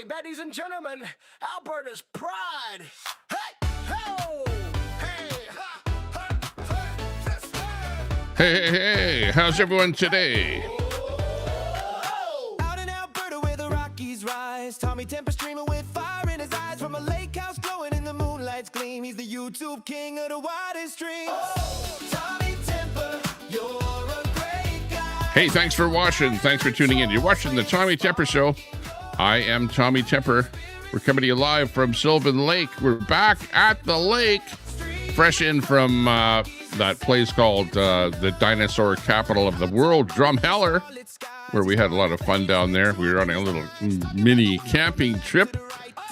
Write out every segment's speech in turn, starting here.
ladies and gentlemen, Alberta's pride. Hey, ho, hey, ha, ha, Hey, how's everyone today? Out in Alberta where the Rockies rise, Tommy Temper streaming with fire in his eyes, from a lake house glowing in the moonlight's gleam. He's the YouTube king of the widest streams. Tommy Temper, you're a great guy. Hey, thanks for watching. Thanks for tuning in. You're watching the Tommy Temper Show. I am Tommy Temper. We're coming to you live from Sylvan Lake. We're back at the lake, fresh in from that place called the dinosaur capital of the world, Drumheller, where we had a lot of fun down there. We were on a little mini camping trip.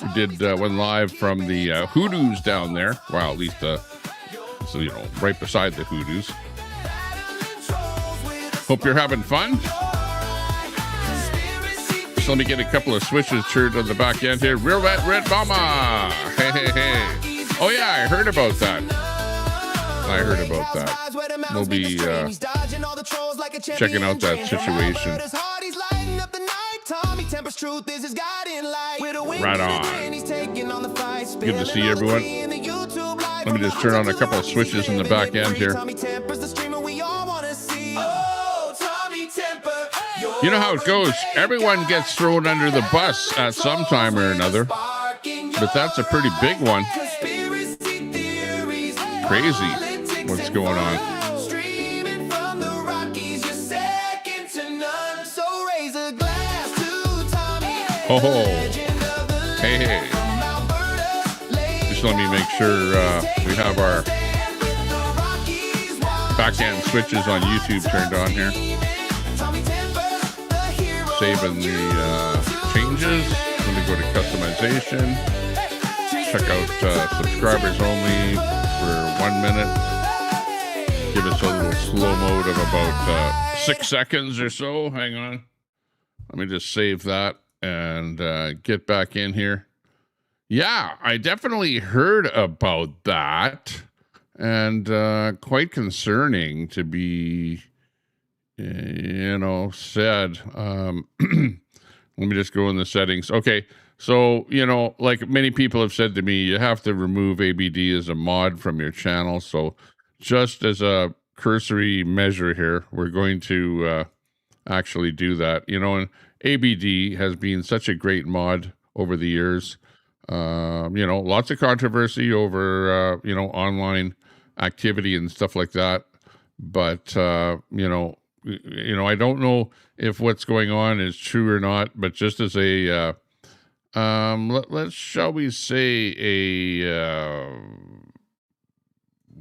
We did one live from the Hoodoos down there. Well, at least, so, you know, right beside the Hoodoos. Hope you're having fun. So let me get a couple of switches turned on the back end here. Real Red Mama. Hey, hey, hey. Oh, yeah, I heard about that. We'll be checking out that situation. Right on. Good to see everyone. Let me just turn on a couple of switches in the back end here. You know how it goes. Everyone gets thrown under the bus at some time or another. But that's a pretty big one. Crazy what's going on. Oh, hey, hey. Just let me make sure we have our back end switches on YouTube turned on here. Saving the changes. Let me go to customization. Check out subscribers only for 1 minute. Give us a little slow mode of about 6 seconds or so. Hang on. Let me just save that and get back in here. Yeah, I definitely heard about that. And quite concerning to be... said, let me just go in the settings. Okay. So, like many people have said to me, you have to remove ABD as a mod from your channel. So just as a cursory measure here, we're going to actually do that, and ABD has been such a great mod over the years. Lots of controversy over, online activity and stuff like that. But, I don't know if what's going on is true or not, but just as a, shall we say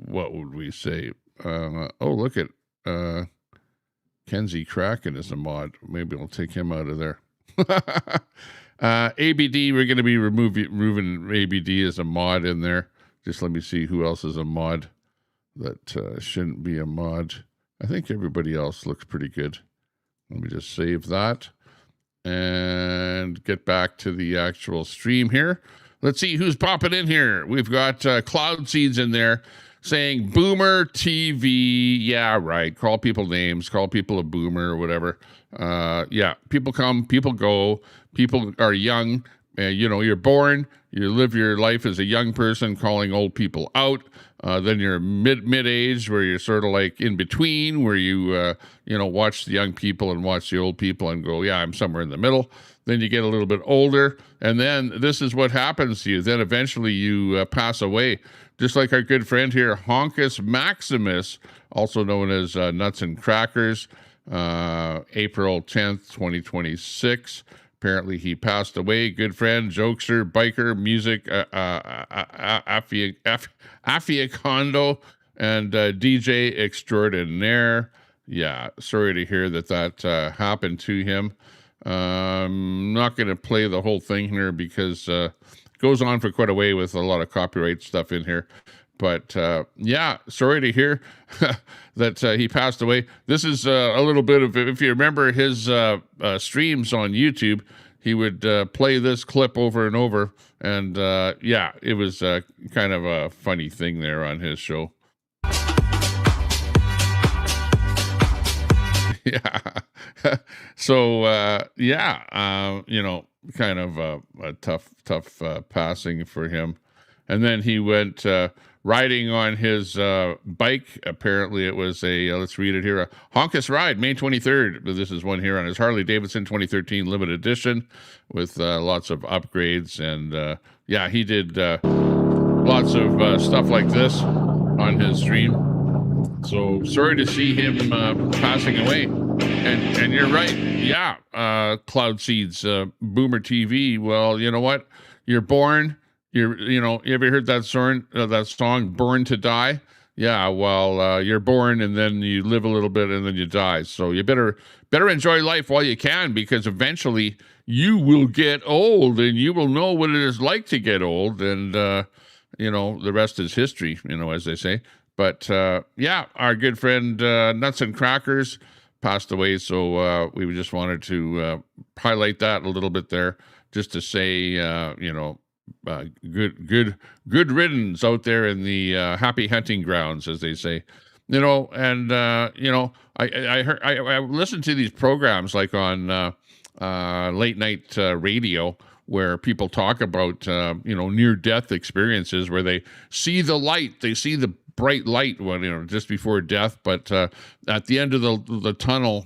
what would we say? Look at, Kenzie Kraken is a mod. Maybe I'll take him out of there. ABD, we're going to be removing ABD as a mod in there. Just let me see who else is a mod that shouldn't be a mod. I think everybody else looks pretty good. Let me just save that and get back to the actual stream here. Let's see who's popping in here. We've got Cloud Seeds in there saying Boomer TV. Yeah, right. Call people names. Call people a boomer or whatever. Yeah, people come, people go. People are young. You're born. You live your life as a young person, calling old people out. Then you're mid-age, where you're sort of like in between, where you watch the young people and watch the old people and go, yeah, I'm somewhere in the middle. Then you get a little bit older, and then this is what happens to you. Then eventually you pass away, just like our good friend here, Honkus Maximus, also known as Nuts and Crackers, April 10th, 2026. Apparently he passed away. Good friend, jokester, biker, music, Affiacondo, and DJ extraordinaire. Yeah, sorry to hear that happened to him. I'm not going to play the whole thing here because it goes on for quite a way with a lot of copyright stuff in here. But yeah, sorry to hear that he passed away. This is a little bit of, if you remember his streams on YouTube, he would play this clip over and over. And yeah, it was kind of a funny thing there on his show. Yeah, So kind of a tough passing for him. And then he went riding on his bike. Apparently, it was let's read it here, a Honkus Ride, May 23rd. This is one here on his Harley Davidson 2013 limited edition with lots of upgrades. And he did lots of stuff like this on his stream. So sorry to see him passing away. And you're right. Yeah, Cloud Seeds, Boomer TV. Well, you know what? You're born. You ever heard that song, Born to Die? Yeah, well, you're born and then you live a little bit and then you die. So you better enjoy life while you can, because eventually you will get old and you will know what it is like to get old. And, the rest is history, as they say. But, our good friend Nuts and Crackers passed away. So we just wanted to highlight that a little bit there, just to say, good riddance out there in the happy hunting grounds, as they say. I heard I listened to these programs like on late night radio, where people talk about near-death experiences, where they see the light, they see the bright light when just before death, but at the end of the tunnel,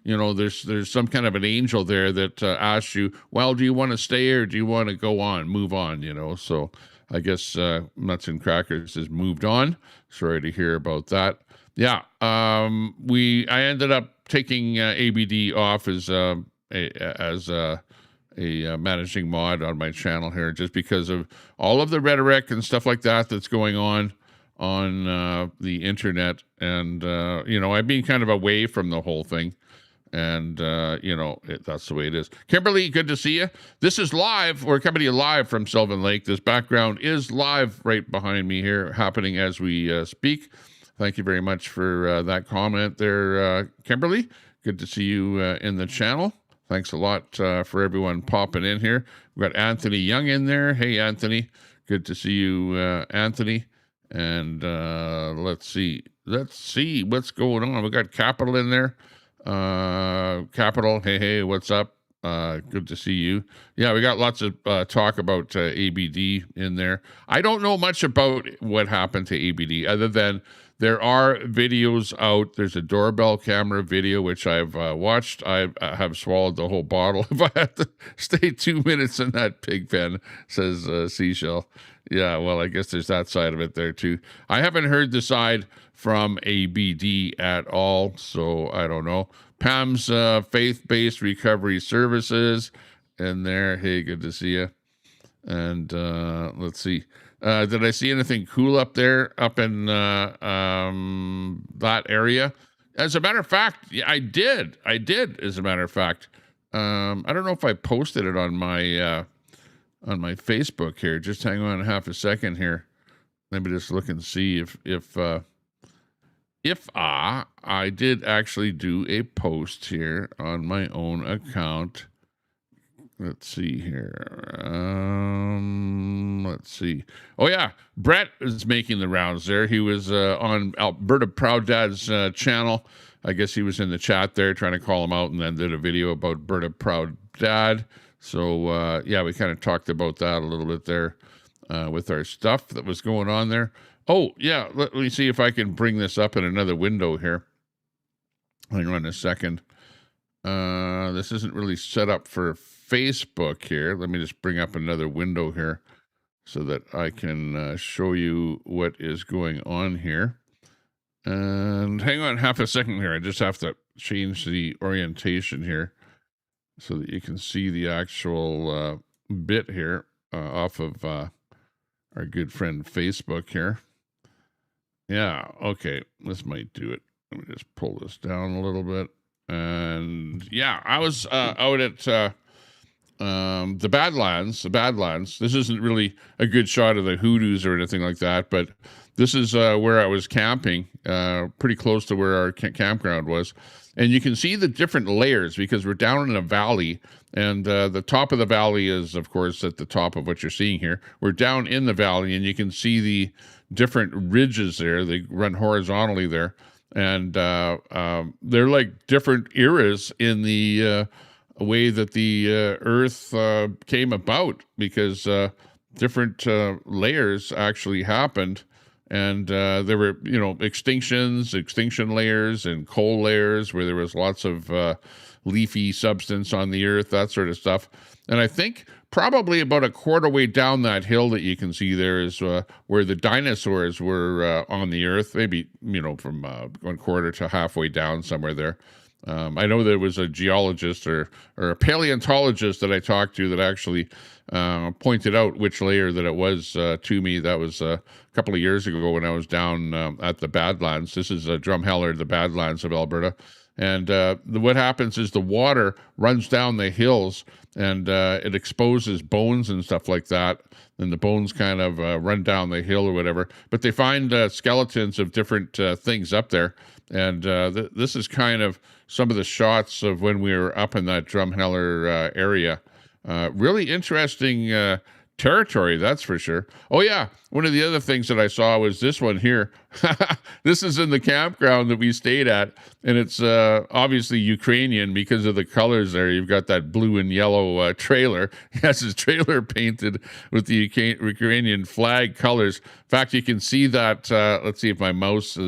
there's some kind of an angel there that asks you, well, do you want to stay or do you want to go on, move on? So I guess Nuts and Crackers has moved on. Sorry to hear about that. I ended up taking ABD off as a managing mod on my channel here, just because of all of the rhetoric and stuff like that that's going on the internet. And I've been kind of away from the whole thing, and that's the way it is. Kimberly, good to see you. This is live. We're coming to you live from Sylvan Lake. This background is live right behind me here, happening as we speak. Thank you very much for that comment there, Kimberly. Good to see you in the channel. Thanks a lot for everyone popping in here. We've got Anthony Young in there. Hey, Anthony. Good to see you, Anthony. And let's see what's going on. We got Capital in there. Capital, hey, what's up? Good to see you. Yeah, we got lots of talk about ABD in there. I don't know much about what happened to ABD, other than there are videos out. There's a doorbell camera video, which I've watched. I have swallowed the whole bottle if I have to stay 2 minutes in that pig pen, says Seashell. Yeah, well, I guess there's that side of it there, too. I haven't heard the side from ABD at all, so I don't know. Pam's faith-based recovery services in there. Hey, good to see you. And let's see. Did I see anything cool up there, up in that area? As a matter of fact, I did. As a matter of fact, I don't know if I posted it on my Facebook here. Just hang on half a second here. Let me just look and see if I did actually do a post here on my own account. Let's see here. Let's see. Oh, yeah. Brett is making the rounds there. He was on Alberta Proud Dad's channel. I guess he was in the chat there trying to call him out, and then did a video about Alberta Proud Dad. So, we kind of talked about that a little bit there with our stuff that was going on there. Oh, yeah. Let me see if I can bring this up in another window here. Hang on a second. This isn't really set up for Facebook here. Let me just bring up another window here so that I can show you what is going on here. And hang on half a second here. I just have to change the orientation here so that you can see the actual bit here off of our good friend Facebook here. Yeah, okay. This might do it. Let me just pull this down a little bit. And yeah, I was out at the Badlands. This isn't really a good shot of the hoodoos or anything like that, but this is where I was camping, pretty close to where our campground was. And you can see the different layers because we're down in a valley, and the top of the valley is, of course, at the top of what you're seeing here. We're down in the valley, and you can see the different ridges there. They run horizontally there. and they're like different eras in the way that the Earth came about, because different layers actually happened, and there were, extinction layers and coal layers where there was lots of leafy substance on the Earth, that sort of stuff. And I think probably about a quarter way down that hill that you can see there is where the dinosaurs were on the Earth, maybe, from 1/4 to halfway down somewhere there. I know there was a geologist or a paleontologist that I talked to that actually pointed out which layer that it was to me. That was a couple of years ago when I was down at the Badlands. This is Drumheller, the Badlands of Alberta. And what happens is the water runs down the hills, and it exposes bones and stuff like that. And the bones kind of run down the hill or whatever. But they find skeletons of different things up there. And this is kind of some of the shots of when we were up in that Drumheller area. Really interesting territory, that's for sure. Oh yeah, one of the other things that I saw was this one here. This is in the campground that we stayed at, and it's obviously Ukrainian because of the colors there. You've got that blue and yellow trailer. He has his trailer painted with the Ukrainian flag colors. In fact, you can see that, let's see if my mouse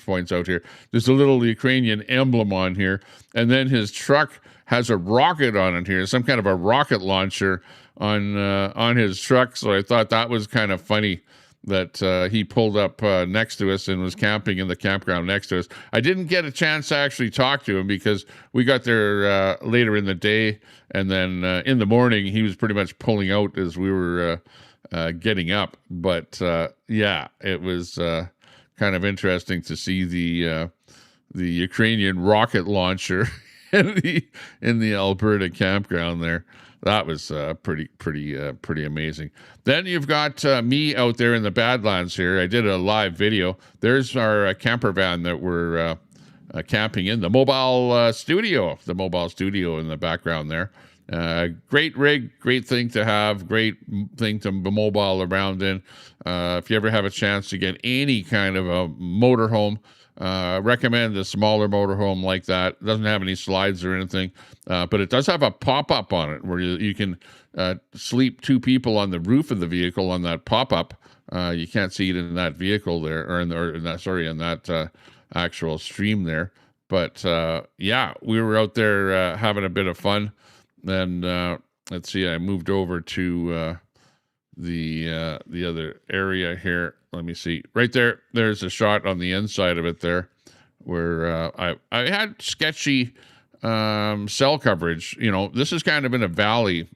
points out here. There's a little Ukrainian emblem on here, and then his truck has a rocket on it here, some kind of a rocket launcher on his truck. So I thought that was kind of funny that he pulled up next to us and was camping in the campground next to us. I didn't get a chance to actually talk to him because we got there later in the day, and then in the morning he was pretty much pulling out as we were getting up. But yeah, it was kind of interesting to see the Ukrainian rocket launcher in the Alberta campground there. That was pretty amazing. Then you've got me out there in the Badlands here. I did a live video. There's our camper van that we're camping in, the mobile studio in the background there. Great rig, great thing to have, great thing to mobile around in. If you ever have a chance to get any kind of a motorhome, recommend a smaller motorhome like that. It doesn't have any slides or anything, but it does have a pop-up on it where you can sleep two people on the roof of the vehicle on that pop-up. You can't see it in that vehicle there, or in that actual stream there. But yeah, we were out there having a bit of fun. And let's see, I moved over to the other area here. Let me see. Right there, there's a shot on the inside of it there where I had sketchy cell coverage. This is kind of in a valley.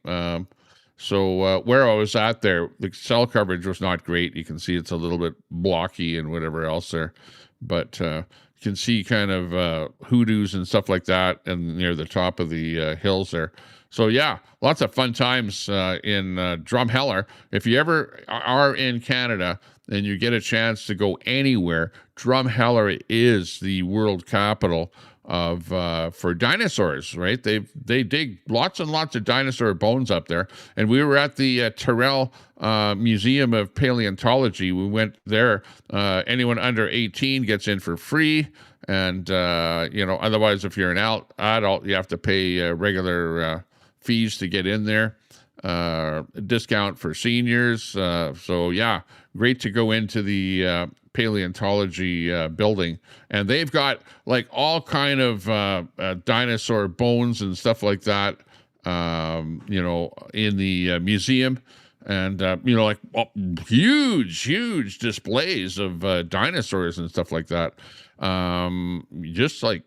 So where I was at there, the cell coverage was not great. You can see it's a little bit blocky and whatever else there. But you can see kind of hoodoos and stuff like that and near the top of the hills there. So yeah, lots of fun times in Drumheller. If you ever are in Canada and you get a chance to go anywhere, Drumheller is the world capital of for dinosaurs, right? They dig lots and lots of dinosaur bones up there. And we were at the Tyrrell Museum of Paleontology. We went there. Anyone under 18 gets in for free. And, otherwise, if you're an adult, you have to pay regular fees to get in there. Discount for seniors. So yeah, great to go into the paleontology building, and they've got like all kind of dinosaur bones and stuff like that, in the museum, and huge displays of dinosaurs and stuff like that. Just like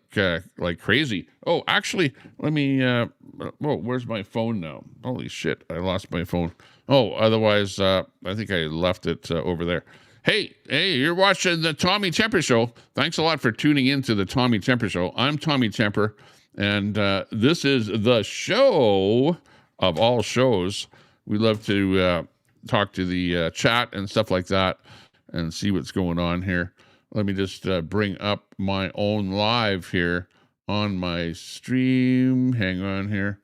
crazy. Oh, actually, let me where's my phone now? Holy shit, I lost my phone. Oh, otherwise I think I left it over there. Hey, you're watching the Tommy Temper Show. Thanks a lot for tuning in to the Tommy Temper Show. I'm Tommy Temper, and this is the show of all shows. We love to talk to the chat and stuff like that and see what's going on here. Let me just bring up my own live here on my stream. Hang on here.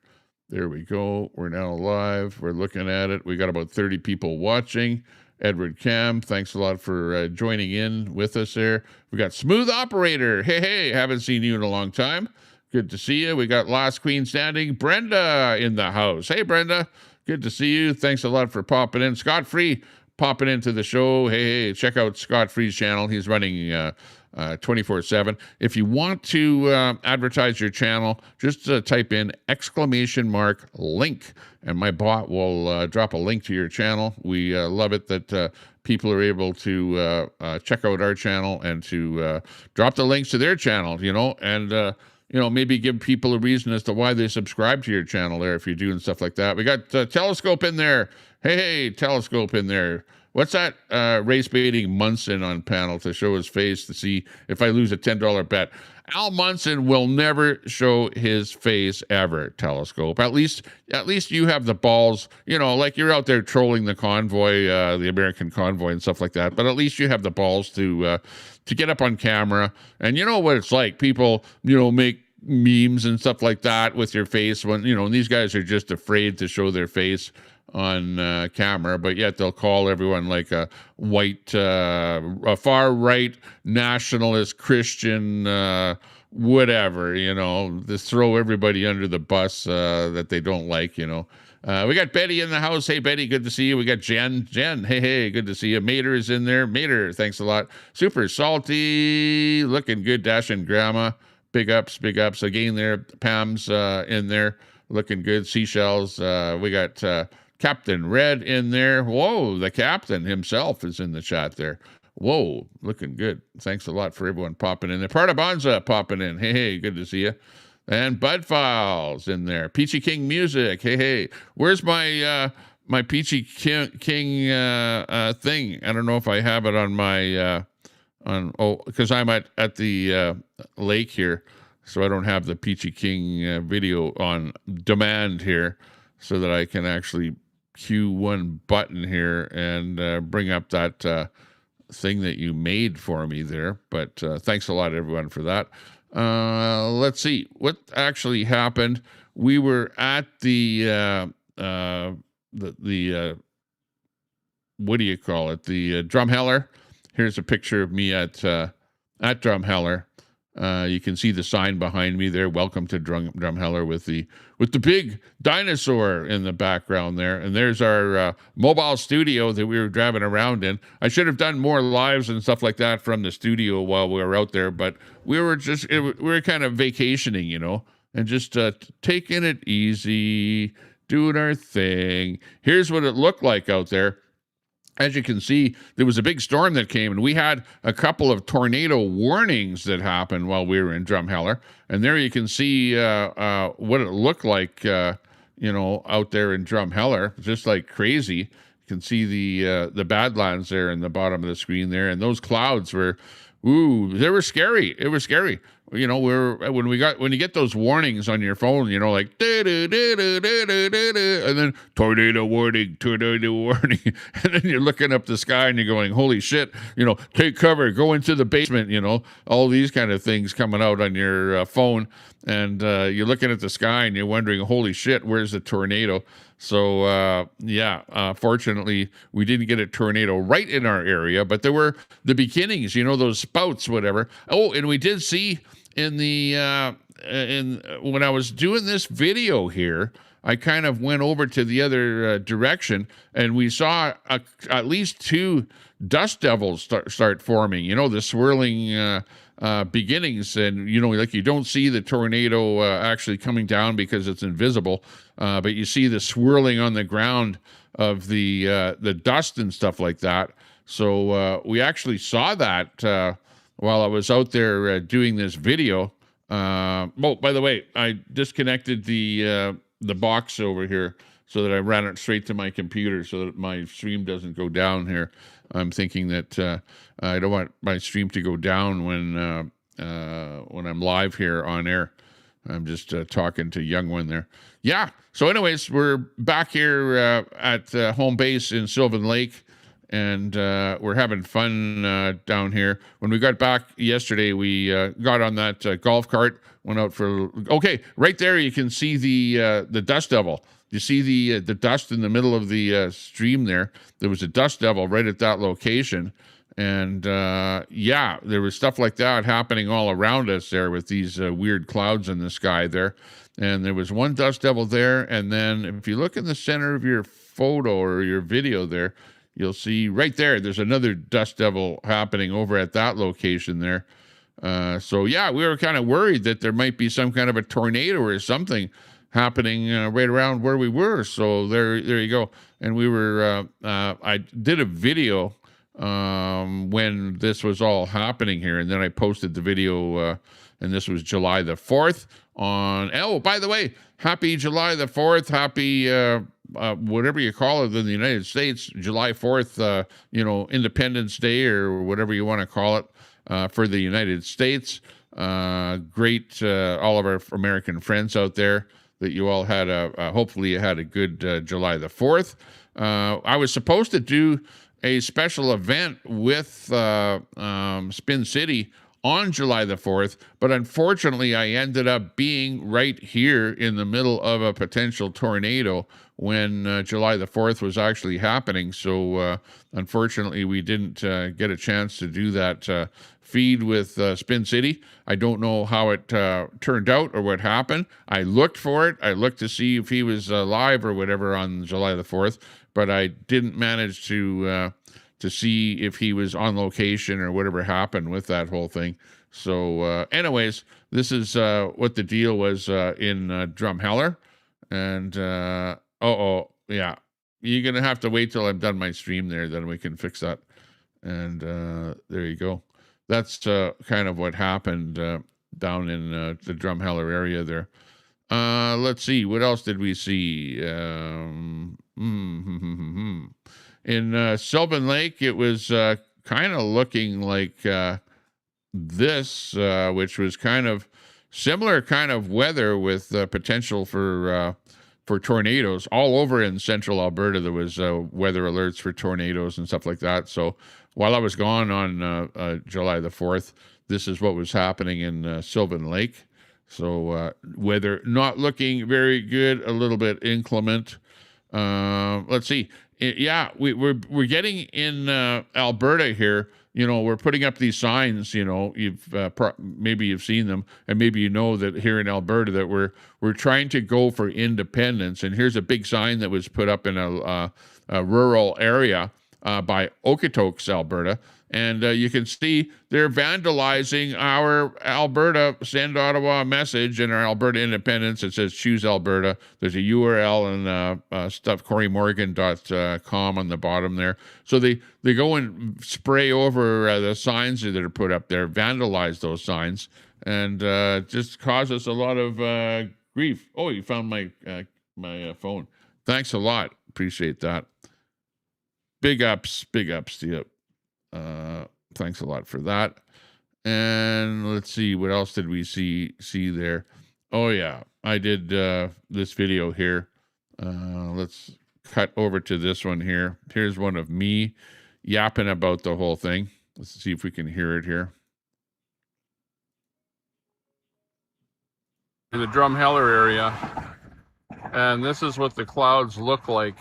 There we go. We're now live. We're looking at it. We got about 30 people watching. Edward Cam, thanks a lot for joining in with us there. We got Smooth Operator. Hey, haven't seen you in a long time. Good to see you. We got Last Queen Standing, Brenda in the house. Hey, Brenda. Good to see you. Thanks a lot for popping in. Scott Free popping into the show. Hey, check out Scott Free's channel. He's running 24/7. If you want to advertise your channel, just type in !link, and my bot will drop a link to your channel. We love it that people are able to check out our channel and to drop the links to their channel, and maybe give people a reason as to why they subscribe to your channel there if you're doing stuff like that. We got Telescope in there. Hey, Telescope in there. What's that race baiting Munson on panel to show his face to see if I lose a $10 bet? Al Munson will never show his face ever, Telescope. At least you have the balls, like you're out there trolling the convoy, the American convoy and stuff like that. But at least you have the balls to get up on camera. And you know what it's like. People, make memes and stuff like that with your face when, these guys are just afraid to show their face on camera, but yet they'll call everyone like a white, a far right nationalist Christian, whatever, just throw everybody under the bus that they don't like, We got Betty in the house. Hey, Betty, good to see you. We got Jen, hey, good to see you. Mater is in there. Mater, thanks a lot. Super Salty, looking good. Dash and Grandma, big ups. Again there, Pam's in there, looking good. Seashells, we got Captain Red in there. Whoa, the captain himself is in the chat there. Whoa, looking good. Thanks a lot for everyone popping in there. Partibonza popping in. Hey, good to see you. And Bud Files in there. Peachy King Music. Hey. Where's my my Peachy King thing? I don't know if I have it on my because I'm at the lake here, so I don't have the Peachy King video on demand here, so that I can actually cue one button here and bring up that thing that you made for me there. But thanks a lot, everyone, for that. Let's see what actually happened. We were at the what do you call it? The Drumheller. Here's a picture of me at Drumheller. You can see the sign behind me there. Welcome to Drumheller with the big dinosaur in the background there. And there's our mobile studio that we were driving around in. I should have done more lives and stuff like that from the studio while we were out there, but we were kind of vacationing, and just taking it easy, doing our thing. Here's what it looked like out there. As you can see, there was a big storm that came, and we had a couple of tornado warnings that happened while we were in Drumheller. And there you can see what it looked like, out there in Drumheller, just like crazy. You can see the Badlands there in the bottom of the screen there, and those clouds were, they were scary. It was scary. When you get those warnings on your phone, like and then tornado warning, and then you're looking up the sky and you're going, holy shit, take cover, go into the basement, all these kind of things coming out on your phone, and you're looking at the sky and you're wondering, holy shit, where's the tornado? So fortunately we didn't get a tornado right in our area, but there were the beginnings, those spouts, whatever. Oh, and we did see in when I was doing this video here, I kind of went over to the other direction, and we saw at least two dust devils start forming, the swirling beginnings, and like you don't see the tornado actually coming down because it's invisible, but you see the swirling on the ground of the dust and stuff like that. So we actually saw that while I was out there doing this video. By the way, I disconnected the box over here so that I ran it straight to my computer so that my stream doesn't go down here. I'm thinking that I don't want my stream to go down when I'm live here on air. I'm just talking to young one there. Yeah. So anyways, we're back here at home base in Sylvan Lake, and we're having fun down here. When we got back yesterday, we got on that golf cart, went out for, okay, right there you can see the Dust Devil. You see the dust in the middle of the stream there? There was a dust devil right at that location. And yeah, there was stuff like that happening all around us there with these weird clouds in the sky there. And there was one dust devil there. And then if you look in the center of your photo or your video there, you'll see right there, there's another dust devil happening over at that location there. So yeah, we were kind of worried that there might be some kind of a tornado or something happening right around where we were. So there you go. And we were, I did a video when this was all happening here, and then I posted the video, and this was July the 4th on, oh, by the way, happy July the 4th, happy, whatever you call it in the United States, July 4th, Independence Day or whatever you want to call it, for the United States. Great, all of our American friends out there, that you all had hopefully you had a good July the 4th. I was supposed to do a special event with Spin City on July the 4th, but unfortunately I ended up being right here in the middle of a potential tornado when July the 4th was actually happening. So unfortunately we didn't get a chance to do that feed with Spin City. I don't know how it turned out or what happened. I looked for it. I looked to see if he was live or whatever on July the 4th, but I didn't manage to see if he was on location or whatever happened with that whole thing. So anyways, this is what the deal was in Drumheller. And yeah, you're going to have to wait till I'm done my stream there, then we can fix that. And there you go. That's kind of what happened down in the Drumheller area there. Let's see, what else did we see? In Sylvan Lake, it was kind of looking like this, which was kind of similar kind of weather with potential for tornadoes all over in central Alberta. There was weather alerts for tornadoes and stuff like that. So while I was gone on July the 4th, this is what was happening in Sylvan Lake. So weather not looking very good, a little bit inclement. Let's see. Yeah, we're getting in Alberta here. We're putting up these signs. Maybe you've seen them, and maybe you know that here in Alberta that we're trying to go for independence. And here's a big sign that was put up in a rural area by Okotoks, Alberta. And you can see they're vandalizing our Alberta Send Ottawa message and our Alberta independence. It says choose Alberta. There's a URL and stuff, corymorgan.com on the bottom there. So they go and spray over the signs that are put up there, vandalize those signs, and just cause us a lot of grief. Oh, you found my phone. Thanks a lot. Appreciate that. Big ups to you. Thanks a lot for that. And let's see, what else did we see there? Oh yeah, I did this video here. Let's cut over to this one here. Here's one of me yapping about the whole thing. Let's see if we can hear it here. In the Drumheller area, and this is what the clouds look like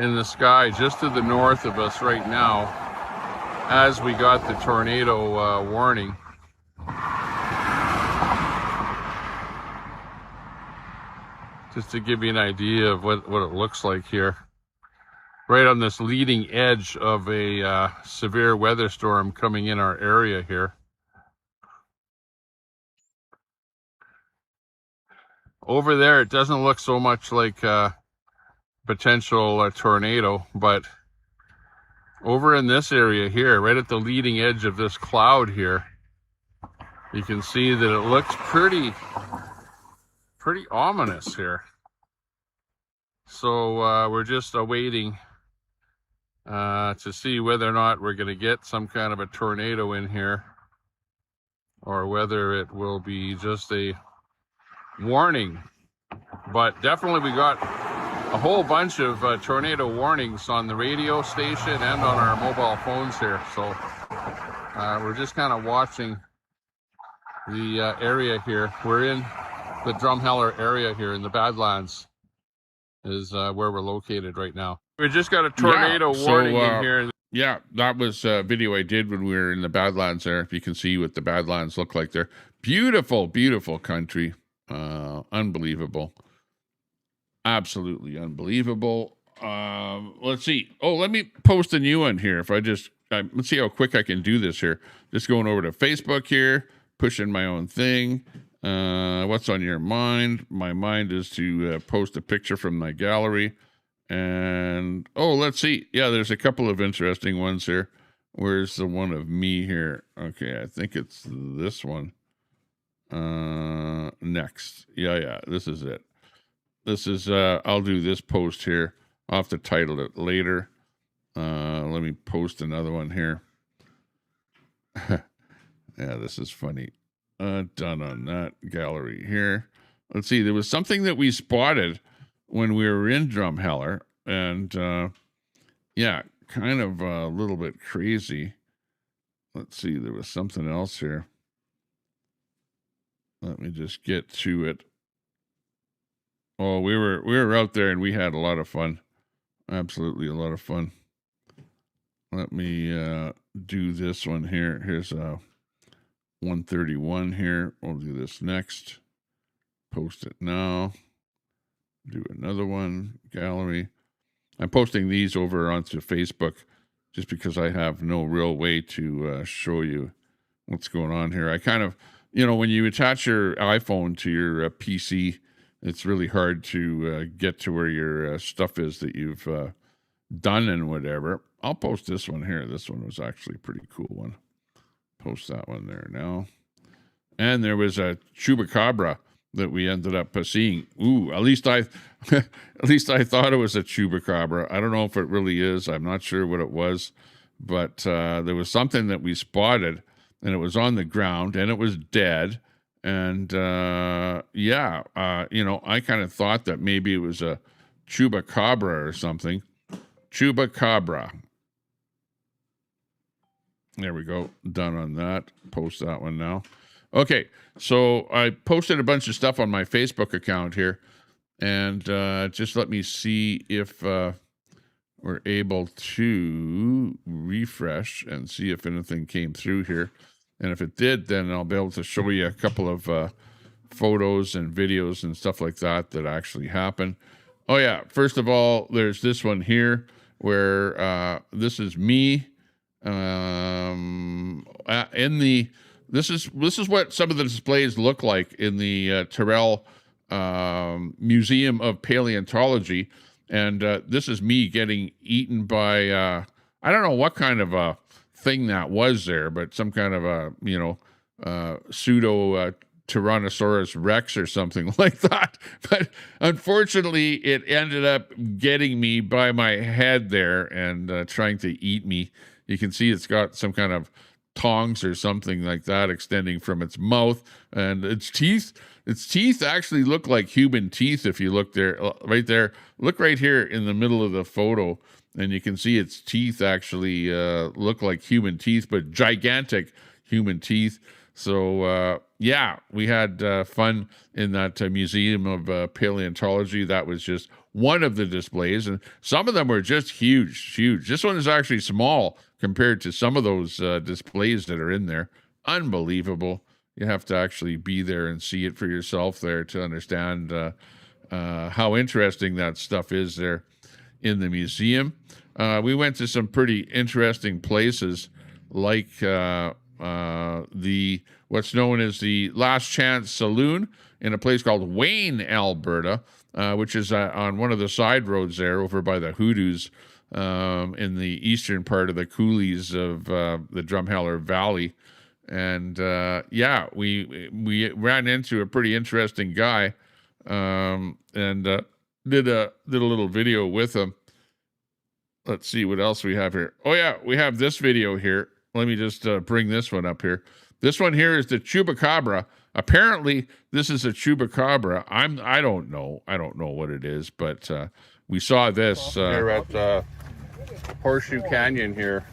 in the sky just to the north of us right now as we got the tornado warning. Just to give you an idea of what it looks like here. Right on this leading edge of a severe weather storm coming in our area here. Over there, it doesn't look so much like potential tornado, but over in this area here, right at the leading edge of this cloud here, you can see that it looks pretty ominous here. So we're just awaiting to see whether or not we're going to get some kind of a tornado in here, or whether it will be just a warning. But definitely we got a whole bunch of tornado warnings on the radio station and on our mobile phones here. So we're just kind of watching the area here. We're in the Drumheller area here in the Badlands is where we're located right now. We just got a tornado warning in here. Yeah, that was a video I did when we were in the Badlands there. If you can see what the Badlands look like there. Beautiful, beautiful country. Unbelievable. Absolutely unbelievable. Let's see. Oh, let me post a new one here. If I just, let's see how quick I can do this here. Just going over to Facebook here, pushing my own thing. What's on your mind? My mind is to post a picture from my gallery. And, oh, let's see. Yeah, there's a couple of interesting ones here. Where's the one of me here? Okay, I think it's this one. Next. Yeah, this is it. This is, I'll do this post here. I'll have to title it later. Let me post another one here. Yeah, this is funny. Done on that gallery here. Let's see. There was something that we spotted when we were in Drumheller, and yeah, kind of a little bit crazy. Let's see. There was something else here. Let me just get to it. Oh, we were out there and we had a lot of fun. Absolutely a lot of fun. Let me do this one here. Here's 131 here. We'll do this next. Post it now. Do another one. Gallery. I'm posting these over onto Facebook just because I have no real way to show you what's going on here. I kind of, when you attach your iPhone to your PC, it's really hard to get to where your stuff is that you've done and whatever. I'll post this one here. This one was actually a pretty cool one. Post that one there now. And there was a chupacabra that we ended up seeing. Ooh, at least I thought it was a chupacabra. I don't know if it really is. I'm not sure what it was, but there was something that we spotted, and it was on the ground, and it was dead. And yeah, I kind of thought that maybe it was a chupacabra or something. Chupacabra. There we go. Done on that. Post that one now. Okay, so I posted a bunch of stuff on my Facebook account here, and just let me see if we're able to refresh and see if anything came through here. And if it did, then I'll be able to show you a couple of photos and videos and stuff like that that actually happened. Oh yeah, first of all, there's this one here where this is me this is what some of the displays look like in the Terrell Museum of Paleontology, and this is me getting eaten by I don't know what kind of a thing that was there, but some kind of a pseudo Tyrannosaurus Rex or something like that. But unfortunately, it ended up getting me by my head there and trying to eat me. You can see it's got some kind of tongs or something like that extending from its mouth, and its teeth actually look like human teeth. If you look there, right there, look right here in the middle of the photo, and you can see its teeth actually look like human teeth, but gigantic human teeth. So yeah, we had fun in that Museum of Paleontology. That was just one of the displays, and some of them were just huge. This one is actually small compared to some of those displays that are in there. Unbelievable. You have to actually be there and see it for yourself there to understand how interesting that stuff is there in the museum. We went to some pretty interesting places, like what's known as the Last Chance Saloon in a place called Wayne, Alberta, which is on one of the side roads there over by the Hoodoos in the eastern part of the coulees of the Drumheller Valley. And yeah, we ran into a pretty interesting guy and did a little video with him. Let's see what else we have here. Oh yeah, we have this video here. Let me just bring this one up here. This one here is the chupacabra. Apparently, this is a chupacabra. I don't know what it is, but we saw this here at Horseshoe Canyon here.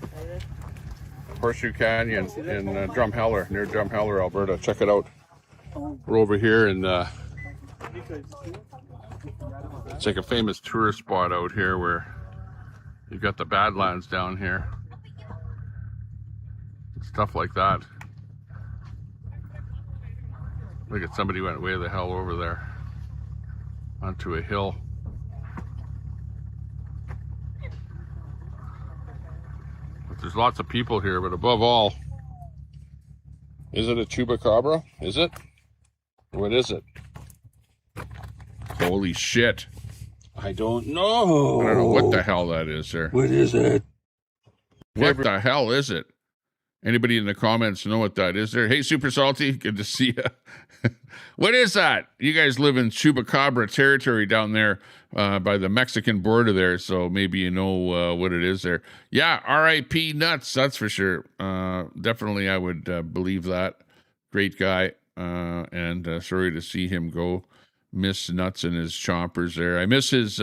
Horseshoe Canyon in Drumheller, near Drumheller, Alberta. Check it out. We're over here in It's like a famous tourist spot out here where you've got the Badlands down here. Stuff like that. Look at somebody went way the hell over there onto a hill. But there's lots of people here, but above all, is it a chupacabra? Is it? What is it? Holy shit. I don't know. I don't know what the hell that is there. What is it? What the hell is it? Anybody in the comments know what that is there? Hey, Super Salty, good to see you. What is that? You guys live in chupacabra territory down there by the Mexican border there, so maybe you know what it is there. Yeah, R.I.P. Nuts, that's for sure. Definitely, I would believe that. Great guy, and sorry to see him go. Miss Nuts and his chompers there. I miss his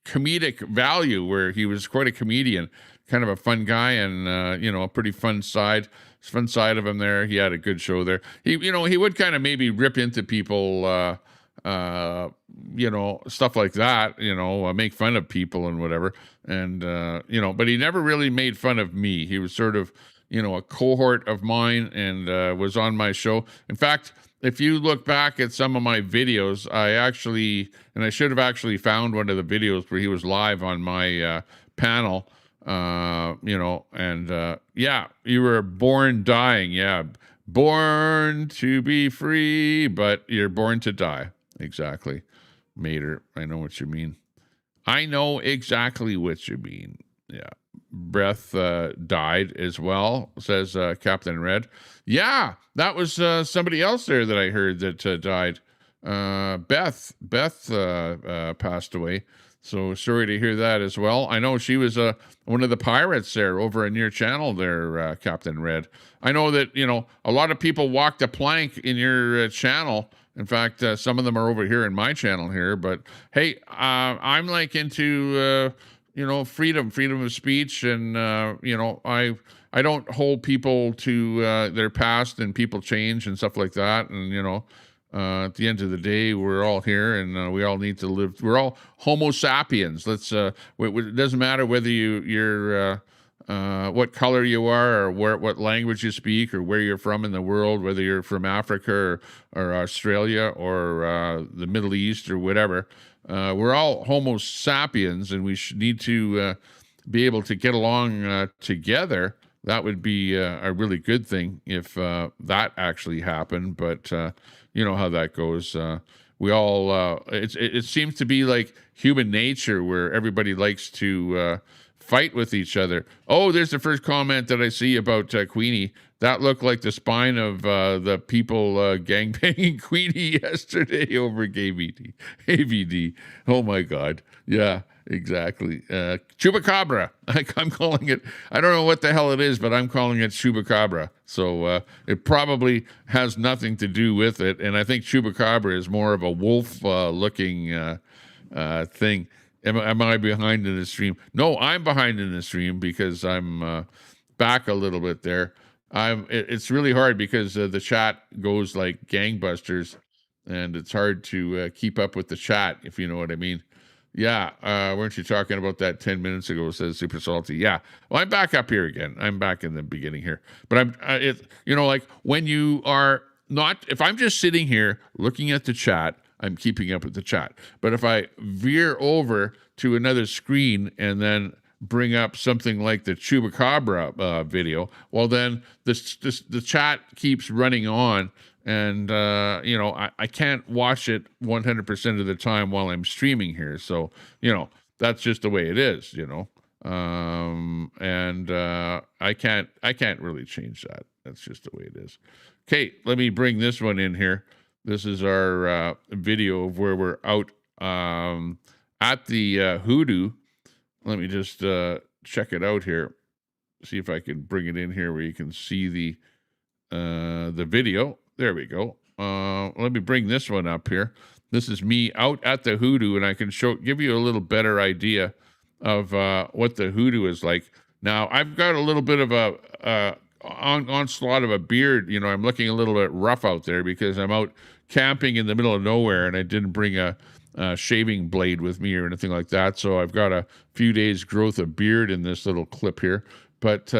comedic value, where he was quite a comedian, kind of a fun guy, and a pretty fun side of him there. He had a good show there. He would kind of maybe rip into people, stuff like that, make fun of people and whatever. And, but he never really made fun of me. He was sort of, a cohort of mine, and was on my show. In fact, if you look back at some of my videos, I should have actually found one of the videos where he was live on my panel, you were born dying. Yeah, born to be free, but you're born to die. Exactly. Mater, I know what you mean. I know exactly what you mean. Yeah. Breath died as well, says Captain Red. Yeah, that was somebody else there that I heard that died. Beth passed away. So sorry to hear that as well. I know she was one of the pirates there over in your channel there, Captain Red. I know that, a lot of people walked a plank in your channel. In fact, some of them are over here in my channel here. But hey, I'm like into freedom of speech, and I don't hold people to their past, and people change and stuff like that. And at the end of the day, we're all here, and we all need to live. We're all Homo sapiens. It doesn't matter whether you're what color you are, or what language you speak, or where you're from in the world, whether you're from Africa or Australia or the Middle East or whatever. We're all Homo sapiens, and we need to be able to get along together. That would be a really good thing if that actually happened. But you know how that goes. We all it seems to be like human nature, where everybody likes to fight with each other. Oh, there's the first comment that I see about Queenie. That looked like the spine of the people gangbanging Queenie yesterday over AVD. Oh my God. Yeah, exactly. Chupacabra. I'm calling it. I don't know what the hell it is, but I'm calling it Chupacabra. So it probably has nothing to do with it. And I think Chupacabra is more of a wolf looking thing. Am I behind in the stream? No, I'm behind in the stream because I'm back a little bit there. It's really hard because the chat goes like gangbusters, and it's hard to keep up with the chat, if you know what I mean. Yeah, weren't you talking about that 10 minutes ago, says Super Salty? Yeah, well, I'm back up here again. I'm back in the beginning here. But like when you are not, if I'm just sitting here looking at the chat, I'm keeping up with the chat. But if I veer over to another screen and then bring up something like the Chupacabra video, well, then the chat keeps running on, and I can't watch it 100% of the time while I'm streaming here. So that's just the way it is. And I can't really change that. That's just the way it is. Okay, let me bring this one in here. This is our video of where we're out at the Hoodoo. Let me just check it out here. See if I can bring it in here where you can see the video. There we go. Let me bring this one up here. This is me out at the Hoodoo, and I can give you a little better idea of what the Hoodoo is like. Now, I've got a little bit of a onslaught of a beard. You know, I'm looking a little bit rough out there because I'm out camping in the middle of nowhere, and I didn't bring a shaving blade with me or anything like that. So I've got a few days growth of beard in this little clip here. But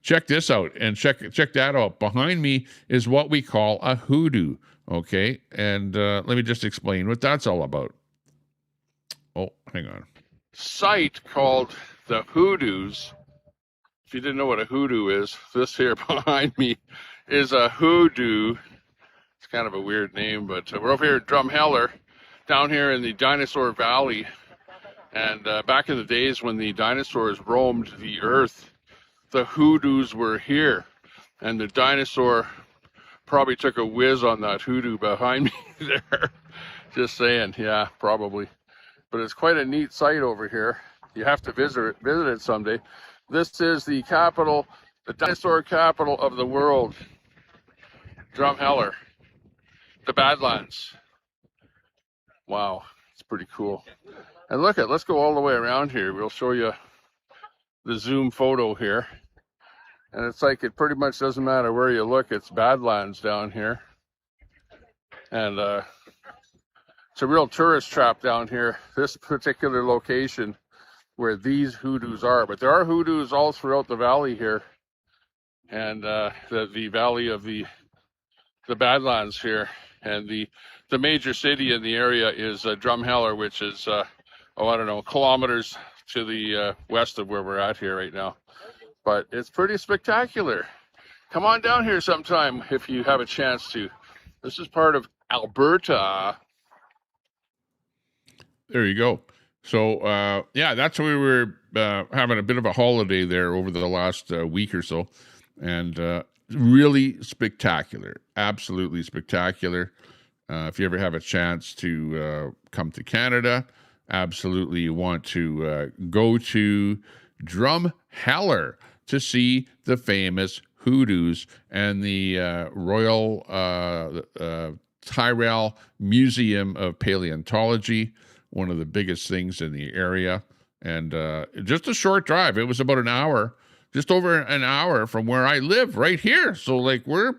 check this out, and check that out. Behind me is what we call a hoodoo. Okay, and let me just explain what that's all about. Oh, hang on. Site called the Hoodoos. If you didn't know what a hoodoo is, this here behind me is a hoodoo. It's kind of a weird name, but we're over here at Drumheller, down here in the Dinosaur Valley. And back in the days when the dinosaurs roamed the earth, the hoodoos were here. And the dinosaur probably took a whiz on that hoodoo behind me there. Just saying, yeah, probably. But it's quite a neat site over here. You have to visit it someday. This is the capital, the dinosaur capital of the world, Drumheller, the Badlands. Wow, it's pretty cool. And let's go all the way around here. We'll show you the zoom photo here. And it's like it pretty much doesn't matter where you look, it's Badlands down here. And it's a real tourist trap down here, this particular location where these hoodoos are. But there are hoodoos all throughout the valley here. And the valley of the Badlands here. And the major city in the area is Drumheller, which is, I don't know, kilometers to the west of where we're at here right now. But it's pretty spectacular. Come on down here sometime if you have a chance to. This is part of Alberta. There you go. So, yeah, that's where we were having a bit of a holiday there over the last week or so. And really spectacular. Absolutely spectacular. If you ever have a chance to come to Canada, absolutely you want to go to Drumheller to see the famous hoodoos and the Royal Tyrrell Museum of Paleontology, one of the biggest things in the area. And just a short drive. It was about an hour, just over an hour from where I live right here. So like we're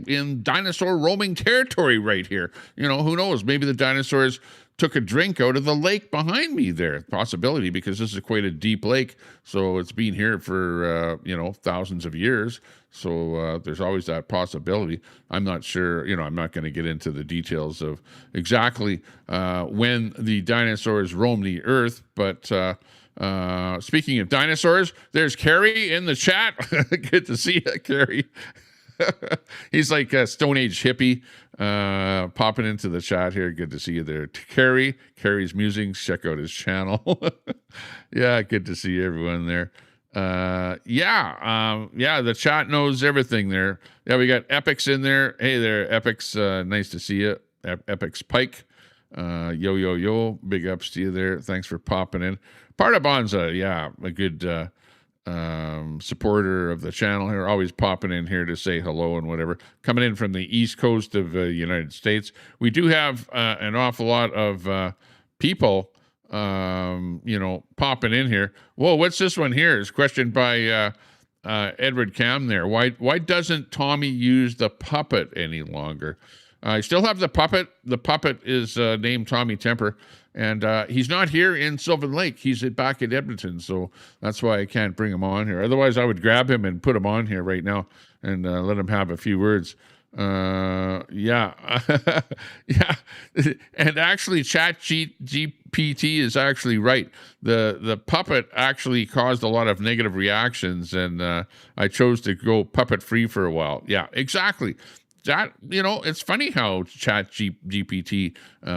in dinosaur roaming territory right here. You know, who knows? Maybe the dinosaurs took a drink out of the lake behind me there. Possibility, because this is quite a deep lake. So it's been here for, thousands of years. So there's always that possibility. I'm not sure, I'm not going to get into the details of exactly when the dinosaurs roamed the earth. But speaking of dinosaurs, there's Carrie in the chat. Good to see you, Carrie. He's like a Stone Age hippie popping into the chat here. Good to see you there. Carrie's Musings. Check out his channel. Yeah, good to see everyone there. The chat knows everything there. Yeah, we got Epics in there. Hey there, Epics. Nice to see you. Epics Pike. Yo. Big ups to you there. Thanks for popping in. Part of Bonza, yeah, a good supporter of the channel here, always popping in here to say hello and whatever. Coming in from the East Coast of the United States. We do have an awful lot of people, popping in here. Whoa, what's this one here? It's questioned by Edward Cam there. Why doesn't Tommy use the puppet any longer? I still have the puppet. The puppet is named Tommy Temper. And he's not here in Sylvan Lake. He's back at Edmonton, so that's why I can't bring him on here. Otherwise, I would grab him and put him on here right now and let him have a few words. Yeah. And actually, GPT is actually right. The puppet actually caused a lot of negative reactions, and I chose to go puppet free for a while. Yeah, exactly. That, it's funny how GPT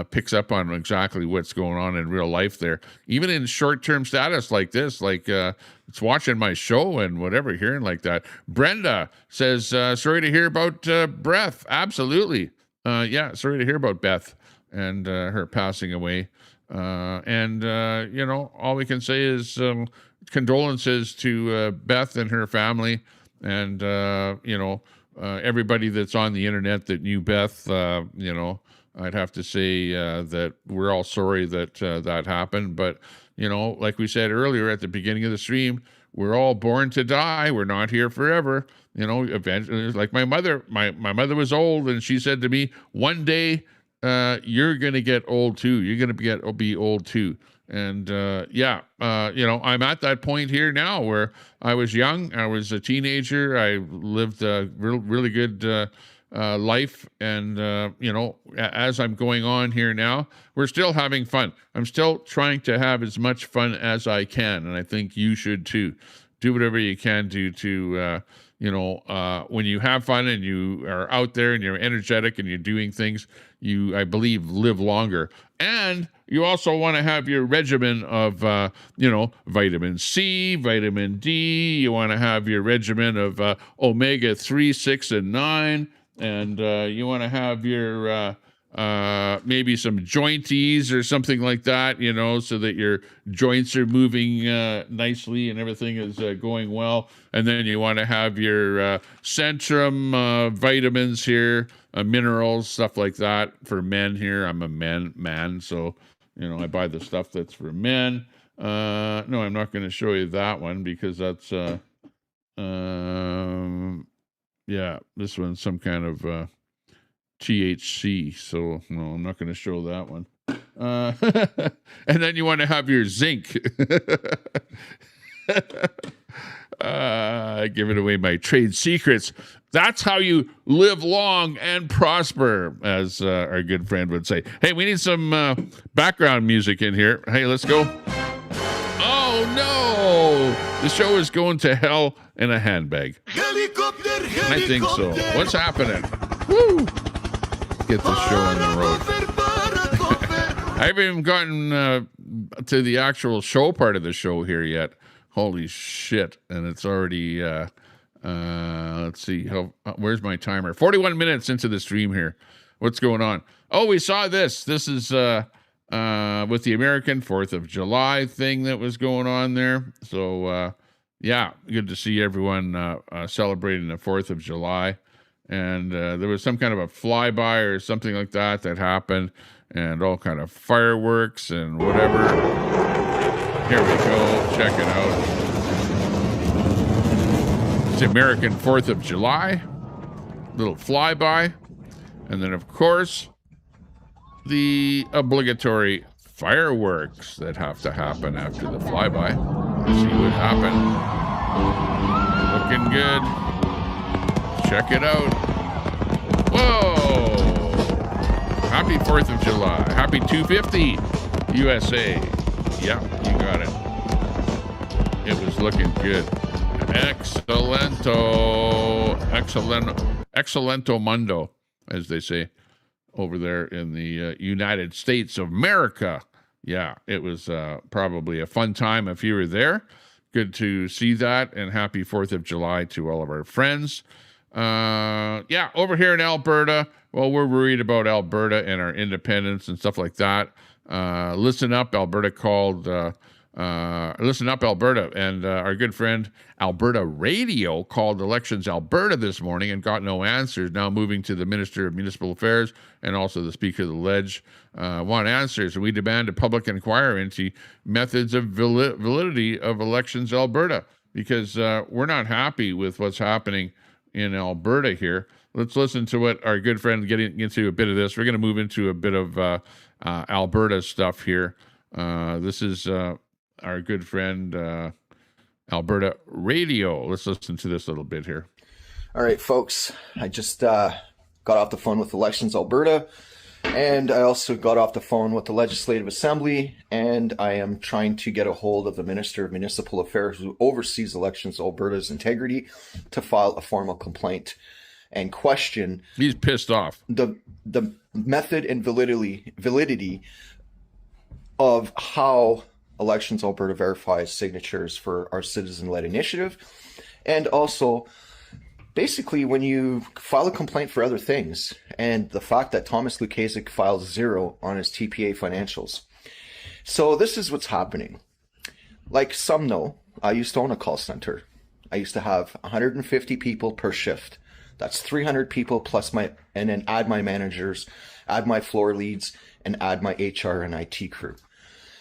picks up on exactly what's going on in real life there. Even in short-term status like this, like it's watching my show and whatever, hearing like that. Brenda says, sorry to hear about Beth. Absolutely. Yeah, sorry to hear about Beth and her passing away. All we can say is condolences to Beth and her family and, everybody that's on the internet that knew Beth, I'd have to say that we're all sorry that that happened. But, like we said earlier at the beginning of the stream, we're all born to die. We're not here forever. You know, eventually, like my mother was old, and she said to me, one day you're going to get old too. You're going to be old too. And you know, I'm at that point here now where I was young. I was a teenager. I lived a really good life. And, you know, as I'm going on here now, we're still having fun. I'm still trying to have as much fun as I can. And I think you should too. Do whatever you can do to, you know, when you have fun and you are out there and you're energetic and you're doing things, you, I believe, live longer. And you also want to have your regimen of, you know, vitamin C, vitamin D. You want to have your regimen of omega 3, 6, and 9. And you want to have your maybe some jointies or something like that, you know, so that your joints are moving nicely and everything is going well. And then you want to have your Centrum vitamins here, minerals, stuff like that for men here. I'm a man, so, you know, I buy the stuff that's for men. No, I'm not going to show you that one because that's, yeah, this one's some kind of THC, so no, I'm not going to show that one. And then you want to have your zinc. Giving away my trade secrets. That's how you live long and prosper, as our good friend would say. Hey, we need some background music in here. Hey, let's go. Oh, no! The show is going to hell in a handbag. I think so. What's happening? Woo! Get the show on the road. I haven't even gotten to the actual show part of the show here yet. Holy shit. And it's already, let's see, where's my timer? 41 minutes into the stream here. What's going on? Oh, we saw this. This is with the American 4th of July thing that was going on there. So, yeah, good to see everyone celebrating the 4th of July. And there was some kind of a flyby or something like that happened, and all kind of fireworks and whatever. Here we go. Check it out. It's the American 4th of July. Little flyby. And then, of course, the obligatory fireworks that have to happen after the flyby. Let's see what happened. Looking good. Check it out. Whoa! Happy 4th of July. Happy 250 USA. Yeah, you got it. It was looking good. Excellento mundo, as they say over there in the United States of America. Yeah, it was probably a fun time if you were there. Good to see that, and happy 4th of July to all of our friends. Yeah, over here in Alberta, well, we're worried about Alberta and our independence and stuff like that. Listen Up Alberta called, Listen Up Alberta, and our good friend Alberta Radio called Elections Alberta this morning and got no answers. Now moving to the Minister of Municipal Affairs and also the Speaker of the Ledge want answers. And we demand a public inquiry into methods of validity of Elections Alberta, because we're not happy with what's happening in Alberta here. Let's listen to what our good friend getting into a bit of this. We're going to move into a bit of Alberta stuff here. This is our good friend Alberta Radio. Let's listen to this little bit here. All right, folks. I just got off the phone with Elections Alberta, and I also got off the phone with the Legislative Assembly, and I am trying to get a hold of the Minister of Municipal Affairs, who oversees Elections Alberta's integrity, to file a formal complaint and question. He's pissed off. The method and validity of how Elections Alberta verifies signatures for our citizen-led initiative, and also basically when you file a complaint for other things, and the fact that Thomas Lukasik files 0 on his TPA financials. So this is what's happening. Like some know, I used to own a call center. I used to have 150 people per shift. That's 300 people plus and then add my managers, add my floor leads, and add my HR and IT crew.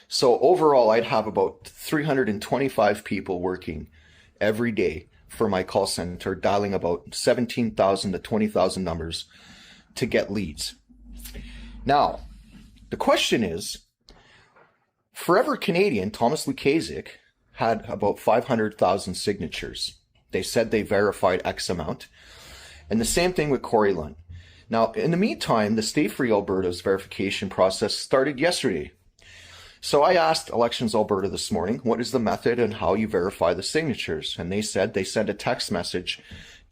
So overall, I'd have about 325 people working every day for my call center, dialing about 17,000 to 20,000 numbers to get leads. Now, the question is, Forever Canadian, Thomas Lukasik, had about 500,000 signatures. They said they verified X amount. And the same thing with Corey Lund. Now, in the meantime, the Stay Free Alberta's verification process started yesterday. So I asked Elections Alberta this morning, what is the method and how you verify the signatures? And they said they send a text message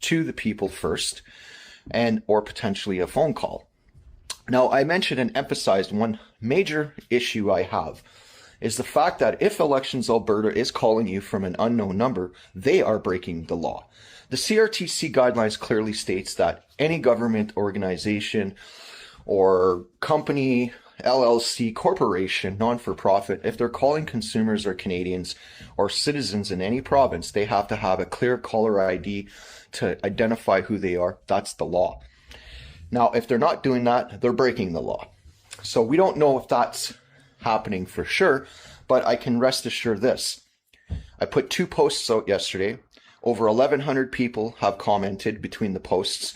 to the people first, and or potentially a phone call. Now, I mentioned and emphasized one major issue I have is the fact that if Elections Alberta is calling you from an unknown number, they are breaking the law. The CRTC guidelines clearly states that any government organization or company, LLC, corporation, non-for-profit, if they're calling consumers or Canadians or citizens in any province, they have to have a clear caller ID to identify who they are. That's the law. Now, if they're not doing that, they're breaking the law. So we don't know if that's happening for sure, but I can rest assured this. I put 2 posts out yesterday. Over 1,100 people have commented between the posts.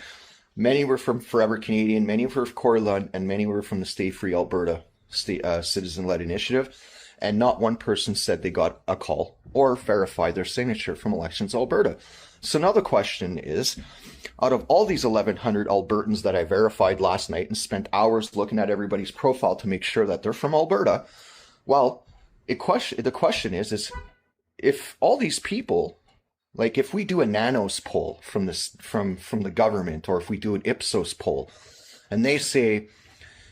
Many were from Forever Canadian, many were from Corey Lund, and many were from the Stay Free Alberta citizen-led initiative. And not one person said they got a call or verified their signature from Elections Alberta. So now the question is, out of all these 1,100 Albertans that I verified last night and spent hours looking at everybody's profile to make sure that they're from Alberta, well, the question is if all these people, like if we do a nanos poll from the government, or if we do an Ipsos poll, and they say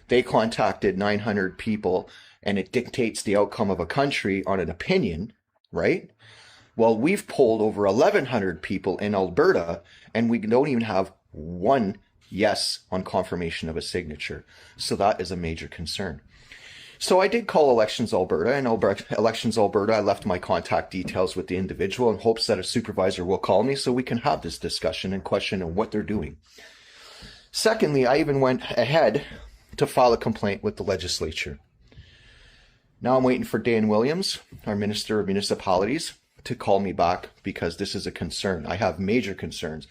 they contacted 900 people and it dictates the outcome of a country on an opinion, right? Well, we've polled over 1,100 people in Alberta, and we don't even have one yes on confirmation of a signature. So that is a major concern. So I did call Elections Alberta, and Elections Alberta, I left my contact details with the individual in hopes that a supervisor will call me so we can have this discussion and question on what they're doing. Secondly, I even went ahead to file a complaint with the legislature. Now I'm waiting for Dan Williams, our Minister of Municipalities, to call me back because this is a concern. I have major concerns.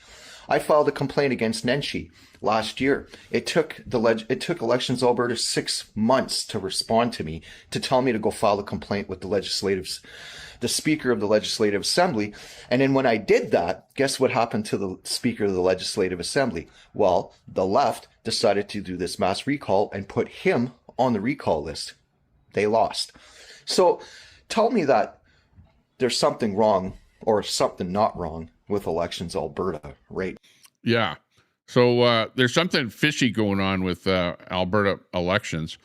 I filed a complaint against Nenshi last year. It took Elections Alberta 6 months to respond to me, to tell me to go file a complaint with the Speaker of the Legislative Assembly. And then when I did that, guess what happened to the Speaker of the Legislative Assembly? Well, the left decided to do this mass recall and put him on the recall list. They lost. So tell me that there's something wrong or something not wrong with Elections Alberta, right? Yeah. So there's something fishy going on with Alberta elections.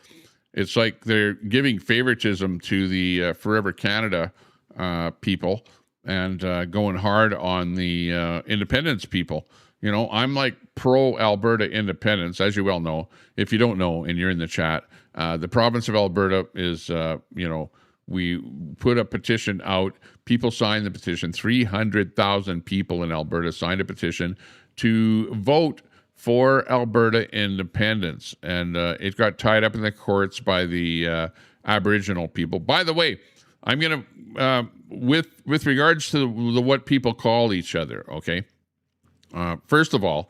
It's like they're giving favoritism to the Forever Canada people and going hard on the independence people. You know, I'm like pro-Alberta independence, as you well know. If you don't know and you're in the chat, the province of Alberta is, we put a petition out. People signed the petition. 300,000 people in Alberta signed a petition to vote for Alberta independence. And it got tied up in the courts by the Aboriginal people. By the way, I'm going to, with regards to what people call each other, okay? First of all,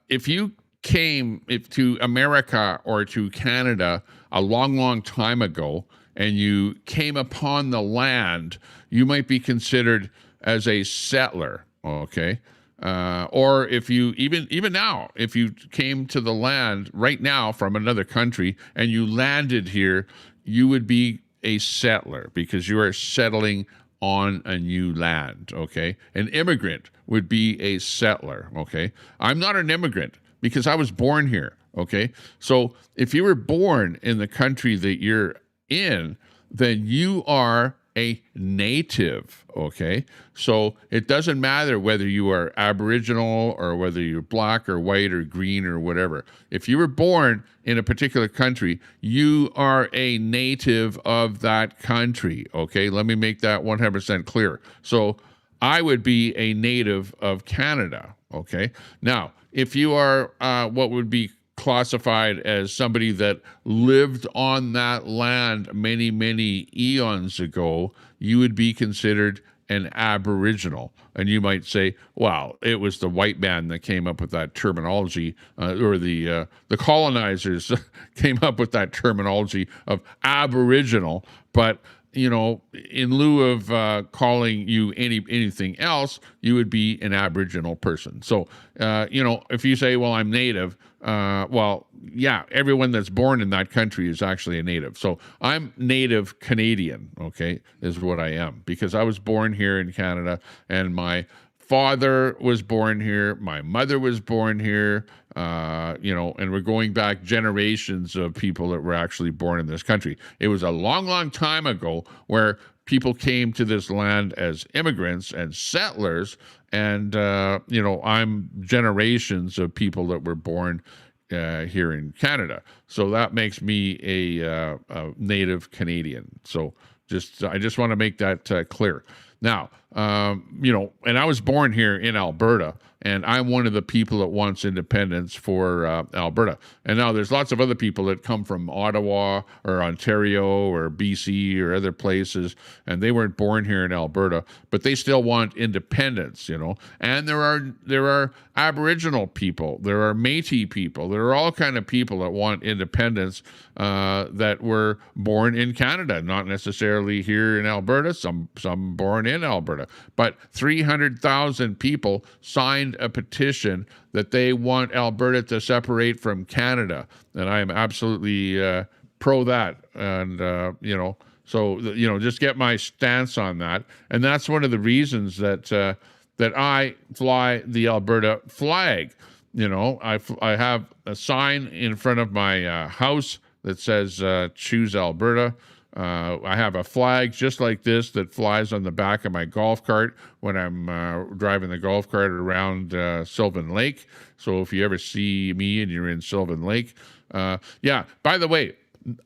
if you came to America or to Canada a long, long time ago, and you came upon the land, you might be considered as a settler, okay? Or if you, even now, if you came to the land right now from another country and you landed here, you would be a settler because you are settling on a new land, okay? An immigrant would be a settler, okay? I'm not an immigrant because I was born here, okay? So if you were born in the country that you're in, then you are a native, okay? So it doesn't matter whether you are Aboriginal or whether you're black or white or green or whatever. If you were born in a particular country, you are a native of that country, okay? Let me make that 100% clear. So I would be a native of Canada, okay? Now, if you are what would be classified as somebody that lived on that land many, many eons ago, you would be considered an Aboriginal. And you might say, well, it was the white man that came up with that terminology, or the colonizers came up with that terminology of Aboriginal. But in lieu of calling you anything else, you would be an Aboriginal person. So, if you say, well, I'm Native, well, yeah, everyone that's born in that country is actually a Native. So I'm Native Canadian, okay, is what I am, because I was born here in Canada, and my father was born here, my mother was born here, and we're going back generations of people that were actually born in this country. It was a long, long time ago where people came to this land as immigrants and settlers, and, I'm generations of people that were born here in Canada. So that makes me a Native Canadian. So I just want to make that clear. Now, and I was born here in Alberta, and I'm one of the people that wants independence for Alberta. And now there's lots of other people that come from Ottawa or Ontario or BC or other places, and they weren't born here in Alberta, but they still want independence, And there are Aboriginal people, there are Métis people, there are all kind of people that want independence that were born in Canada, not necessarily here in Alberta, some born in Alberta. But 300,000 people signed a petition that they want Alberta to separate from Canada, and I am absolutely pro that. And so just get my stance on that. And that's one of the reasons that I fly the Alberta flag. I have a sign in front of my house that says "Choose Alberta." I have a flag just like this that flies on the back of my golf cart when I'm driving the golf cart around Sylvan Lake. So if you ever see me and you're in Sylvan Lake, by the way,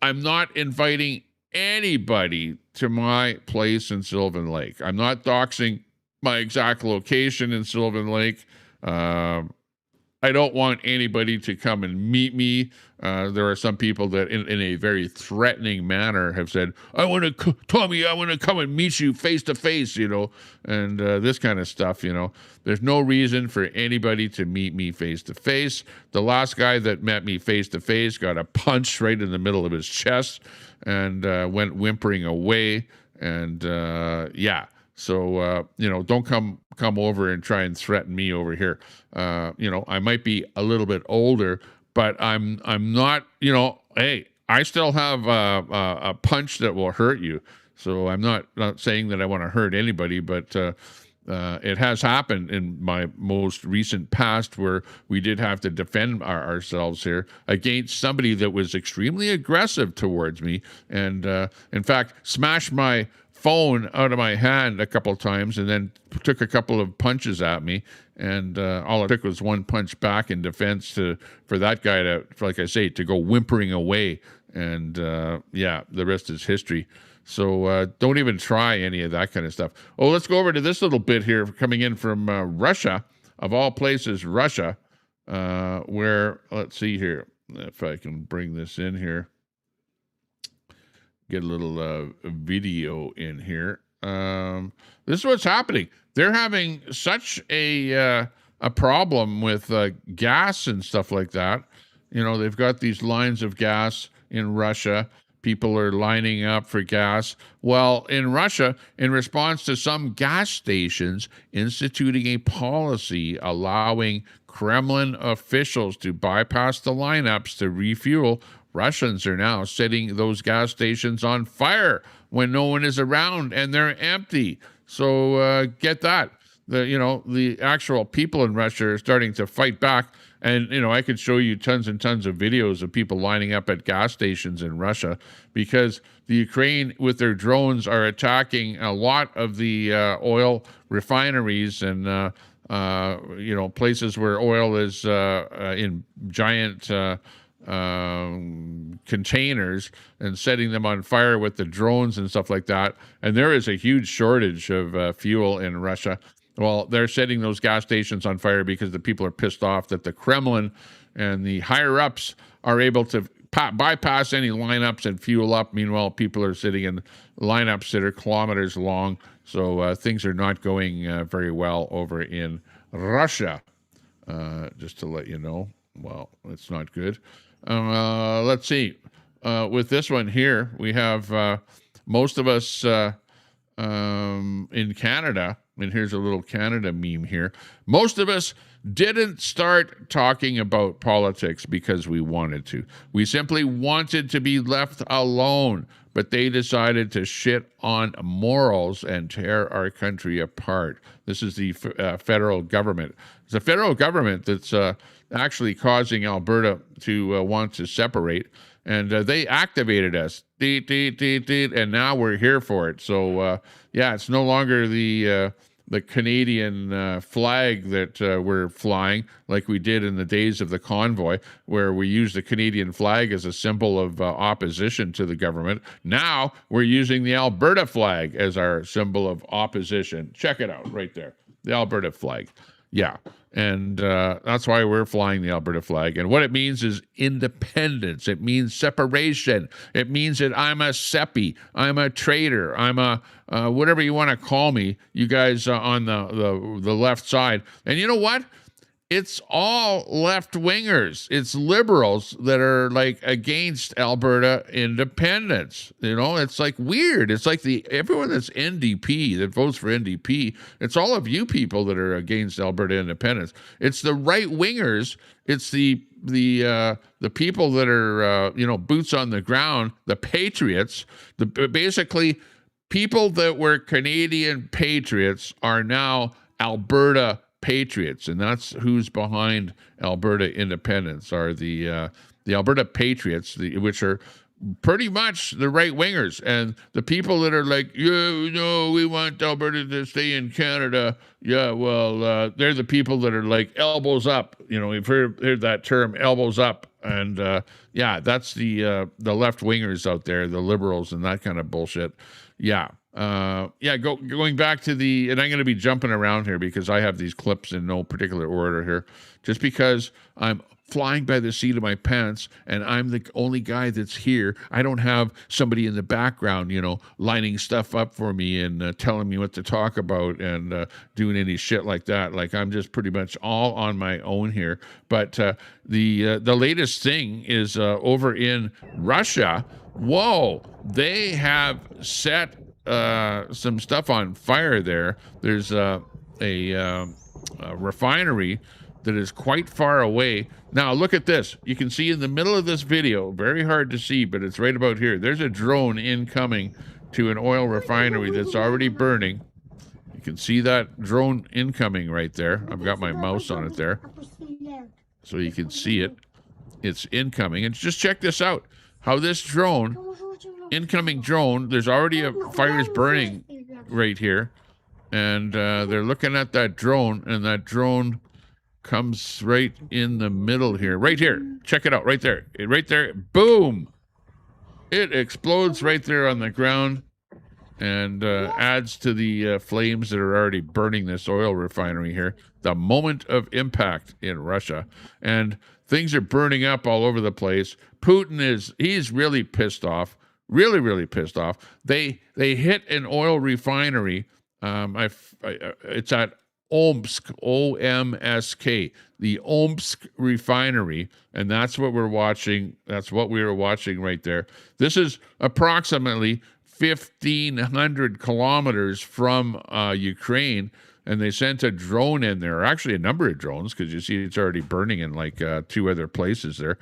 I'm not inviting anybody to my place in Sylvan Lake. I'm not doxing my exact location in Sylvan Lake. I don't want anybody to come and meet me. There are some people that in a very threatening manner have said, Tommy, I want to come and meet you face to face, and this kind of stuff, There's no reason for anybody to meet me face to face. The last guy that met me face to face got a punch right in the middle of his chest and went whimpering away. And so, don't come over and try and threaten me over here. I might be a little bit older, but I'm not, hey, I still have a punch that will hurt you. So I'm not saying that I want to hurt anybody, but it has happened in my most recent past where we did have to defend ourselves here against somebody that was extremely aggressive towards me, and in fact smashed my phone out of my hand a couple of times and then took a couple of punches at me, and all it took was one punch back in defense for that guy to go whimpering away, and the rest is history. So don't even try any of that kind of stuff. Oh, let's go over to this little bit here coming in from Russia, of all places, Russia, where, let's see here, if I can bring this in here. Get a little video in here. This is what's happening. They're having such a problem with gas and stuff like that. They've got these lines of gas in Russia. People are lining up for gas. Well, in Russia, in response to some gas stations instituting a policy allowing Kremlin officials to bypass the lineups to refuel, Russians are now setting those gas stations on fire when no one is around and they're empty. So get that. The actual people in Russia are starting to fight back. And, I could show you tons and tons of videos of people lining up at gas stations in Russia because the Ukraine, with their drones, are attacking a lot of the oil refineries and, places where oil is in giant containers and setting them on fire with the drones and stuff like that. And there is a huge shortage of fuel in Russia. Well, they're setting those gas stations on fire because the people are pissed off that the Kremlin and the higher ups are able to bypass any lineups and fuel up. Meanwhile, people are sitting in lineups that are kilometers long. So things are not going very well over in Russia. Just to let you know. Well, it's not good. Let's see. With this one here, we have most of us in Canada, and here's a little Canada meme here. Most of us didn't start talking about politics because we wanted to. We simply wanted to be left alone, but they decided to shit on morals and tear our country apart. This is the federal government. It's the federal government that's actually causing Alberta to want to separate. And they activated us, and now we're here for it. So, yeah, it's no longer the Canadian flag that we're flying like we did in the days of the convoy, where we used the Canadian flag as a symbol of opposition to the government. Now we're using the Alberta flag as our symbol of opposition. Check it out right there, the Alberta flag. Yeah, and that's why we're flying the Alberta flag. And what it means is independence. It means separation. It means that I'm a seppy. I'm a traitor. I'm a whatever you want to call me, you guys on the left side. And you know what? It's all left-wingers. It's liberals that are like against Alberta independence. You know, it's like weird. It's like everyone that's NDP, that votes for NDP, it's all of you people that are against Alberta independence. It's the right-wingers. It's the people that are boots on the ground, the patriots, basically people that were Canadian patriots are now Alberta patriots, and that's who's behind Alberta independence, are the Alberta patriots, which are pretty much the right wingers, and the people that are like, we want Alberta to stay in Canada. Yeah, well, they're the people that are like elbows up. We've heard that term, elbows up, and that's the left wingers out there, the liberals and that kind of bullshit. Yeah. Going back to and I'm going to be jumping around here because I have these clips in no particular order here, just because I'm flying by the seat of my pants and I'm the only guy that's here. I don't have somebody in the background, lining stuff up for me and telling me what to talk about and doing any shit like that. Like, I'm just pretty much all on my own here. But the latest thing is over in Russia. Whoa, they have set some stuff on fire there. There's a refinery that is quite far away. Now, look at this. You can see in the middle of this video, very hard to see, but it's right about here. There's a drone incoming to an oil refinery that's already burning. You can see that drone incoming right there. I've got my mouse on it there, so you can see it. It's incoming. And just check this out. How this drone, incoming drone, there's already a fires burning right here. And they're looking at that drone, and that drone comes right in the middle here. Right here. Check it out. Right there. Right there. Boom. It explodes right there on the ground and adds to the flames that are already burning this oil refinery here. The moment of impact in Russia. And things are burning up all over the place. Putin he's really pissed off. Really, really pissed off. They hit an oil refinery. It's at Omsk, O-M-S-K, the Omsk refinery, and that's what we're watching. That's what we were watching right there. This is approximately 1,500 kilometers from Ukraine, and they sent a drone in there, actually a number of drones, because you see it's already burning in like 2 other places there.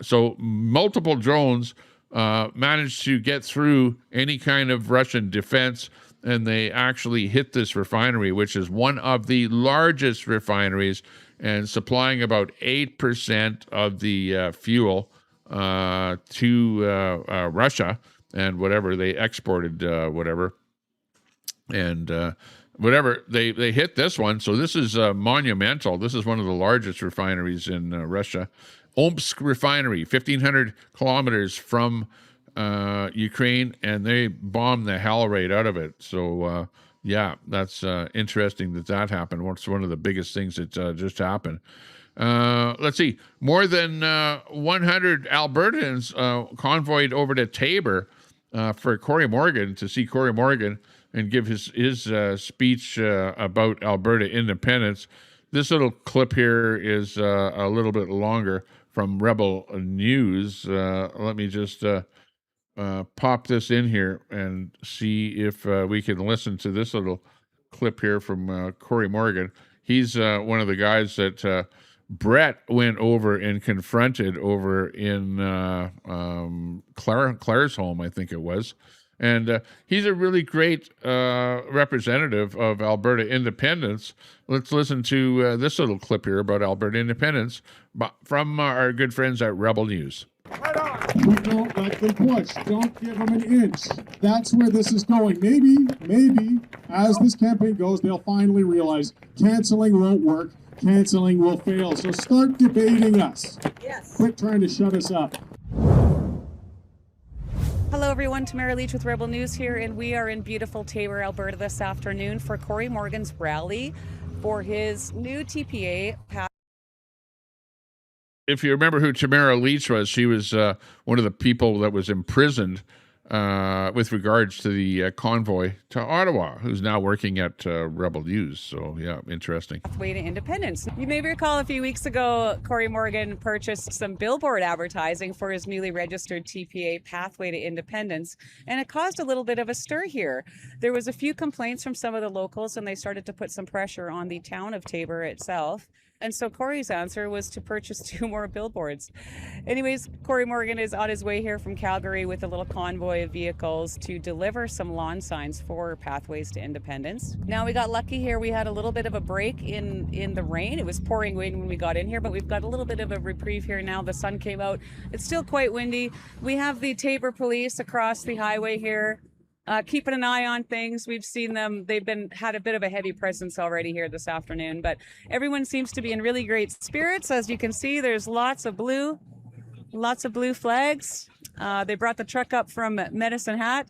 So multiple drones managed to get through any kind of Russian defense, and they actually hit this refinery, which is one of the largest refineries and supplying about 8% of the fuel to Russia and whatever they exported, whatever. And whatever, they hit this one. So this is monumental. This is one of the largest refineries in Russia. Omsk refinery, 1,500 kilometers from Ukraine, and they bombed the hell right out of it. So, that's interesting that happened. It's one of the biggest things that just happened. Let's see. More than 100 Albertans convoyed over to Tabor for Corey Morgan, to see Corey Morgan and give his speech about Alberta independence. This little clip here is a little bit longer from Rebel News. Let me just pop this in here and see if we can listen to this little clip here from Corey Morgan. He's one of the guys that Brett went over and confronted over in Claire's home, I think it was. And he's a really great representative of Alberta independence. Let's listen to this little clip here about Alberta independence from our good friends at Rebel News. We don't let them push. Don't give them an inch. That's where this is going. Maybe, as this campaign goes, they'll finally realize canceling won't work. Canceling will fail. So start debating us. Yes. Quit trying to shut us up. Hello everyone, Tamara Leach with Rebel News here, and we are in beautiful Tabor, Alberta this afternoon for Corey Morgan's rally for his new TPA. If you remember who Tamara Leach was, she was one of the people that was imprisoned with regards to the convoy to Ottawa, who's now working at Rebel News. So, yeah, interesting. Pathway to independence. You may recall a few weeks ago, Corey Morgan purchased some billboard advertising for his newly registered TPA Pathway to Independence, and it caused a little bit of a stir here. There was a few complaints from some of the locals, and they started to put some pressure on the town of Tabor itself. And so Corey's answer was to purchase 2 more billboards. Anyways, Corey Morgan is on his way here from Calgary with a little convoy of vehicles to deliver some lawn signs for Pathways to Independence. Now, we got lucky here. We had a little bit of a break in the rain. It was pouring rain when we got in here, but we've got a little bit of a reprieve here now. The sun came out. It's still quite windy. We have the Tabor police across the highway here. Keeping an eye on things. We've seen them. They've had a bit of a heavy presence already here this afternoon, but everyone seems to be in really great spirits. As you can see, there's lots of blue flags. They brought the truck up from Medicine Hat,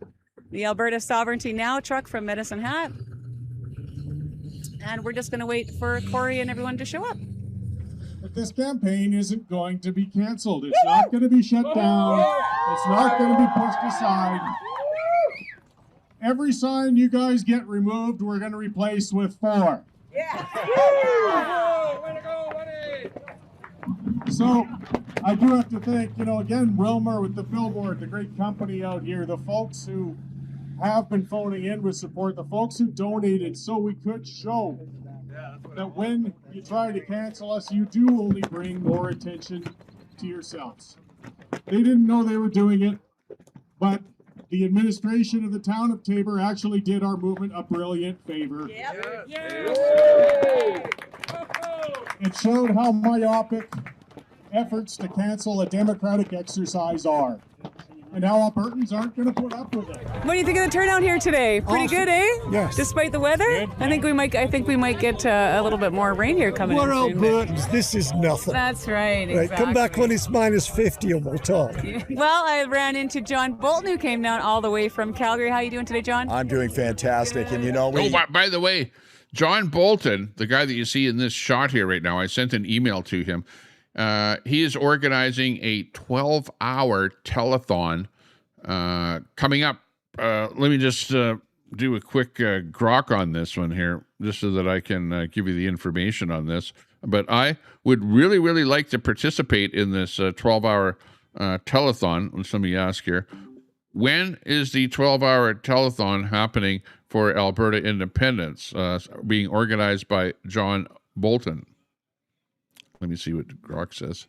the Alberta Sovereignty Now truck from Medicine Hat. And we're just going to wait for Corey and everyone to show up. But this campaign isn't going to be canceled. It's not going to be shut down. It's not going to be pushed aside. Every sign you guys get removed, we're going to replace with 4. Yeah. So I do have to thank, again, Wilmer with the billboard, the great company out here, the folks who have been phoning in with support, the folks who donated so we could show that when you try to cancel us, you do only bring more attention to yourselves. They didn't know they were doing it, but the administration of the town of Tabor actually did our movement a brilliant favor. Yep. It showed how myopic efforts to cancel a democratic exercise are, and how Albertans aren't going to put up with it. What do you think of the turnout here today? Pretty good, eh? Yes. Despite the weather, I think we might get a little bit more rain here coming. We're in soon. Albertans. This is nothing. That's right. Right, Exactly. come back when it's minus 50 and we'll talk. Well, I ran into John Bolton, who came down all the way from Calgary. How are you doing today, John? I'm doing fantastic, and By the way, John Bolton, the guy that you see in this shot here right now, I sent an email to him. He is organizing a 12-hour telethon coming up. Let me just do a quick grok on this one here, just so that I can give you the information on this. But I would really, really like to participate in this 12-hour telethon. Let me ask here. When is the 12-hour telethon happening for Alberta independence, being organized by John Bolton? Let me see what Grok says.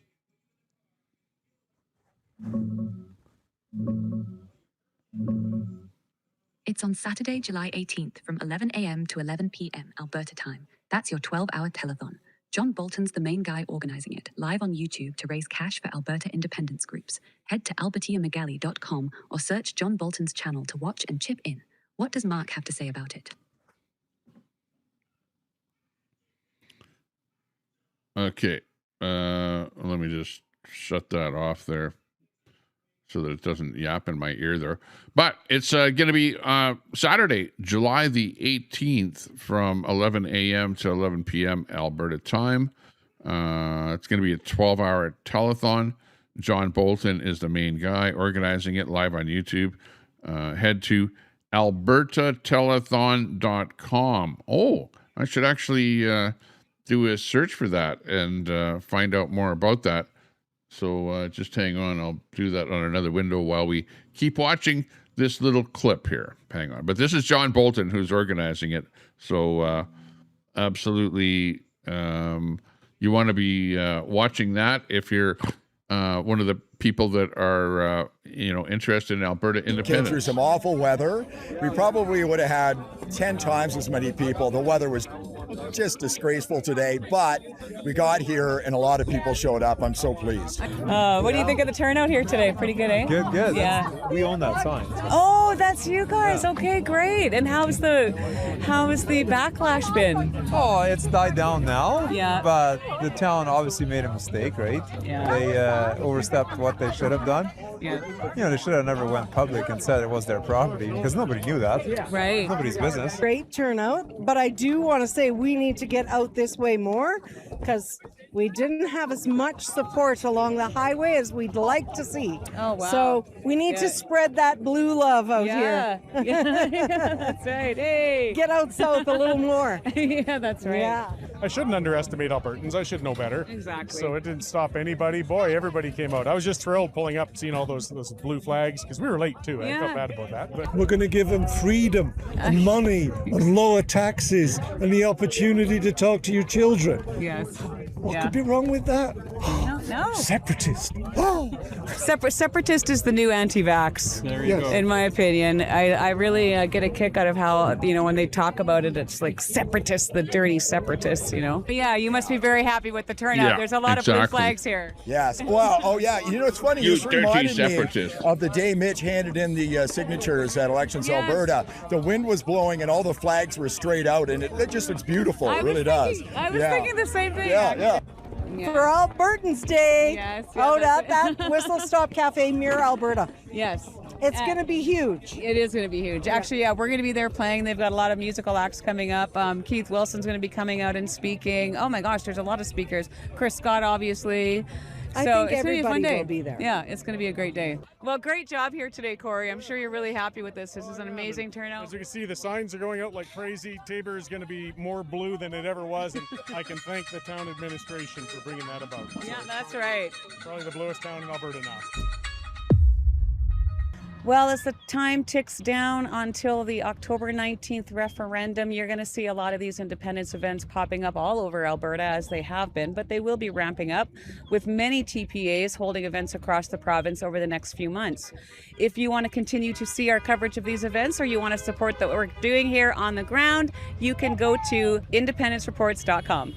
It's on Saturday, July 18th from 11 a.m. to 11 p.m. Alberta time. That's your 12-hour telethon. John Bolton's the main guy organizing it, live on YouTube to raise cash for Alberta independence groups. Head to albertiamagali.com or search John Bolton's channel to watch and chip in. What does Mark have to say about it? Okay. Let me just shut that off there so that it doesn't yap in my ear there. But it's going to be Saturday, July the 18th from 11 a.m. to 11 p.m. Alberta time. It's going to be a 12-hour telethon. John Bolton is the main guy organizing it live on YouTube. Head to albertatelethon.com. Oh, I should actually do a search for that and find out more about that. So just hang on. I'll do that on another window while we keep watching this little clip here. Hang on. But this is John Bolton who's organizing it. So absolutely, you want to be watching that if you're one of the people that are, interested in Alberta independence. Came through some awful weather. We probably would have had 10 times as many people. The weather was just disgraceful today, but we got here and a lot of people showed up. I'm so pleased. What do you think of the turnout here today? Pretty good, eh? Good. Yeah. We own that sign. Oh, that's you guys. Yeah. Okay, great. And how's the backlash been? Oh, it's died down now. Yeah. But the town obviously made a mistake, right? Yeah. They overstepped what they should have done. Yeah. They should have never went public and said it was their property because nobody knew that. Yeah. Right. Nobody's business. Great turnout, but I do want to say we need to get out this way more because we didn't have as much support along the highway as we'd like to see. Oh, wow. So we need to spread that blue love out here. Yeah, that's right. Hey. Get out south a little more. Yeah, that's right. Yeah. I shouldn't underestimate Albertans. I should know better. Exactly. So it didn't stop anybody. Boy, everybody came out. I was just thrilled pulling up, seeing all those blue flags because we were late too. I felt bad about that. But We're going to give them freedom and money and lower taxes and the opportunity to talk to your children. Yes. What could be wrong with that? No. Separatist. Separatist is the new anti-vax. there you go. In my opinion, I really get a kick out of how, when they talk about it, it's like separatists, the dirty separatists, But yeah, you must be very happy with the turnout. Yeah, There's a lot of blue flags here. Yes. Well, it's funny. You This dirty reminded me separatist. of the day Mitch handed in the signatures at Elections Alberta. The wind was blowing and all the flags were straight out, and it just looks beautiful. It really does. I was thinking the same thing. Yeah. For Albertans Day, Yes, out that's at that Whistle Stop Cafe, Mirror, Alberta. Yes. It's going to be huge. It is going to be huge. Actually, yeah, we're going to be there playing. They've got a lot of musical acts coming up. Keith Wilson's going to be coming out and speaking. Oh my gosh, there's a lot of speakers. Chris Scott, obviously. I So think it's going to be a fun everybody day. will be there. Yeah, it's going to be a great day. Well, great job here today, Corey. I'm sure you're really happy with this. This is an amazing turnout. As you can see, the signs are going out like crazy. Tabor is going to be more blue than it ever was, and I can thank the town administration for bringing that about. So Yeah, that's right. probably the bluest town in Alberta now. Well, as the time ticks down until the October 19th referendum, you're going to see a lot of these independence events popping up all over Alberta, as they have been, but they will be ramping up, with many TPAs holding events across the province over the next few months. If you want to continue to see our coverage of these events, or you want to support what we're doing here on the ground, you can go to independencereports.com.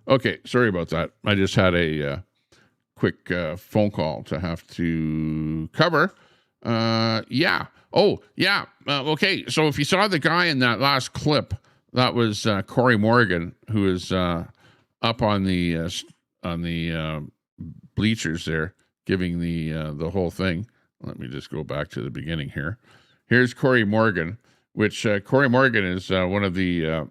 Okay, sorry about that. I just had a quick phone call to have to cover. Yeah. Oh, yeah. Okay, so if you saw the guy in that last clip, that was Corey Morgan, who is up on the bleachers there, giving the whole thing. Let me just go back to the beginning here. Here's Corey Morgan, which Corey Morgan is one of the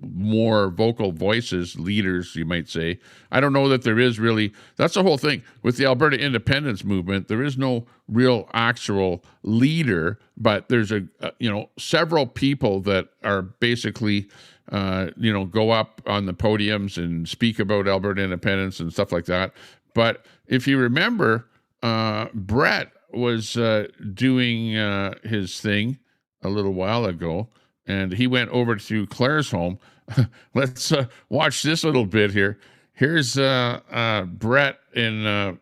more vocal voices, leaders, you might say. I don't know that there is really. That's the whole thing with the Alberta independence movement. There is no real actual leader, but there's several people that are basically go up on the podiums and speak about Alberta independence and stuff like that. But if you remember, Brett was doing his thing a little while ago, and he went over to Claire's home. Let's watch this little bit here. Here's Brett in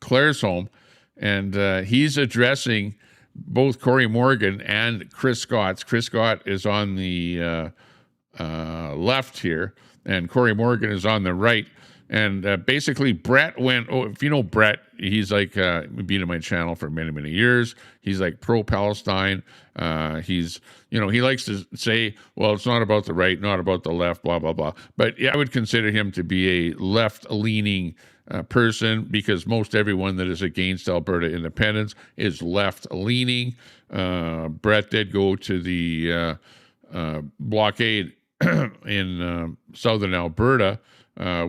Claire's home, and he's addressing both Corey Morgan and Chris Scott. Chris Scott is on the left here, and Corey Morgan is on the right. And basically, Brett went, if you know Brett, he's like, been on my channel for many, many years. He's like pro-Palestine. He's, he likes to say, well, it's not about the right, not about the left, blah, blah, blah. But yeah, I would consider him to be a left-leaning person, because most everyone that is against Alberta independence is left-leaning. Brett did go to the blockade in southern Alberta,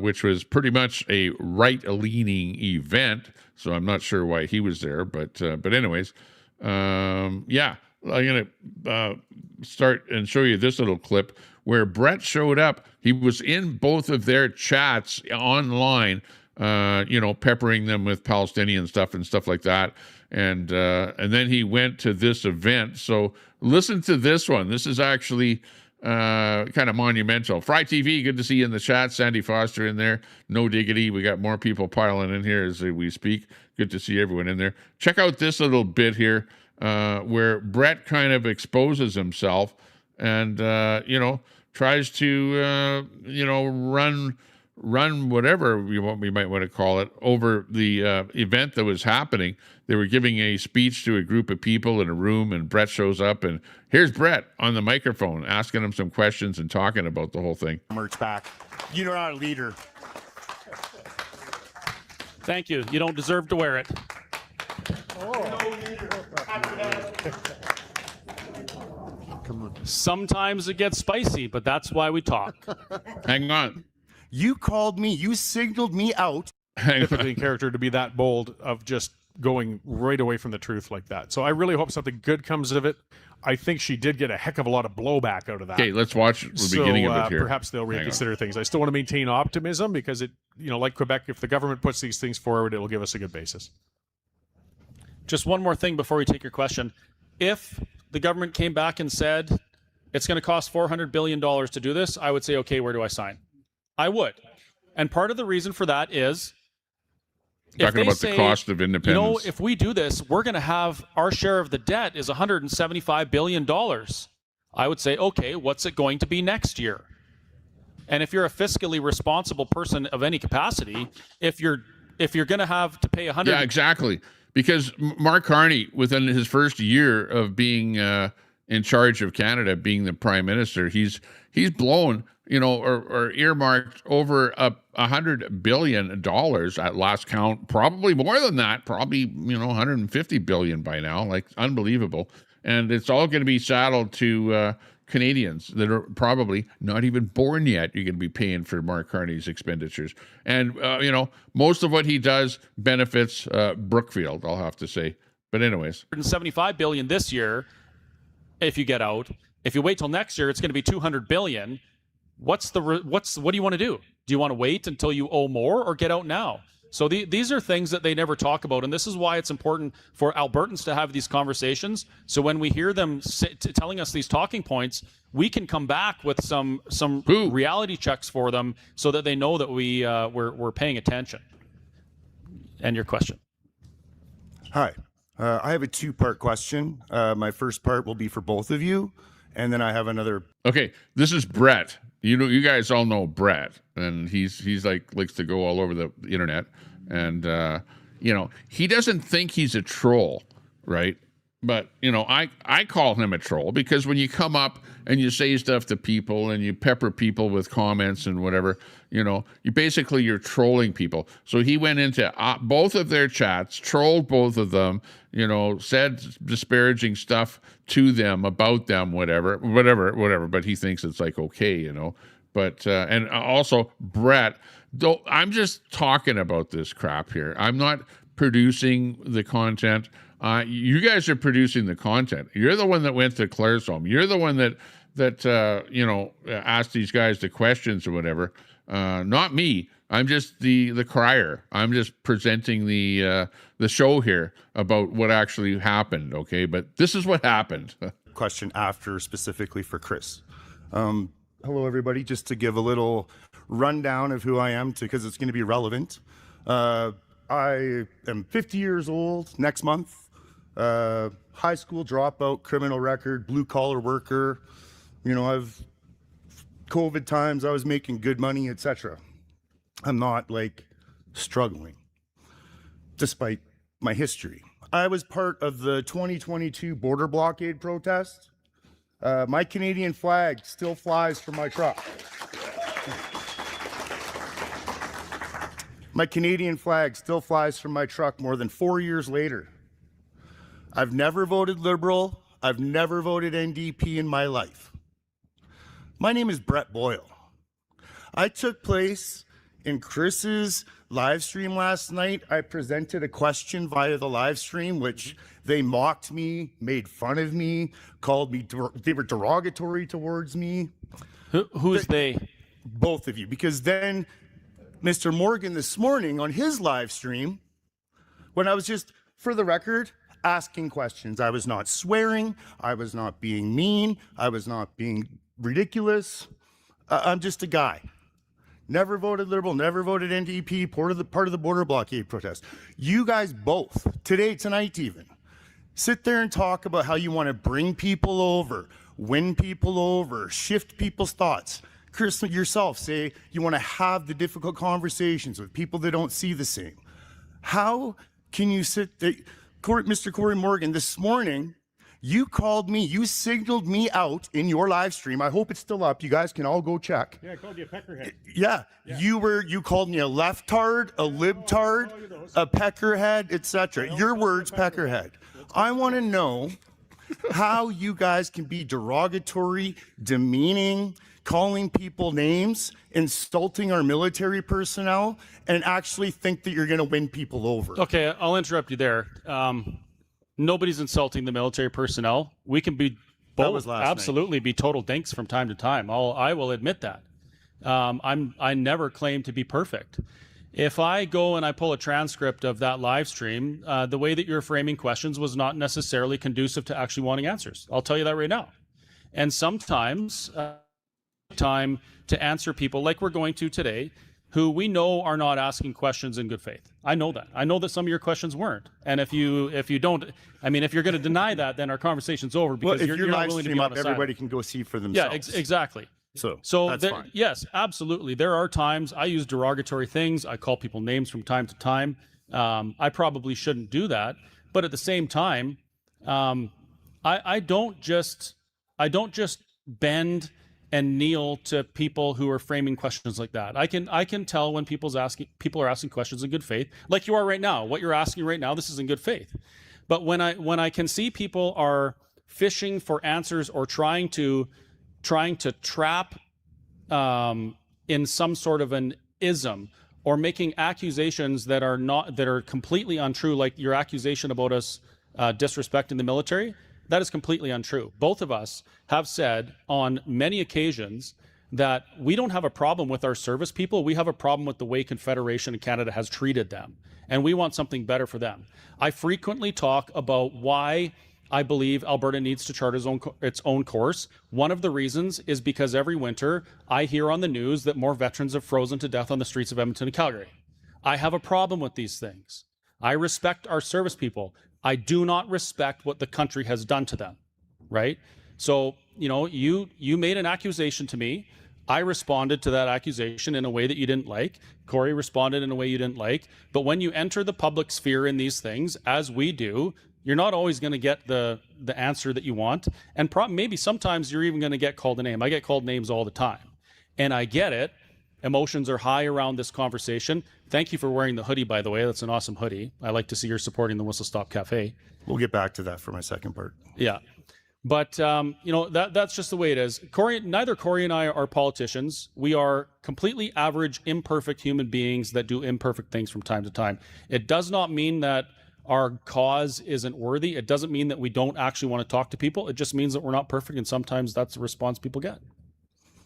which was pretty much a right-leaning event. So I'm not sure why he was there, but anyways, yeah, I'm gonna start and show you this little clip where Brett showed up. He was in both of their chats online, peppering them with Palestinian stuff and stuff like that, and then he went to this event. So listen to this one. This is actually kind of monumental. Fry TV, good to see you in the chat. Sandy Foster in there. No diggity. We got more people piling in here as we speak. Good to see everyone in there. Check out this little bit here where Brett kind of exposes himself and, tries to, run whatever we might want to call it over the event that was happening. They were giving a speech to a group of people in a room, and Brett shows up, and here's Brett on the microphone asking him some questions and talking about the whole thing. Merch back. You're not a leader. Thank you. You don't deserve to wear it. Sometimes it gets spicy, but that's why we talk. Hang on. You called me. You signaled me out. Typically in character to be that bold of just going right away from the truth like that. So I really hope something good comes of it. I think she did get a heck of a lot of blowback out of that. Okay, let's watch the beginning of it here. Perhaps they'll reconsider things. I still want to maintain optimism because it, like Quebec, if the government puts these things forward, it will give us a good basis. Just one more thing before we take your question. If the government came back and said it's going to cost $400 billion to do this, I would say, okay, where do I sign? I would. And part of the reason for that is talking about the cost of independence. If we do this, we're going to have our share of the debt is $175 billion. I would say, okay, what's it going to be next year? And if you're a fiscally responsible person of any capacity, if you're going to have to pay Yeah, exactly. Because Mark Carney, within his first year of being in charge of Canada, being the prime minister, he's blown, or earmarked over $100 billion at last count, probably more than that, probably, $150 billion by now, like unbelievable. And it's all going to be saddled to Canadians that are probably not even born yet. You're going to be paying for Mark Carney's expenditures. And, most of what he does benefits Brookfield, I'll have to say. But anyways. $175 billion this year, if you get out. If you wait till next year, it's going to be $200 billion. What do you want to do? Do you want to wait until you owe more or get out now? So these are things that they never talk about, and this is why it's important for Albertans to have these conversations. So when we hear them telling us these talking points, we can come back with some reality checks for them, so that they know that we're paying attention. And your question. Hi, I have a two-part question. My first part will be for both of you, and then I have another. Okay, this is Brett. You guys all know Brett, and he's like likes to go all over the internet, and he doesn't think he's a troll, right? But, you know, I call him a troll because when you come up and you say stuff to people and you pepper people with comments and whatever, you know, you're trolling people. So he went into both of their chats, trolled both of them, you know, said disparaging stuff to them, about them, whatever. But he thinks it's like, okay, you know. But, and also Brett, though, I'm just talking about this crap here. I'm not producing the content. You guys are producing the content. You're the one that went to Claire's home. You're the one that you know, asked these guys the questions or whatever. Not me. I'm just the crier. I'm just presenting the show here about what actually happened. Okay, but this is what happened. Question after specifically for Chris. Hello, everybody. Just to give a little rundown of who I am, because it's going to be relevant. I am 50 years old next month. High school dropout, criminal record, blue collar worker. You know, I've COVID times, I was making good money, etc. I'm not like struggling, despite my history. I was part of the 2022 border blockade protest. My Canadian flag still flies from my truck. My Canadian flag still flies from my truck more than 4 years later. I've never voted Liberal. I've never voted NDP in my life. My name is Brett Boyle. I took place in Chris's live stream last night. I presented a question via the live stream, which they mocked me, made fun of me, called me, they were derogatory towards me. Who's they? Both of you, because then Mr. Morgan this morning on his live stream, when I was just, for the record, asking questions. I was not swearing. I was not being mean. I was not being ridiculous. I'm just a guy. Never voted Liberal, never voted NDP, part of the border blockade protest. You guys both, tonight even, sit there and talk about how you want to bring people over, win people over, shift people's thoughts. Chris, yourself, say you want to have the difficult conversations with people that don't see the same. How can you sit there? Mr. Corey Morgan, this morning, you called me, you signaled me out in your live stream. I hope it's still up. You guys can all go check. Yeah, I called you a peckerhead. Yeah. You called me a leftard, a libtard, a peckerhead, etc. Your words, peckerhead. I want to know how you guys can be derogatory, demeaning, calling people names, insulting our military personnel, and actually think that you're going to win people over. Okay, I'll interrupt you there. Nobody's insulting the military personnel. We can be both, absolutely be total dinks from time to time. I will admit that. I never claim to be perfect. If I go and I pull a transcript of that live stream, the way that you're framing questions was not necessarily conducive to actually wanting answers. I'll tell you that right now. And sometimes time to answer people like we're going to today, who we know are not asking questions in good faith. I know that. I know that some of your questions weren't. And if you don't, I mean, if you're going to deny that, then our conversation's over, because well, if you're not willing to be up, everybody can go see for themselves. Yeah, exactly. So that's fine. Yes, absolutely. There are times I use derogatory things. I call people names from time to time. I probably shouldn't do that, but at the same time, I don't just bend and kneel to people who are framing questions like that. I can tell when people are asking questions in good faith, like you are right now. What you're asking right now, this is in good faith. But when I can see people are fishing for answers or trying to trap in some sort of an ism, or making accusations that are completely untrue, like your accusation about us disrespecting the military, that is completely untrue. Both of us have said on many occasions that we don't have a problem with our service people. We have a problem with the way Confederation and Canada has treated them, and we want something better for them. I frequently talk about why I believe Alberta needs to chart its own course. One of the reasons is because every winter I hear on the news that more veterans have frozen to death on the streets of Edmonton and Calgary. I have a problem with these things. I respect our service people. I do not respect what the country has done to them, right? So, you made an accusation to me. I responded to that accusation in a way that you didn't like. Corey responded in a way you didn't like. But when you enter the public sphere in these things, as we do, You're not always going to get the answer that you want. And maybe sometimes you're even going to get called a name. I get called names all the time. And I get it. Emotions are high around this conversation. Thank you for wearing the hoodie, by the way. That's an awesome hoodie. I like to see you're supporting the Whistle Stop Cafe. We'll get back to that for my second part. Yeah. But, that's just the way it is. Neither Corey and I are politicians. We are completely average, imperfect human beings that do imperfect things from time to time. It does not mean that our cause isn't worthy. It doesn't mean that we don't actually want to talk to people. It just means that we're not perfect, and sometimes that's the response people get.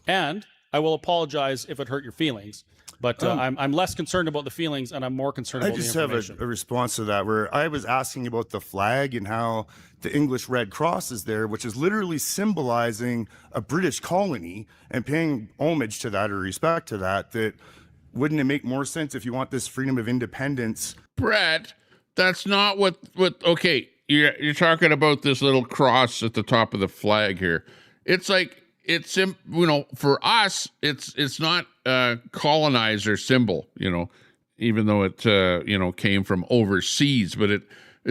And I will apologize if it hurt your feelings, but I'm less concerned about the feelings, and I'm more concerned about the information. I just have a response to that, where I was asking about the flag and how the English Red Cross is there, which is literally symbolizing a British colony, and paying homage to that or respect to that. That wouldn't it make more sense if you want this freedom of independence? Brett, that's not what okay, you're talking about this little cross at the top of the flag here. It's like, for us, it's not a colonizer symbol, even though it, came from overseas, but it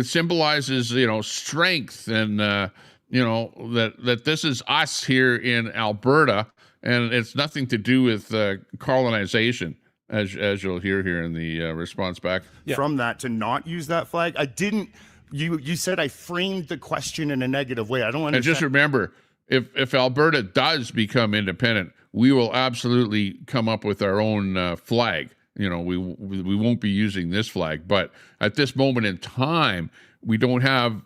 symbolizes, strength and, that this is us here in Alberta, and it's nothing to do with colonization, as you'll hear here in the response back. Yeah. From that, to not use that flag, I didn't, you said I framed the question in a negative way. I don't understand. And just remember, if Alberta does become independent, we will absolutely come up with our own flag. We won't be using this flag, but at this moment in time, we don't have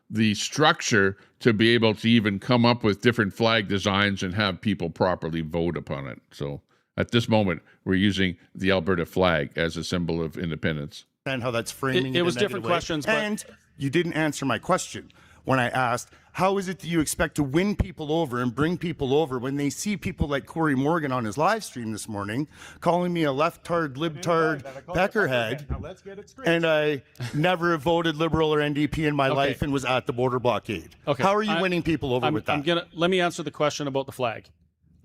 the structure to be able to even come up with different flag designs and have people properly vote upon it. So at this moment, we're using the Alberta flag as a symbol of independence. And how that's framing it was different questions, and you didn't answer my question when I asked, how is it that you expect to win people over and bring people over when they see people like Corey Morgan on his live stream this morning calling me a left-tard, libtard, peckerhead, and I never voted Liberal or NDP in my life and was at the border blockade? Okay. How are you winning people over with that? Let me answer the question about the flag.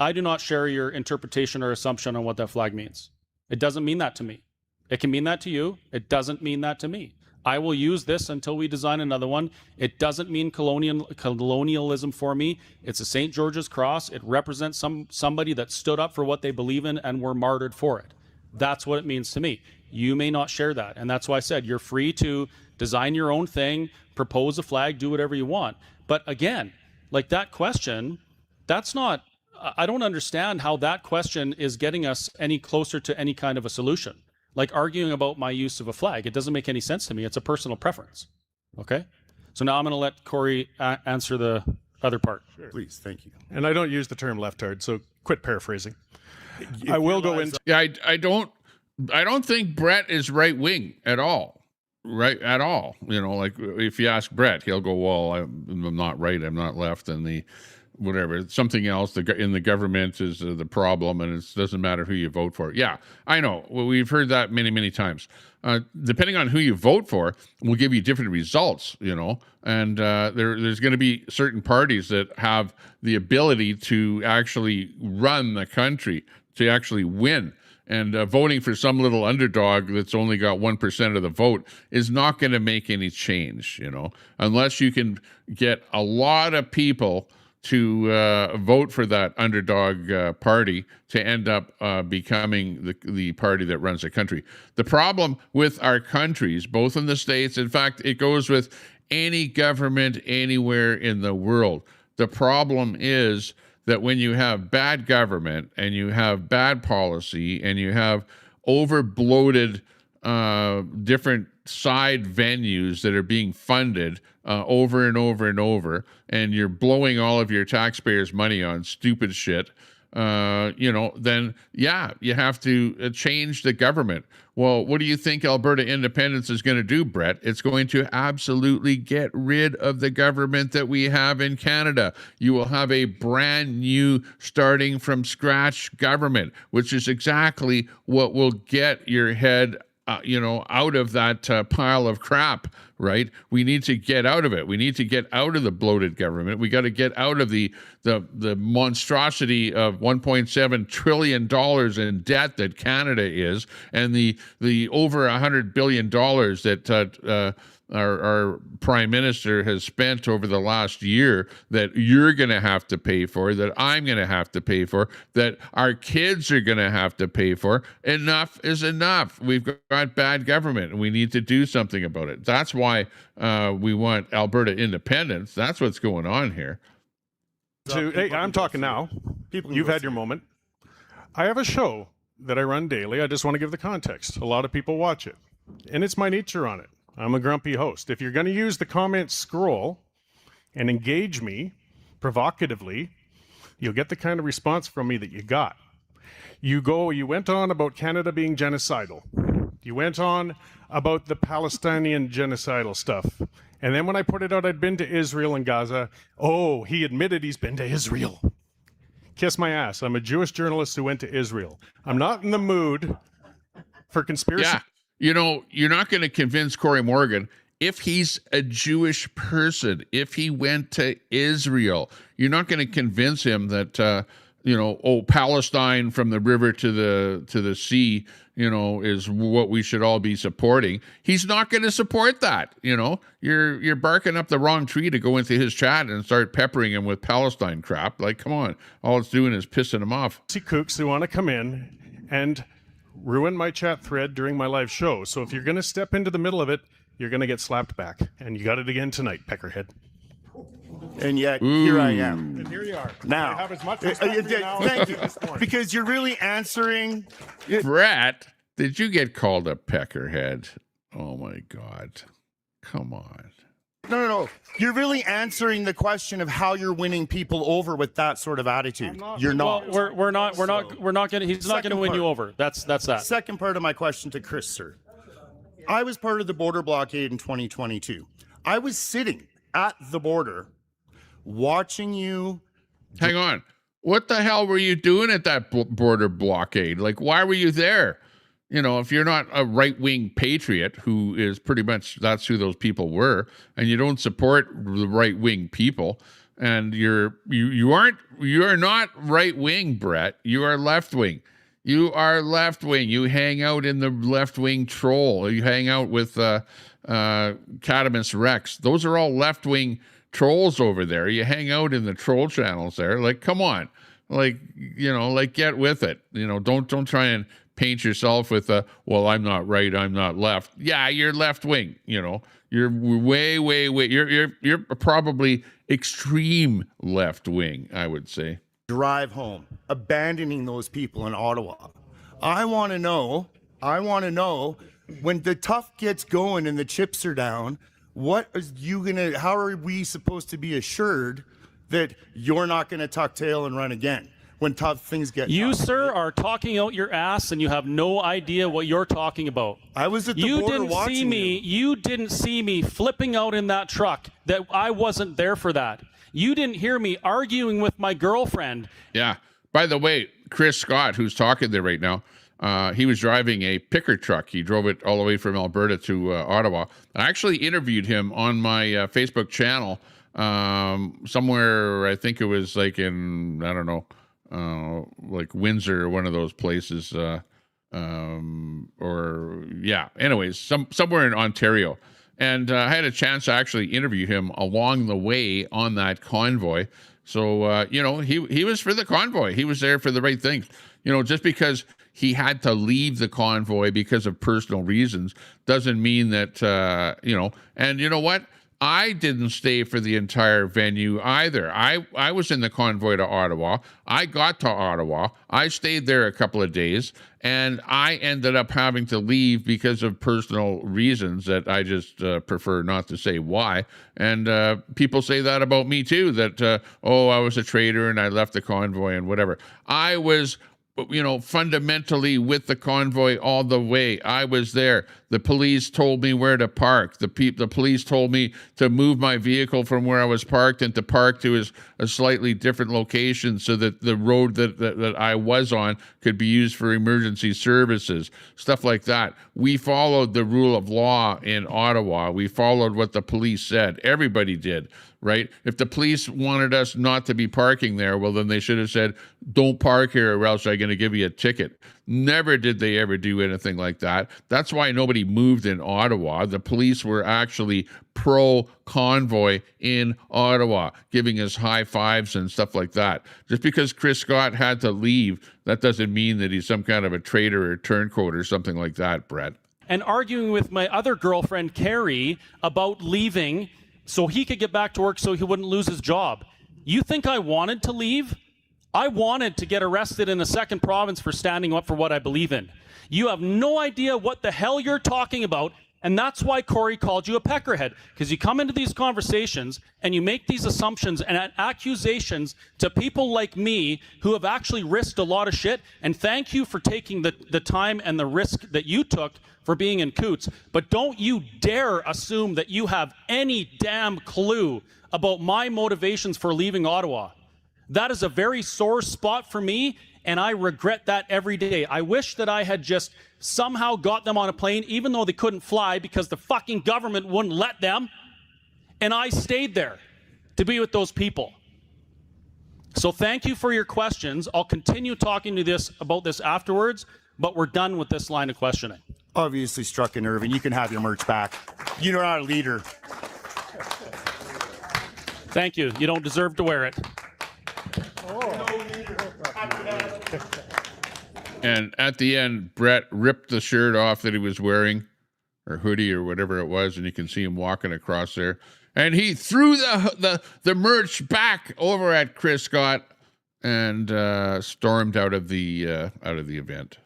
I do not share your interpretation or assumption on what that flag means. It doesn't mean that to me. It can mean that to you. It doesn't mean that to me. I will use this until we design another one. It doesn't mean colonialism for me. It's a St. George's cross. It represents somebody that stood up for what they believe in and were martyred for it. That's what it means to me. You may not share that. And that's why I said you're free to design your own thing, propose a flag, do whatever you want. But again, like that question, I don't understand how that question is getting us any closer to any kind of a solution. Like arguing about my use of a flag. It doesn't make any sense to me. It's a personal preference. Okay? So now I'm going to let Corey answer the other part. Sure. Please, thank you. And I don't use the term leftard, so quit paraphrasing. I will go into... Yeah, I don't think Brett is right-wing at all. Right? At all. Like if you ask Brett, he'll go, well, I'm not right, I'm not left, and the... whatever, something else in the government is the problem, and it doesn't matter who you vote for. Yeah, I know. Well, we've heard that many, many times. Depending on who you vote for, will give you different results, and there's going to be certain parties that have the ability to actually run the country, to actually win. And voting for some little underdog that's only got 1% of the vote is not going to make any change, unless you can get a lot of people to vote for that underdog party to end up becoming the party that runs the country. The problem with our countries, both in the States, in fact, it goes with any government anywhere in the world. The problem is that when you have bad government and you have bad policy and you have over-bloated different side venues that are being funded over and over and over, and you're blowing all of your taxpayers' money on stupid shit, then you have to change the government. Well, what do you think Alberta independence is going to do, Brett? It's going to absolutely get rid of the government that we have in Canada. You will have a brand new, starting from scratch government, which is exactly what will get your head out of that pile of crap right? We need to get out of it. We need to get out of the bloated government. We got to get out of the monstrosity of $1.7 trillion in debt that Canada is, and the over $100 billion that our prime minister has spent over the last year, that you're going to have to pay for, that I'm going to have to pay for, that our kids are going to have to pay for. Enough is enough. We've got bad government, and we need to do something about it. That's why we want Alberta independence. That's what's going on here. Hey, I'm talking now. You've had your moment. I have a show that I run daily. I just want to give the context. A lot of people watch it, and it's my nature on it. I'm a grumpy host. If you're going to use the comment scroll and engage me provocatively, you'll get the kind of response from me that you got. You went on about Canada being genocidal. You went on about the Palestinian genocidal stuff. And then when I put it out, I'd been to Israel and Gaza. Oh, he admitted he's been to Israel. Kiss my ass. I'm a Jewish journalist who went to Israel. I'm not in the mood for conspiracy. Yeah. You know, you're not going to convince Corey Morgan if he's a Jewish person, if he went to Israel. You're not going to convince him that, Palestine from the river to the sea, is what we should all be supporting. He's not going to support that. You're barking up the wrong tree to go into his chat and start peppering him with Palestine crap. Like, come on. All it's doing is pissing him off. See kooks who want to come in and ruin my chat thread during my live show. So if you're going to step into the middle of it, you're going to get slapped back. And you got it again tonight, Peckerhead. And yet, here I am. And here you are. Now, I have as much respect for you now thank you, as this morning. because you're really answering. Brett, did you get called a Peckerhead? Oh, my God. Come on. No. You're really answering the question of how you're winning people over with that sort of attitude. You're not. Well, we're not going to, he's not going to win you over. That's that. Second part of my question to Chris, sir. I was part of the border blockade in 2022. I was sitting at the border watching you. Hang on. What the hell were you doing at that border blockade? Like, why were you there? If you're not a right-wing patriot, who is pretty much, that's who those people were, and you don't support the right-wing people, and you are not right-wing, Brett. You are left-wing. You are left-wing. You hang out in the left-wing troll. You hang out with Catamus Rex. Those are all left-wing trolls over there. You hang out in the troll channels there. Like, come on. Like, get with it. Don't try and paint yourself with well, I'm not right, I'm not left. Yeah, you're left wing. You're way. You're probably extreme left wing, I would say. Drive home, abandoning those people in Ottawa. I want to know when the tough gets going and the chips are down, how are we supposed to be assured that you're not going to tuck tail and run again when tough things get tough? Sir, are talking out your ass, and you have no idea what you're talking about. I was at the border watching you. You didn't see me flipping out in that truck. That I wasn't there for that. You didn't hear me arguing with my girlfriend. Yeah. By the way, Chris Scott, who's talking there right now, he was driving a picker truck. He drove it all the way from Alberta to Ottawa. I actually interviewed him on my Facebook channel somewhere. I think it was like in, I don't know, like Windsor or one of those places. Anyways, somewhere in Ontario. And I had a chance to actually interview him along the way on that convoy. So, he was for the convoy. He was there for the right things. Just because he had to leave the convoy because of personal reasons doesn't mean that, and you know what? I didn't stay for the entire venue either. I was in the convoy to Ottawa. I got to Ottawa. I stayed there a couple of days, and I ended up having to leave because of personal reasons that I just prefer not to say why. And people say that about me too, that, I was a traitor and I left the convoy and whatever. I was fundamentally with the convoy all the way. I was there. The police told me where to park. The police told me to move my vehicle from where I was parked and to park to a slightly different location so that the road that I was on could be used for emergency services, stuff like that. We followed the rule of law in Ottawa. We followed what the police said. Everybody did. Right? If the police wanted us not to be parking there, well, then they should have said, don't park here or else I'm going to give you a ticket. Never did they ever do anything like that. That's why nobody moved in Ottawa. The police were actually pro-convoy in Ottawa, giving us high fives and stuff like that. Just because Chris Scott had to leave, that doesn't mean that he's some kind of a traitor or turncoat or something like that, Brett. And arguing with my other girlfriend, Carrie, about leaving so he could get back to work so he wouldn't lose his job. You think I wanted to leave? I wanted to get arrested in a second province for standing up for what I believe in. You have no idea what the hell you're talking about, and that's why Corey called you a peckerhead, because you come into these conversations and you make these assumptions and accusations to people like me who have actually risked a lot of shit, and thank you for taking the time and the risk that you took for being in Coots, but don't you dare assume that you have any damn clue about my motivations for leaving Ottawa. That is a very sore spot for me, and I regret that every day. I wish that I had just somehow got them on a plane, even though they couldn't fly because the fucking government wouldn't let them, and I stayed there to be with those people. So thank you for your questions. I'll continue talking to about this afterwards, but we're done with this line of questioning. Obviously struck a nerve, and you can have your merch back. You're not a leader. Thank you. You don't deserve to wear it. And at the end, Brett ripped the shirt off that he was wearing, or hoodie or whatever it was, and you can see him walking across there. And he threw the merch back over at Chris Scott and stormed out of the event.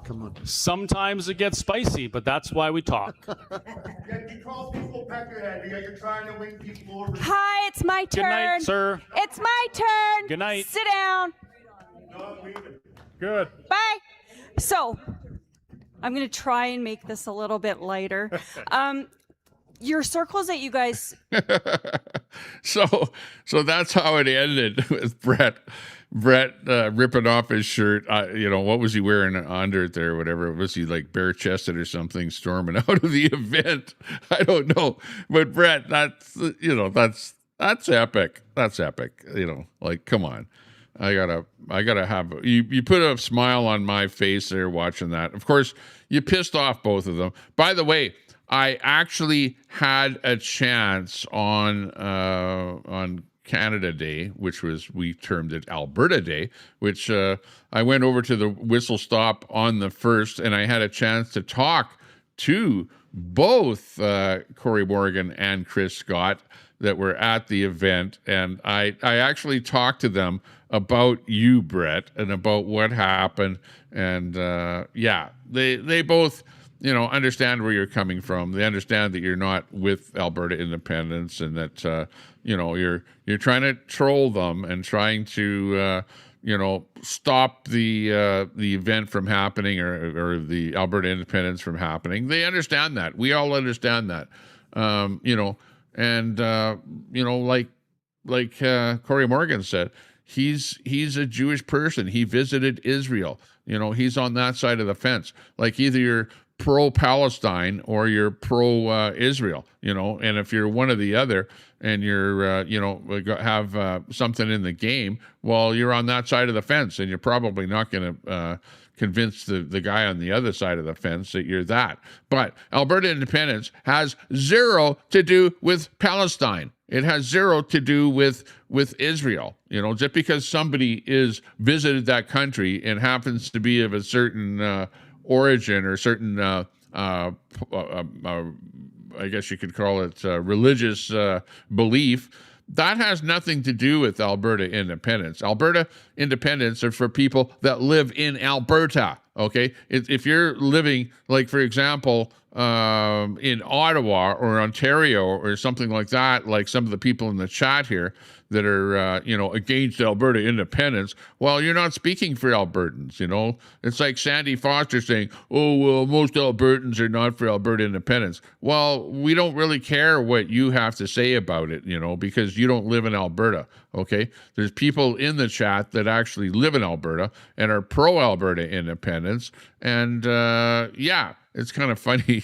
Come on. Sometimes it gets spicy, but that's why we talk. You call people peckerhead. You're trying to win people over. Hi, it's my turn. Good night, sir. It's my turn. Good night. Sit down. Good. Bye. So, I'm going to try and make this a little bit lighter. Your circles that you guys... So that's how it ended with Brett ripping off his shirt. What was he wearing under it there? Whatever. Was he like bare chested or something, storming out of the event? I don't know. But Brett, that's epic. That's epic. Like, come on. I gotta have you put a smile on my face there watching that. Of course, you pissed off both of them. By the way, I actually had a chance on Canada Day, which we termed it Alberta Day, which I went over to the whistle stop on the 1st, and I had a chance to talk to both Corey Morgan and Chris Scott that were at the event, and I actually talked to them about you, Brett, and about what happened, and they both understand where you're coming from. They understand that you're not with Alberta Independence, and that you're trying to troll them and trying to stop the event from happening or the Alberta Independence from happening. They understand that. We all understand that. Like Corey Morgan said, he's a Jewish person. He visited Israel. He's on that side of the fence. Like, either you're pro-Palestine or you're pro-Israel, and if you're one or the other and you're, have something in the game, well, you're on that side of the fence, and you're probably not going to convince the guy on the other side of the fence that you're that. But Alberta Independence has zero to do with Palestine. It has zero to do with Israel. Just because somebody is visited that country and happens to be of a certain origin or certain, I guess you could call it religious belief, that has nothing to do with Alberta Independence. Alberta Independence are for people that live in Alberta, Okay, if you're living, like for example, in Ottawa or Ontario or something like that, like some of the people in the chat here that are against Alberta independence, well, you're not speaking for Albertans. It's like Sandy Foster saying, "Oh well, most Albertans are not for Alberta independence." Well, we don't really care what you have to say about it, because you don't live in Alberta. Okay, there's people in the chat that actually live in Alberta and are pro Alberta independence, and it's kind of funny,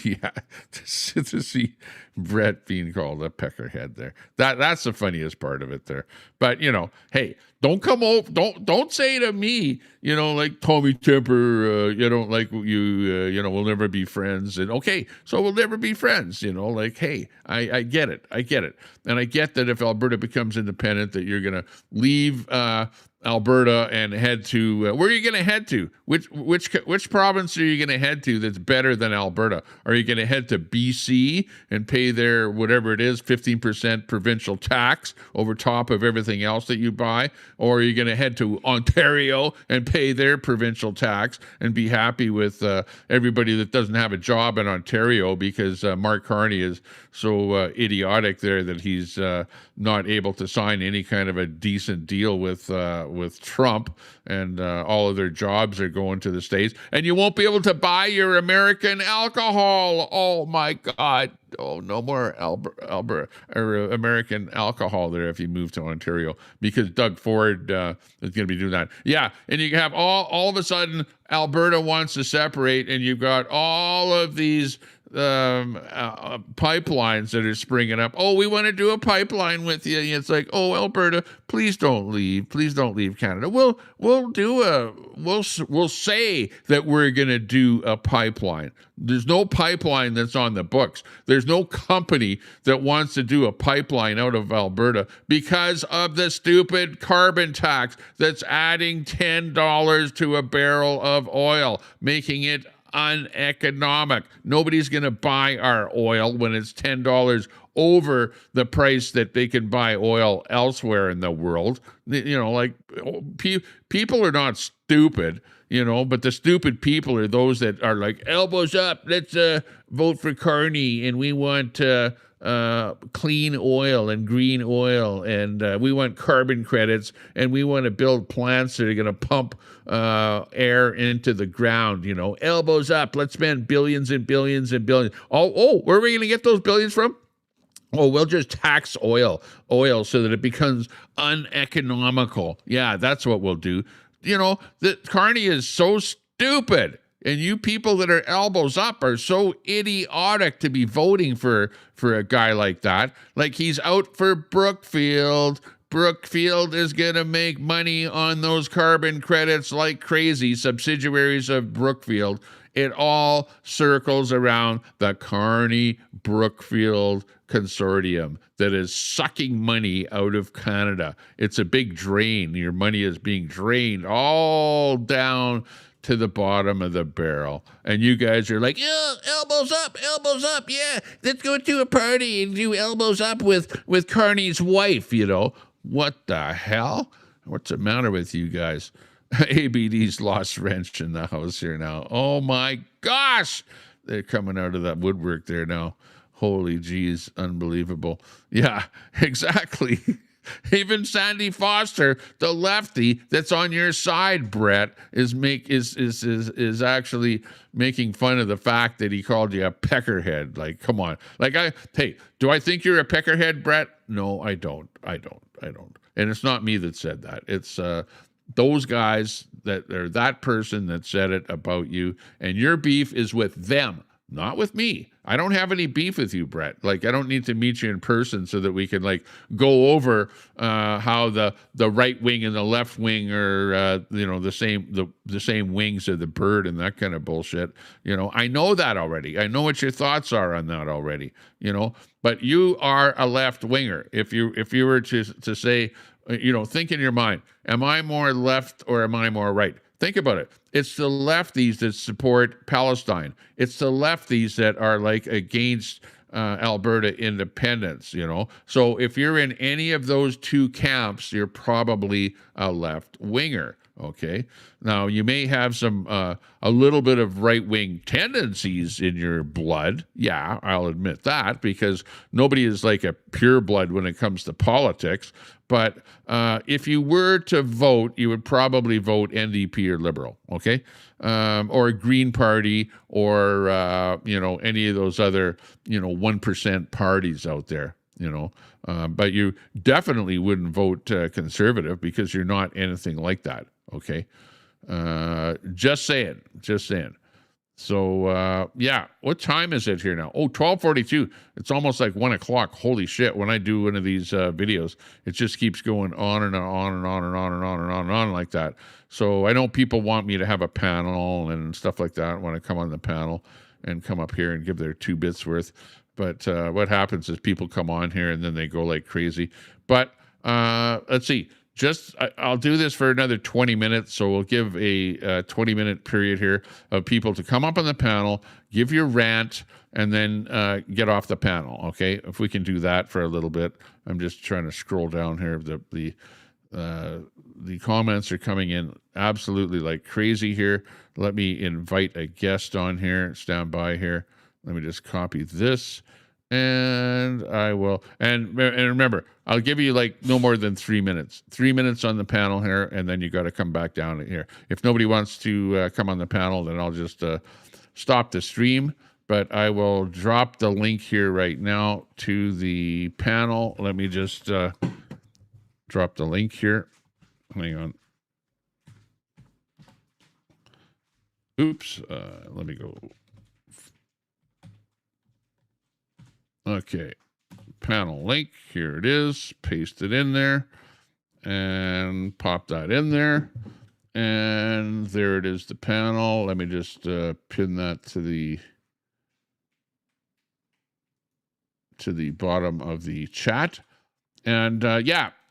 to see Brett being called a peckerhead there. That's the funniest part of it there. But hey, don't come over. Don't say to me, like Tommy Temper, like you, we'll never be friends. And okay, so we'll never be friends. Like, hey, I get it, and I get that if Alberta becomes independent, that you're gonna leave Alberta and head to where are you going to head to? Which province are you going to head to that's better than Alberta? Are you going to head to BC and pay their whatever it is 15% provincial tax over top of everything else that you buy, or are you going to head to Ontario and pay their provincial tax and be happy with everybody that doesn't have a job in Ontario because Mark Carney is so idiotic there that he's not able to sign any kind of a decent deal with Trump, and all of their jobs are going to the States, and you won't be able to buy your American alcohol. Oh my God. Oh, no more American alcohol there if you move to Ontario, because Doug Ford is going to be doing that. Yeah, and you have all of a sudden Alberta wants to separate, and you've got all of these pipelines that are springing up. Oh, we want to do a pipeline with you. And it's like, oh, Alberta, please don't leave Canada. We'll say that we're going to do a pipeline. There's no pipeline that's on the books. There's no company that wants to do a pipeline out of Alberta because of the stupid carbon tax that's adding $10 to a barrel of oil, making it uneconomic. Nobody's going to buy our oil when it's $10 over the price that they can buy oil elsewhere in the world. People are not stupid, but the stupid people are those that are like, elbows up, let's vote for Carney, and we want clean oil and green oil, and we want carbon credits, and we want to build plants that are going to pump air into the ground. Elbows up, let's spend billions and billions and billions. Oh, where are we going to get those billions from? Oh, we'll just tax oil so that it becomes uneconomical. Yeah, that's what we'll do. The Carney is so stupid, and you people that are elbows up are so idiotic to be voting for a guy like that. Like, he's out for Brookfield. Brookfield is going to make money on those carbon credits like crazy, subsidiaries of Brookfield. It all circles around the Carney-Brookfield consortium that is sucking money out of Canada. It's a big drain. Your money is being drained all down to the bottom of the barrel. And you guys are like, yeah, elbows up, yeah, let's go to a party and do elbows up with Carney's wife, What the hell? What's the matter with you guys? ABD's lost wrench in the house here now. Oh my gosh! They're coming out of that woodwork there now. Holy jeez, unbelievable. Yeah, exactly. Even Sandy Foster, the lefty that's on your side, Brett, is actually making fun of the fact that he called you a peckerhead. Like, come on. Hey, do I think you're a peckerhead, Brett? No, I don't. And it's not me that said that. It's those guys that are that person that said it about you, and your beef is with them, not with me. I don't have any beef with you, Brett. Like, I don't need to meet you in person so that we can go over how the right wing and the left wing are the same wings of the bird and that kind of bullshit. I know that already. I know what your thoughts are on that already. But you are a left winger. If you were to say, think in your mind, am I more left or am I more right? Think about it. It's the lefties that support Palestine. It's the lefties that are against Alberta independence, you know. So if you're in any of those two camps, you're probably a left winger. Okay. Now you may have some a little bit of right wing tendencies in your blood. Yeah, I'll admit that, because nobody is like a pure blood when it comes to politics. But if you were to vote, you would probably vote NDP or Liberal. Okay. Or Green Party, or any of those other 1% parties out there. But you definitely wouldn't vote Conservative, because you're not anything like that. Okay. Just saying. So, what time is it here now? Oh, 12:42. It's almost like 1 o'clock. Holy shit. When I do one of these videos, it just keeps going on and on and on and on and on and on and on like that. So I know people want me to have a panel and stuff like that when I come on the panel and come up here and give their 2 bits worth. But what happens is people come on here and then they go like crazy. But let's see. I'll do this for another 20 minutes. So we'll give a 20-minute period here of people to come up on the panel, give your rant, and then get off the panel. Okay, if we can do that for a little bit. I'm just trying to scroll down here. The comments are coming in absolutely like crazy here. Let me invite a guest on here. Stand by here. Let me just copy this. And I will, and remember, I'll give you like no more than 3 minutes. 3 minutes on the panel here, and then you got to come back down here. If nobody wants to come on the panel, then I'll just stop the stream. But I will drop the link here right now to the panel. Let me just drop the link here. Hang on. Oops. Let me go. Okay, panel link, here it is, paste it in there, and pop that in there, and there it is, the panel. Let me just pin that to the bottom of the chat. And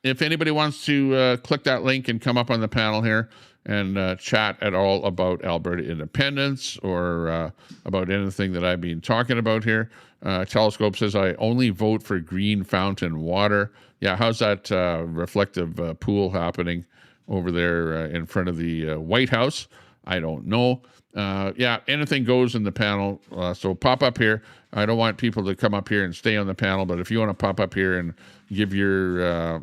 if anybody wants to click that link and come up on the panel here and chat at all about Alberta independence, or about anything that I've been talking about here. Telescope says, I only vote for green fountain water. Yeah, how's that reflective pool happening over there in front of the White House? I don't know. Anything goes in the panel. So pop up here. I don't want people to come up here and stay on the panel, but if you want to pop up here and give your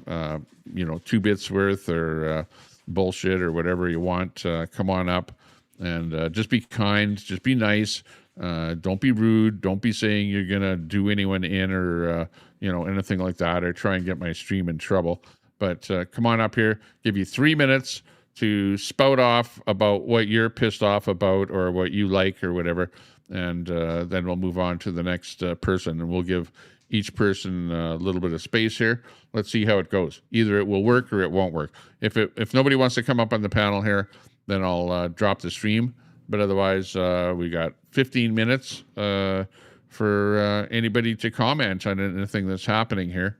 2 bits worth or bullshit or whatever you want, come on up and just be kind, just be nice. Don't be rude. Don't be saying you're going to do anyone in or, anything like that, or try and get my stream in trouble. But come on up here, give you 3 minutes to spout off about what you're pissed off about or what you like or whatever. And then we'll move on to the next person, and we'll give each person a little bit of space here. Let's see how it goes. Either it will work or it won't work. If nobody wants to come up on the panel here, then I'll drop the stream. But otherwise, we got 15 minutes for anybody to comment on anything that's happening here.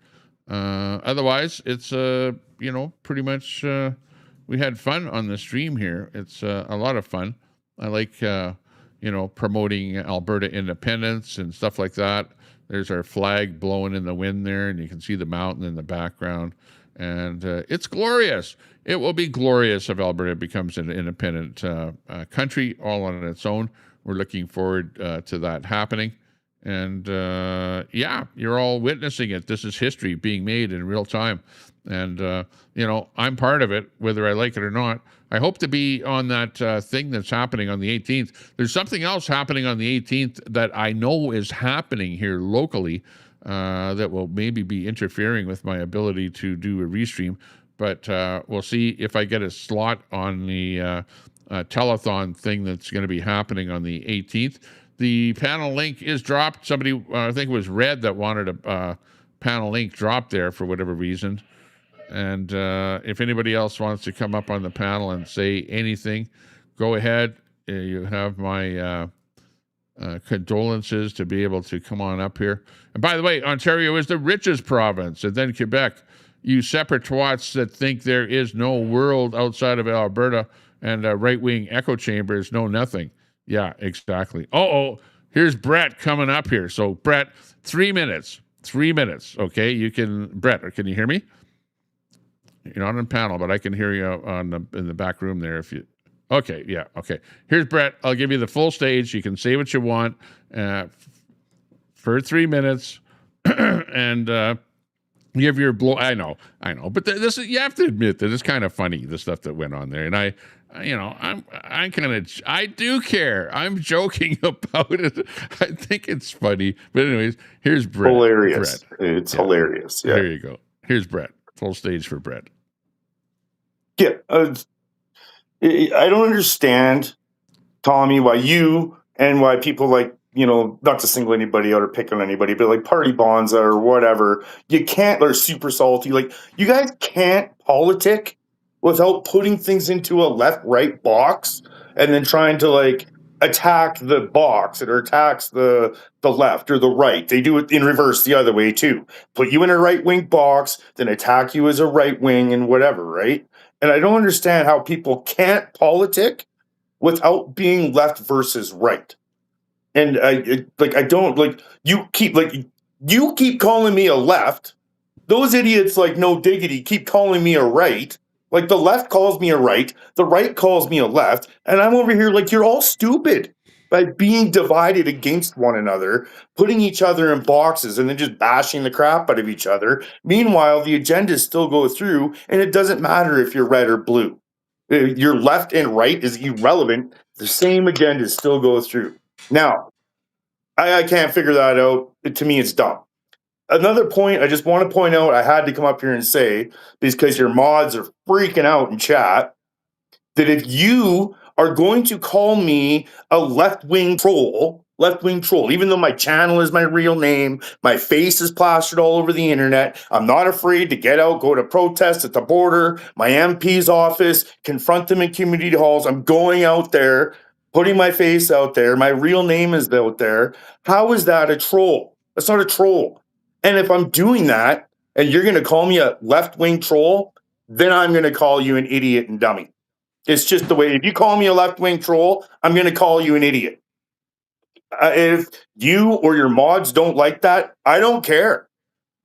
Otherwise, it's, pretty much we had fun on the stream here. It's a lot of fun. I like, promoting Alberta independence and stuff like that. There's our flag blowing in the wind there, and you can see the mountain in the background. And it's glorious. It will be glorious if Alberta becomes an independent country all on its own. We're looking forward to that happening. And you're all witnessing it. This is history being made in real time. And, I'm part of it, whether I like it or not. I hope to be on that thing that's happening on the 18th. There's something else happening on the 18th that I know is happening here locally that will maybe be interfering with my ability to do a restream. But we'll see if I get a slot on the telethon thing that's going to be happening on the 18th. The panel link is dropped. Somebody, I think it was Red, that wanted a panel link dropped there for whatever reason. And if anybody else wants to come up on the panel and say anything, go ahead. You have my condolences to be able to come on up here. And by the way, Ontario is the richest province, and then Quebec. You separate twats that think there is no world outside of Alberta and right-wing echo chambers know nothing. Yeah, exactly. here's Brett coming up here. So Brett, 3 minutes. 3 minutes. Okay, you can, Brett, can you hear me? You're not on panel, but I can hear you in the back room there if you. Okay, yeah, okay. Here's Brett. I'll give you the full stage. You can say what you want for 3 minutes, and give your blow. I know, but this you have to admit that it's kind of funny, the stuff that went on there, and I do care. I'm joking about it. I think it's funny, but anyways, here's Brett. Hilarious. Brett. It's hilarious. Yeah. Here you go. Here's Brett. Full stage for Brett. Yeah. I don't understand, Tommy, why you and why people like, not to single anybody out or pick on anybody, but like Party Bonza or whatever, you can't, or Super Salty, like you guys can't politic without putting things into a left-right box and then trying to like attack the box or attacks the left or the right. They do it in reverse the other way too. Put you in a right-wing box, then attack you as a right wing and whatever, right? And I don't understand how people can't politic without being left versus right. And you keep calling me a left. Those idiots like No Diggity keep calling me a right. Like the left calls me a right, the right calls me a left, and I'm over here like you're all stupid by being divided against one another, putting each other in boxes and then just bashing the crap out of each other. Meanwhile, the agendas still go through, and it doesn't matter if you're red or blue. Your left and right is irrelevant. The same agendas still go through. Now, I can't figure that out. To me, it's dumb. Another point I just want to point out, I had to come up here and say, because your mods are freaking out in chat, that if you are going to call me a left-wing troll, even though my channel is my real name, my face is plastered all over the internet, I'm not afraid to get out, go to protests at the border, my MP's office, confront them in community halls. I'm going out there, putting my face out there, my real name is out there. How is that a troll? That's not a troll. And if I'm doing that, and you're going to call me a left-wing troll, then I'm going to call you an idiot and dummy. It's just the way. If you call me a left-wing troll, I'm going to call you an idiot. If you or your mods don't like that, I don't care.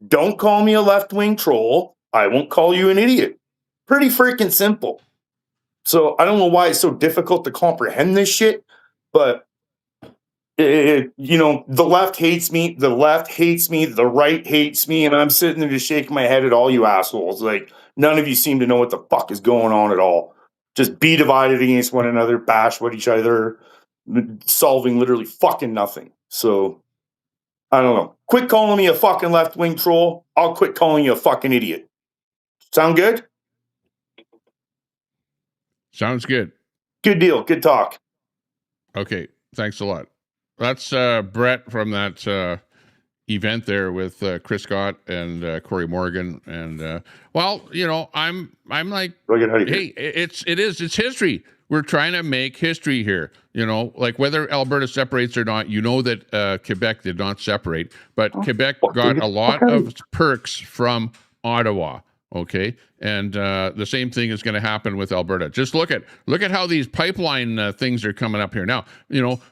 Don't call me a left-wing troll. I won't call you an idiot. Pretty freaking simple. So I don't know why it's so difficult to comprehend this shit, but the left hates me, the right hates me, and I'm sitting there just shaking my head at all you assholes. Like, none of you seem to know what the fuck is going on at all. Just be divided against one another, bash with each other, solving literally fucking nothing. So, I don't know. Quit calling me a fucking left-wing troll. I'll quit calling you a fucking idiot. Sound good? Sounds good. Good deal. Good talk. Okay. Thanks a lot. That's Brett from that event there with Chris Scott and Corey Morgan. And I'm like, hey, it's history. We're trying to make history here. Like whether Alberta separates or not, that Quebec did not separate, but Quebec got a lot of perks from Ottawa. Okay, and the same thing is going to happen with Alberta. Just look at how these pipeline things are coming up here now.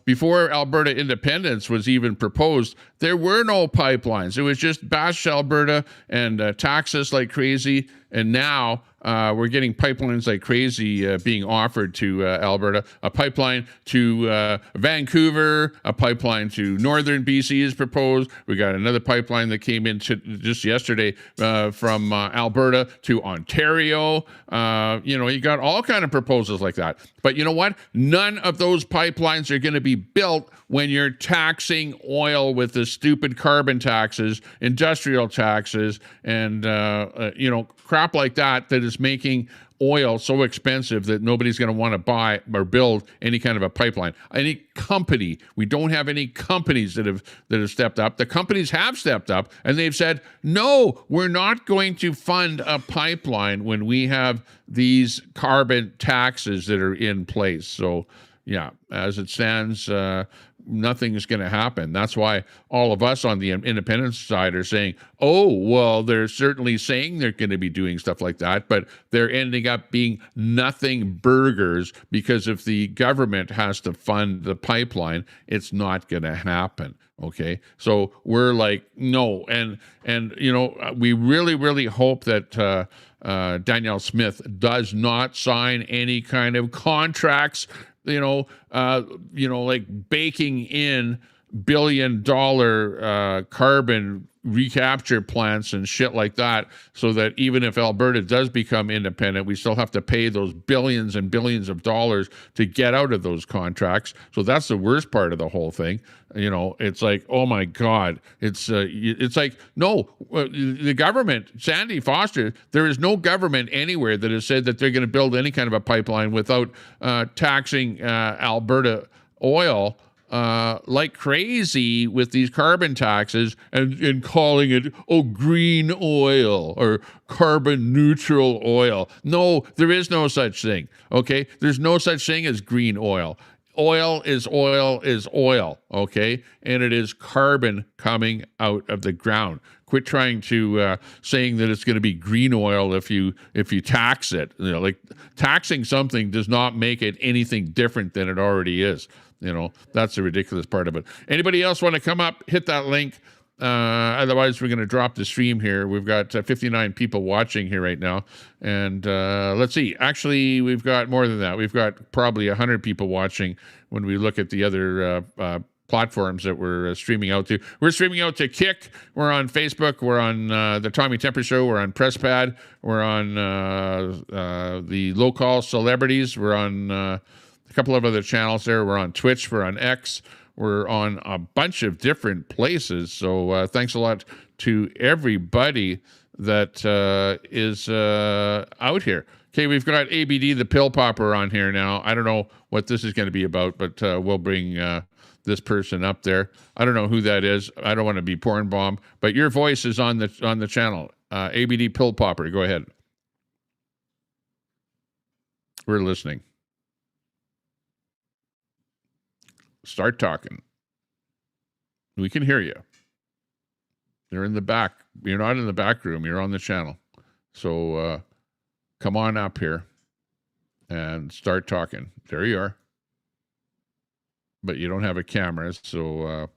Before Alberta independence was even proposed, there were no pipelines. It was just bash Alberta and tax us like crazy. And now we're getting pipelines like crazy being offered to Alberta. A pipeline to Vancouver, a pipeline to northern BC is proposed. We got another pipeline that came in just yesterday from Alberta to Ontario. You got all kind of proposals like that. But you know what? None of those pipelines are going to be built when you're taxing oil with the stupid carbon taxes, industrial taxes, and crap like that is making oil so expensive that nobody's going to want to buy or build any kind of a pipeline. Any company, we don't have any companies that have stepped up. The companies have stepped up and they've said, no, we're not going to fund a pipeline when we have these carbon taxes that are in place. So yeah, as it stands, nothing is going to happen. That's why all of us on the independent side are saying, oh, well, they're certainly saying they're going to be doing stuff like that, but they're ending up being nothing burgers, because if the government has to fund the pipeline, it's not going to happen. Okay, so we're like, no, and we really hope that Danielle Smith does not sign any kind of contracts, like baking in $1 billion carbon recapture plants and shit like that, so that even if Alberta does become independent, we still have to pay those billions and billions of dollars to get out of those contracts. So that's the worst part of the whole thing. It's like, oh my God, it's like, no, the government, Sandy Foster, there is no government anywhere that has said that they're going to build any kind of a pipeline without taxing Alberta oil like crazy with these carbon taxes and calling it, green oil or carbon neutral oil. No, there is no such thing. Okay, there's no such thing as green oil. Oil is oil, okay? And it is carbon coming out of the ground. Quit trying to saying that it's going to be green oil if you tax it. Like taxing something does not make it anything different than it already is. That's the ridiculous part of it. Anybody else want to come up? Hit that link. Otherwise, we're going to drop the stream here. We've got 59 people watching here right now. And let's see. Actually, we've got more than that. We've got probably 100 people watching when we look at the other platforms that we're streaming out to. We're streaming out to Kick. We're on Facebook. We're on the Tommy Temper Show. We're on PressPad. We're on the Low Call Celebrities. We're on a couple of other channels there. We're on Twitch. We're on X. We're on a bunch of different places. So thanks a lot to everybody that is out here. Okay, we've got ABD, the pill popper, on here now. I don't know what this is going to be about, but we'll bring this person up there. I don't know who that is. I don't want to be porn bomb, but your voice is on the channel. ABD pill popper, go ahead. We're listening. Start talking. We can hear you. You're in the back. You're not in the back room. You're on the channel. So come on up here and start talking. There you are. But you don't have a camera, so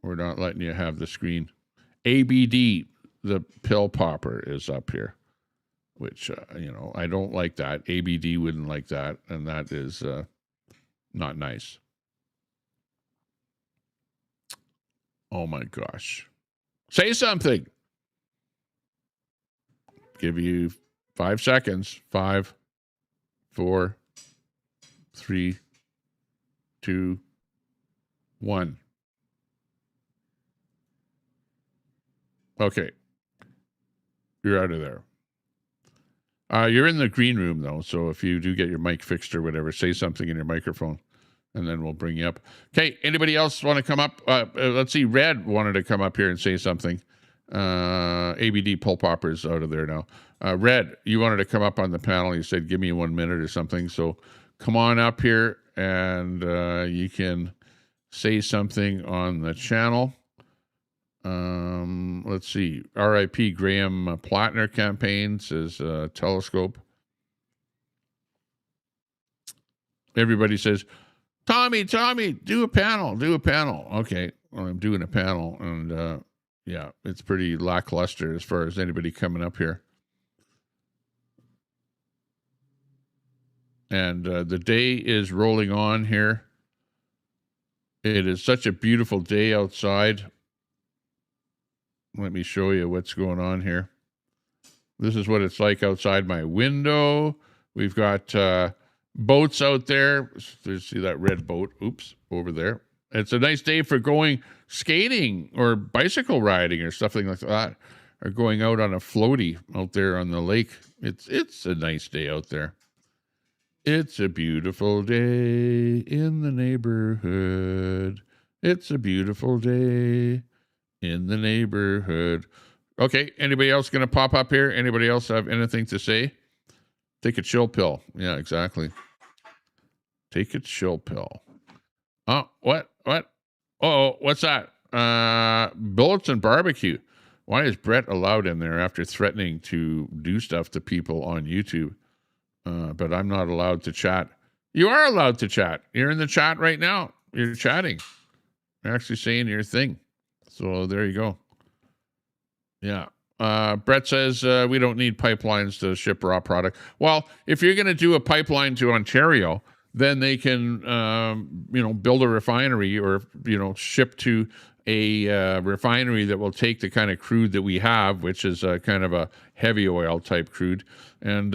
we're not letting you have the screen. ABD, the pill popper, is up here, which, I don't like that. ABD wouldn't like that, and that is not nice. Oh my gosh. Say something. Give you 5 seconds. 5, 4, 3, 2, 1. Okay. You're out of there. You're in the green room, though, so if you do get your mic fixed or whatever, say something in your microphone, and then we'll bring you up. Okay, anybody else want to come up? Let's see, Red wanted to come up here and say something. ABD Pull Popper's out of there now. Red, you wanted to come up on the panel. You said, give me 1 minute or something. So come on up here, and you can say something on the channel. Let's see. R.I.P. Graham Plattner campaign says Telescope. Everybody says, Tommy, do a panel. Okay, well, I'm doing a panel, and yeah, it's pretty lackluster as far as anybody coming up here. And the day is rolling on here. It is such a beautiful day outside. Let me show you what's going on here. This is what it's like outside my window. We've got boats out there. See that red boat? Oops, over there. It's a nice day for going skating or bicycle riding or something like that, or going out on a floaty out there on the lake. It's a nice day out there. It's a beautiful day in the neighborhood. It's a beautiful day in the neighborhood. Okay, anybody else going to pop up here? Anybody else have anything to say? Take a chill pill. Yeah, exactly. Take a chill pill. Oh, what? Oh, what's that? Bullets and barbecue. Why is Brett allowed in there after threatening to do stuff to people on YouTube? But I'm not allowed to chat. You are allowed to chat. You're in the chat right now. You're chatting. You're actually saying your thing. So there you go. Yeah. Brett says we don't need pipelines to ship raw product. Well, if you're going to do a pipeline to Ontario, then they can, build a refinery or, ship to a refinery that will take the kind of crude that we have, which is kind of a heavy oil type crude, and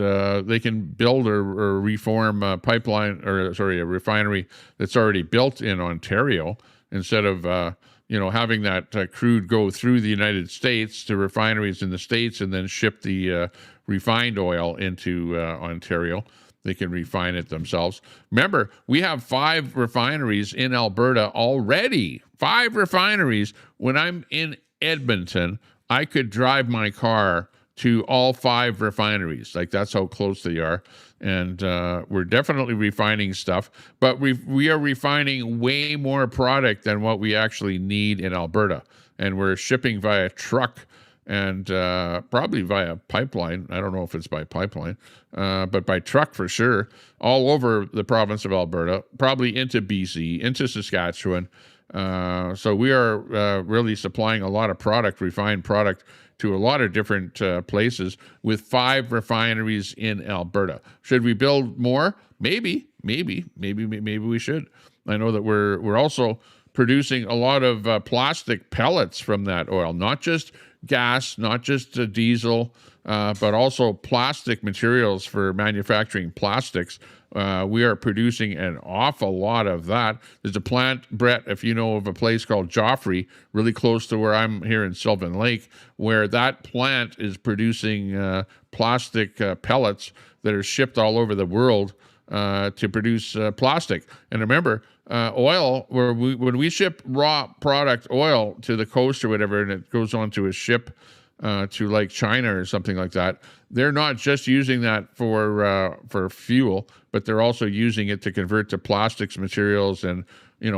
they can build or reform a a refinery that's already built in Ontario instead of having that crude go through the United States to refineries in the States and then ship the refined oil into Ontario. They can refine it themselves. Remember, we have 5 refineries in Alberta already. 5 refineries. When I'm in Edmonton, I could drive my car to all 5 refineries. Like, that's how close they are. And we're definitely refining stuff. But we are refining way more product than what we actually need in Alberta. And we're shipping via truck and probably via pipeline. I don't know if it's by pipeline, but by truck for sure, all over the province of Alberta, probably into BC, into Saskatchewan. So we are really supplying a lot of product, refined product, to a lot of different places with 5 refineries in Alberta. Should we build more? Maybe we should. I know that we're also producing a lot of plastic pellets from that oil, not just gas, not just diesel, but also plastic materials for manufacturing plastics. We are producing an awful lot of that. There's a plant, Brett, if you know of a place called Joffrey, really close to where I'm here in Sylvan Lake, where that plant is producing plastic pellets that are shipped all over the world to produce plastic. And remember, oil, when we ship raw product oil to the coast or whatever, and it goes onto a ship to like China or something like that, they're not just using that for fuel, but they're also using it to convert to plastics materials and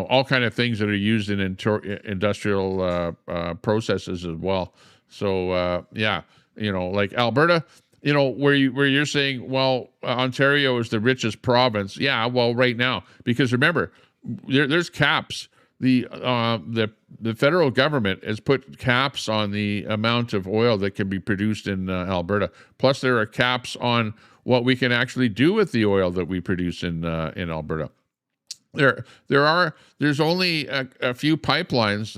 all kind of things that are used in industrial processes as well. So like Alberta, where you're saying, well, Ontario is the richest province. Yeah, well, right now, because remember, there's caps. The federal government has put caps on the amount of oil that can be produced in Alberta. Plus, there are caps on what we can actually do with the oil that we produce in Alberta. There's only a few pipelines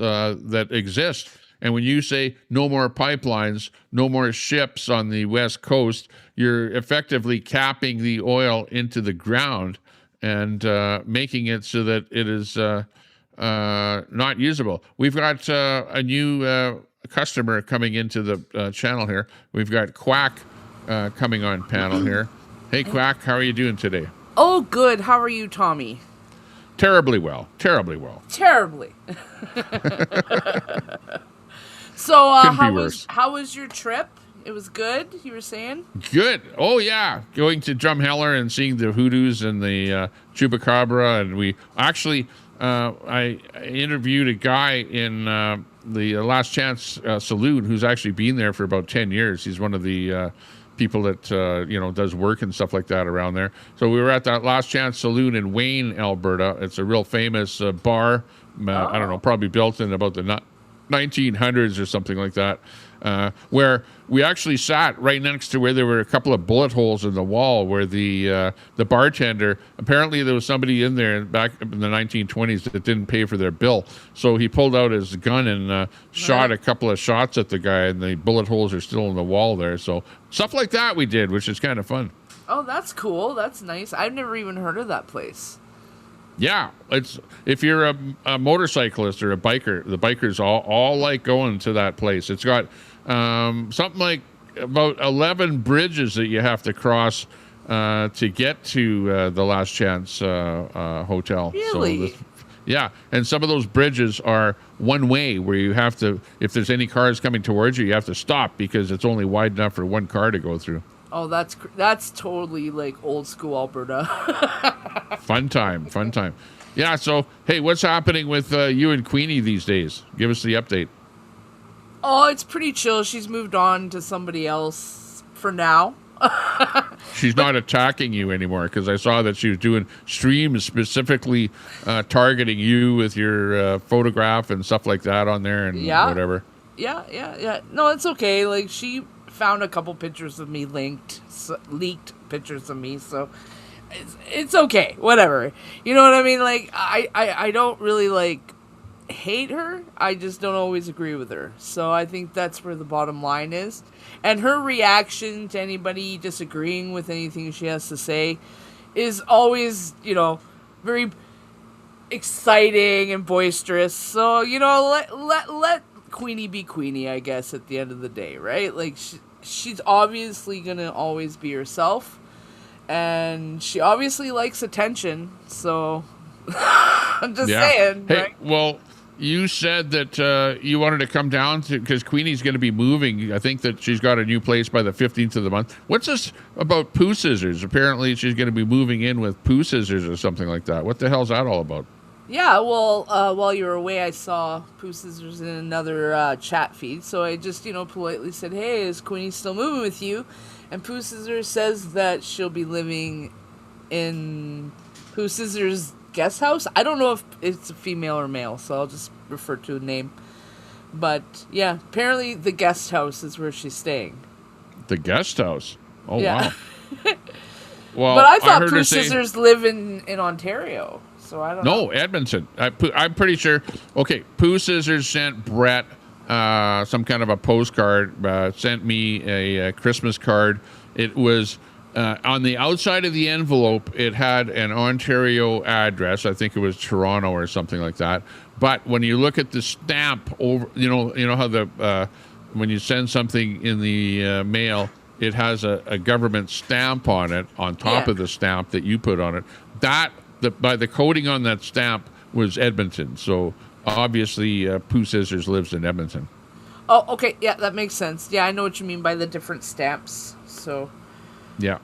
that exist. And when you say no more pipelines, no more ships on the West Coast, you're effectively capping the oil into the ground and making it so that it is not usable. We've got a new customer coming into the channel here. We've got Quack coming on panel here. Hey, Quack, how are you doing today? Oh, good. How are you, Tommy? Terribly well. Terribly well. Terribly. So, how was your trip? It was good, you were saying? Good. Oh, yeah. Going to Drumheller and seeing the hoodoos and the chupacabra. And we actually, I interviewed a guy in the Last Chance Saloon who's actually been there for about 10 years. He's one of the people that, does work and stuff like that around there. So we were at that Last Chance Saloon in Wayne, Alberta. It's a real famous bar. I don't know, probably built in about the 1900s or something like that, where we actually sat right next to where there were a couple of bullet holes in the wall where the bartender, apparently there was somebody in there back in the 1920s that didn't pay for their bill. So he pulled out his gun and shot a couple of shots at the guy, and the bullet holes are still in the wall there. So stuff like that we did, which is kind of fun. Oh, that's cool. That's nice. I've never even heard of that place. Yeah, it's if you're a motorcyclist or a biker, the bikers all like going to that place. It's got something like about 11 bridges that you have to cross to get to the Last Chance hotel. Really? So yeah, and some of those bridges are one way where you have to, if there's any cars coming towards you, you have to stop because it's only wide enough for one car to go through. Oh, that's totally like old school Alberta. Fun time. Yeah. So, hey, what's happening with you and Queenie these days? Give us the update. Oh, it's pretty chill. She's moved on to somebody else for now. She's not attacking you anymore, because I saw that she was doing streams specifically targeting you with your photograph and stuff like that on there and whatever. Yeah. No, it's okay. Like, she found a couple pictures of me leaked pictures of me, so it's okay. Whatever. You know what I mean? Like, I don't really, like, hate her. I just don't always agree with her. So I think that's where the bottom line is. And her reaction to anybody disagreeing with anything she has to say is always, you know, very exciting and boisterous. So, you know, let Queenie be Queenie, I guess, at the end of the day, right? Like, she's obviously gonna always be herself, and she obviously likes attention. So I'm just saying. Hey, right? well, you said that you wanted to come down to, because Queenie's going to be moving. I think that she's got a new place by the 15th of the month. What's this about Pooh Scissors? Apparently she's going to be moving in with Pooh Scissors or something like that. What the hell's that all about? Yeah, well, while you were away, I saw Pooh Scissors in another chat feed. So I just, you know, politely said, hey, is Queenie still moving with you? And Pooh Scissors says that she'll be living in Pooh Scissors' guest house. I don't know if it's a female or male, so I'll just refer to a name. But yeah, apparently the guest house is where she's staying. The guest house? Oh, yeah. Wow. Well, but I thought heard Pooh her say- Scissors live in Ontario, so I don't know. No, Edmonton. I'm pretty sure. Okay, Pooh Scissors sent Brett some kind of a postcard, sent me a Christmas card. It was on the outside of the envelope, it had an Ontario address. I think it was Toronto or something like that. But when you look at the stamp over, you know how the when you send something in the mail, it has a government stamp on it, on top of the stamp that you put on it. By the coding on that stamp was Edmonton. So obviously Pooh Scissors lives in Edmonton. Oh, okay. Yeah, that makes sense. Yeah, I know what you mean by the different stamps. So. Yeah.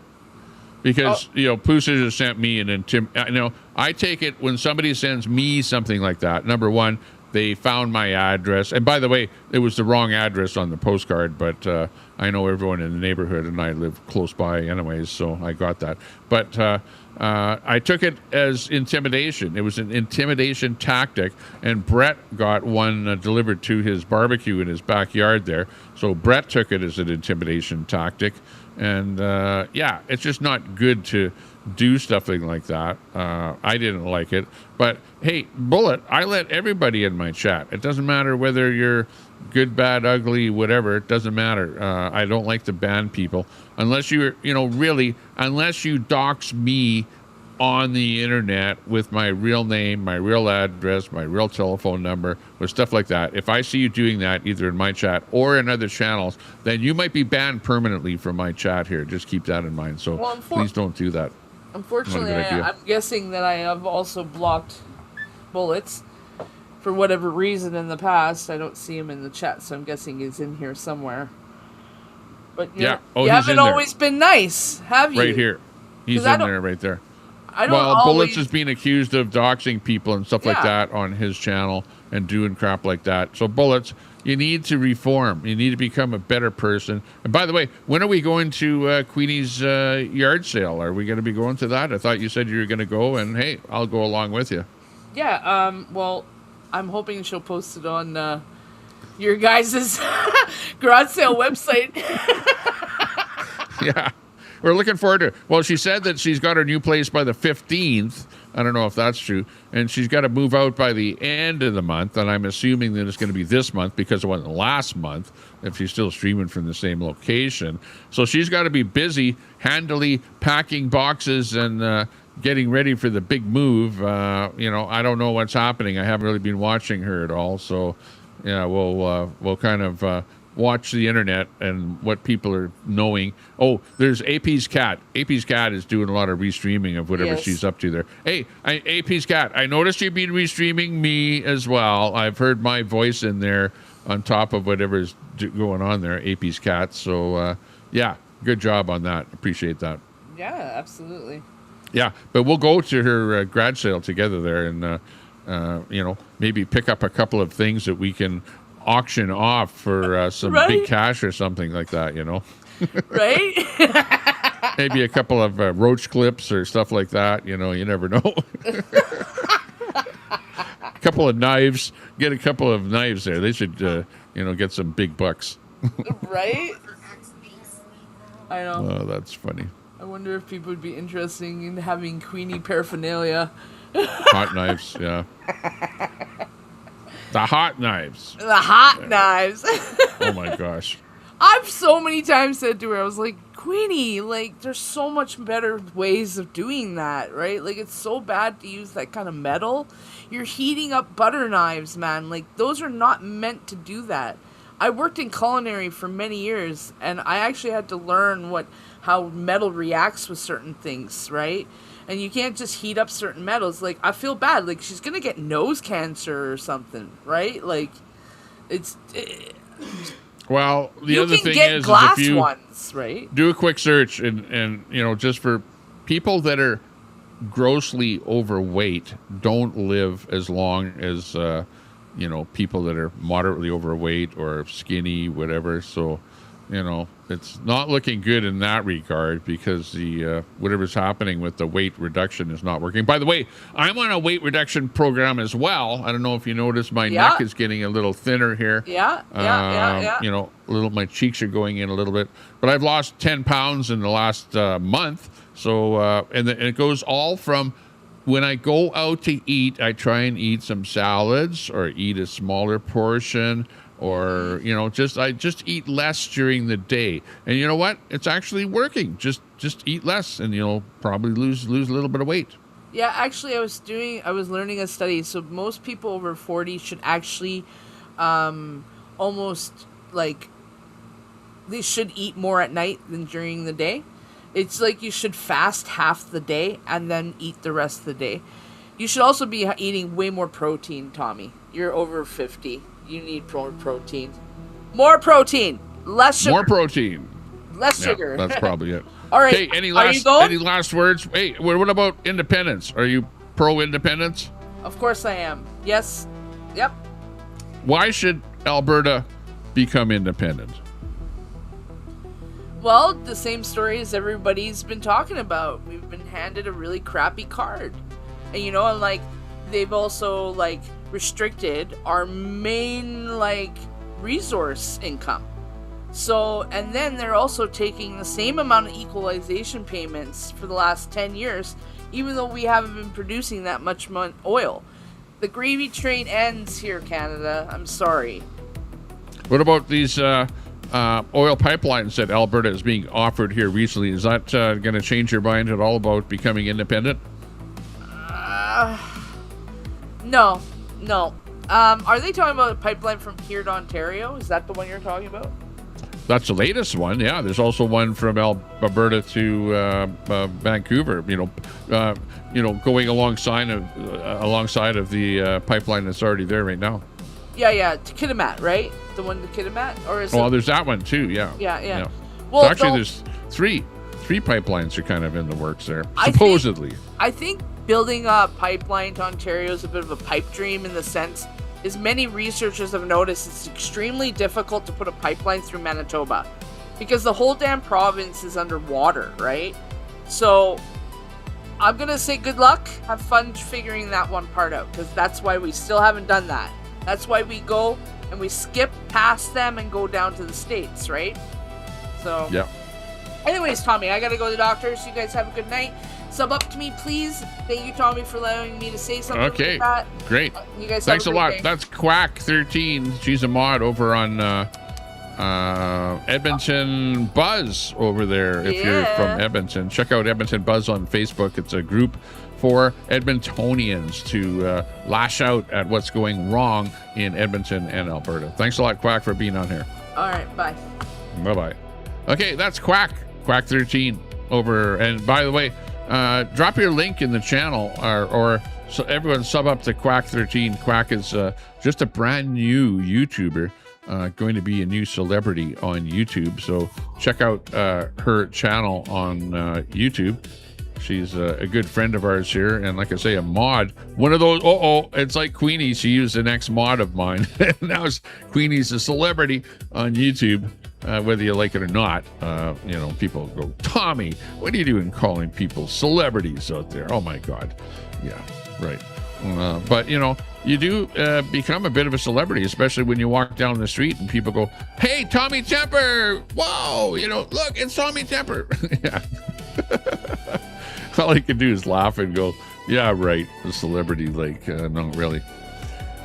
Because, Pooh Scissors sent me I take it when somebody sends me something like that, number one, they found my address. And by the way, it was the wrong address on the postcard, but I know everyone in the neighborhood and I live close by anyways, so I got that. But I took it as intimidation. It was an intimidation tactic, and Brett got one delivered to his barbecue in his backyard there. So Brett took it as an intimidation tactic. And it's just not good to do something like that. I didn't like it. But hey, Bullet, I let everybody in my chat. It doesn't matter whether you're good, bad, ugly, whatever. It doesn't matter. I don't like to ban people unless unless you dox me on the internet with my real name, my real address, my real telephone number, with stuff like that. If I see you doing that either in my chat or in other channels, then you might be banned permanently from my chat here. Just keep that in mind. So please don't do that. Unfortunately, I'm guessing that I have also blocked Bullets for whatever reason in the past. I don't see him in the chat, so I'm guessing he's in here somewhere. But you haven't always been nice, have you? Right here. He's in there, right there. Bullets is being accused of doxing people and stuff like that on his channel and doing crap like that. So Bullets, you need to reform. You need to become a better person. And by the way, when are we going to Queenie's yard sale? Are we going to be going to that? I thought you said you were going to go, and hey, I'll go along with you. Yeah, well, I'm hoping she'll post it on your guys' garage sale website. Yeah. We're looking forward to it. Well, she said that she's got her new place by the 15th. I don't know if that's true. And she's got to move out by the end of the month. And I'm assuming that it's going to be this month because it wasn't last month if she's still streaming from the same location. So she's got to be busy, handily packing boxes and getting ready for the big move. I don't know what's happening. I haven't really been watching her at all. So, yeah, we'll kind of watch the internet and what people are knowing. Oh, there's AP's cat. AP's cat is doing a lot of restreaming of whatever she's up to there. Hey, AP's cat, I noticed you've been restreaming me as well. I've heard my voice in there on top of whatever's going on there, AP's cat. So, good job on that. Appreciate that. Yeah, absolutely. Yeah, but we'll go to her grad sale together there, and maybe pick up a couple of things that we can auction off for some big cash or something like that. Right? Maybe a couple of roach clips or stuff like that. You never know. A couple of knives. Get a couple of knives there. They should, get some big bucks. Right? I know. Oh, that's funny. I wonder if people would be interested in having Queenie paraphernalia. Hot knives, yeah. The hot knives. The hot knives. Oh my gosh. I've so many times said to her, I was like, Queenie, like, there's so much better ways of doing that, right? Like, it's so bad to use that kind of metal. You're heating up butter knives, man. Like, those are not meant to do that. I worked in culinary for many years, and I actually had to learn how metal reacts with certain things, right? And you can't just heat up certain metals. Like, I feel bad. Like, she's going to get nose cancer or something, right? Like, Well, the other thing is glass if you ones, right? do a quick search and just for people that are grossly overweight, don't live as long as people that are moderately overweight or skinny, whatever. So, it's not looking good in that regard because the whatever's happening with the weight reduction is not working. By the way, I'm on a weight reduction program as well. I don't know if you noticed my neck is getting a little thinner here. Yeah. My cheeks are going in a little bit, but I've lost 10 pounds in the last month. So, and it goes all from when I go out to eat, I try and eat some salads or eat a smaller portion. Or I just eat less during the day, and you know what? It's actually working. Just eat less, and you'll probably lose a little bit of weight. Yeah, actually, I was learning a study. So most people over 40 should actually, almost like, they should eat more at night than during the day. It's like you should fast half the day and then eat the rest of the day. You should also be eating way more protein, Tommy. You're over 50. You need protein. More protein. Less sugar. More protein. Less sugar. That's probably it. All right. Okay, any Are you going? any last words? Hey, what about independence? Are you pro-independence? Of course I am. Yes. Yep. Why should Alberta become independent? Well, the same story as everybody's been talking about. We've been handed a really crappy card. And they've also restricted our main resource income. So, and then they're also taking the same amount of equalization payments for the last 10 years, even though we haven't been producing that much oil. The gravy train ends here, Canada. I'm sorry. What about these oil pipelines that Alberta is being offered here recently? Is that going to change your mind at all about becoming independent? No. Are they talking about a pipeline from here to Ontario? Is that the one you're talking about? That's the latest one. Yeah, there's also one from Alberta to Vancouver. Going alongside of the pipeline that's already there right now. Yeah, to Kitimat, right? The one to Kitimat, or is there's that one too. Yeah. Yeah. Well, so actually, there's three pipelines are kind of in the works there, supposedly. I think building a pipeline to Ontario is a bit of a pipe dream in the sense, as many researchers have noticed, it's extremely difficult to put a pipeline through Manitoba because the whole damn province is underwater, right? So I'm going to say good luck. Have fun figuring that one part out because that's why we still haven't done that. That's why we go and we skip past them and go down to the States, right? So, yeah. Anyways, Tommy, I got to go to the doctor, so you guys have a good night. Sub up to me, please. Thank you, Tommy, for allowing me to say something okay. like that. Great. You guys Thanks have a lot. day. That's Quack13. She's a mod over on Edmonton Buzz over there. If you're from Edmonton, check out Edmonton Buzz on Facebook. It's a group for Edmontonians to lash out at what's going wrong in Edmonton and Alberta. Thanks a lot, Quack, for being on here. All right, bye. Bye-bye. Okay, that's Quack13 over. And by the way, drop your link in the channel or so everyone sub up to Quack13. Quack is just a brand new YouTuber, going to be a new celebrity on YouTube. So check out her channel on YouTube. She's a good friend of ours here, and like I say, a mod. One of those. It's like Queenie. She used an ex-mod of mine. Now Queenie's a celebrity on YouTube, whether you like it or not. People go, Tommy, what are you doing calling people celebrities out there? Oh my God, yeah, right. But you do become a bit of a celebrity, especially when you walk down the street and people go, "Hey, Tommy Temper! Whoa! Look, it's Tommy Temper." Yeah. All I can do is laugh and go, "Yeah, right, a celebrity." No, really.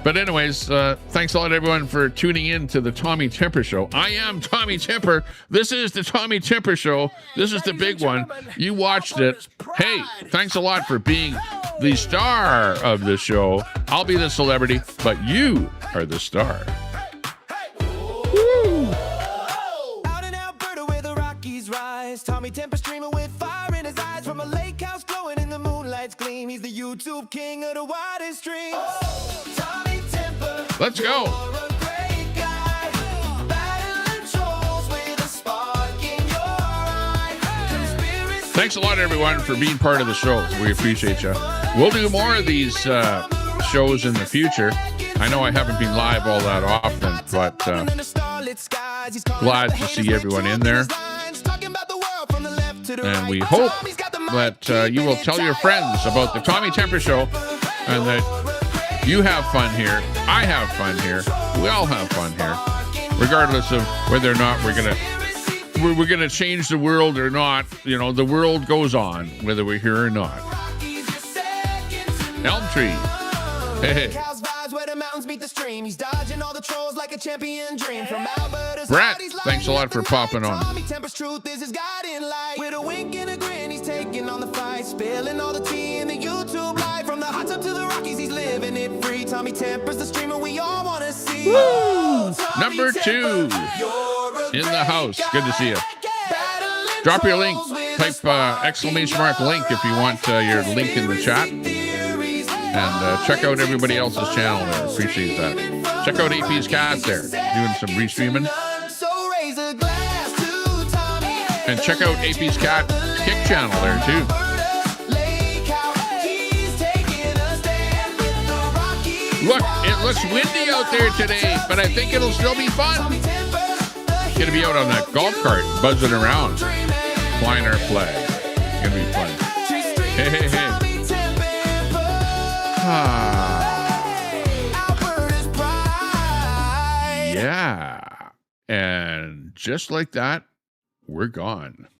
But anyways, thanks a lot, everyone, for tuning in to the Tommy Temper Show. I am Tommy Temper. This is the Tommy Temper Show. This is the big one. You watched it. Hey, thanks a lot for being the star of the show. I'll be the celebrity, but you are the star. Out in Alberta where the Rockies rise, Tommy Temper streaming with fire in his eyes from a lake house glowing in the moonlight's gleam. He's the YouTube king of the widest streams. Tommy Temper, let's go. you're a great guy, battling trolls with a spark in your eye. Conspiracy Thanks a lot, everyone, for being part of the show. We appreciate you. We'll do more of these shows in the future. I know I haven't been live all that often, but glad to see everyone in there. And we hope that you will tell your friends about the Tommy Temper Show and that you have fun here. I have fun here. We all have fun here, regardless of whether or not we're gonna change the world or not. The world goes on, whether we're here or not. Elm Tree. Hey. Brett, thanks a lot for popping on. Tommy Temper's truth is his guiding light. With a wink and a grin, he's taking on the fight, spilling all the tea in the YouTube life. From the hot tub to the Rockies, he's living it free. Tommy Temper's the streamer we all want to see. Woo! Number 2 in the house. Good to see you. Drop your link. Type exclamation mark link if you want your link in the chat. And check out everybody else's channel there. Appreciate that. Check out AP's Cast there, doing some restreaming. And check out AP's Cat Kick channel there too. Look, it looks windy out there today, but I think it'll still be fun. Gonna be out on that golf cart, buzzing around, flying our flag. Gonna be fun. Hey, hey, hey. Yeah. And just like that, we're gone.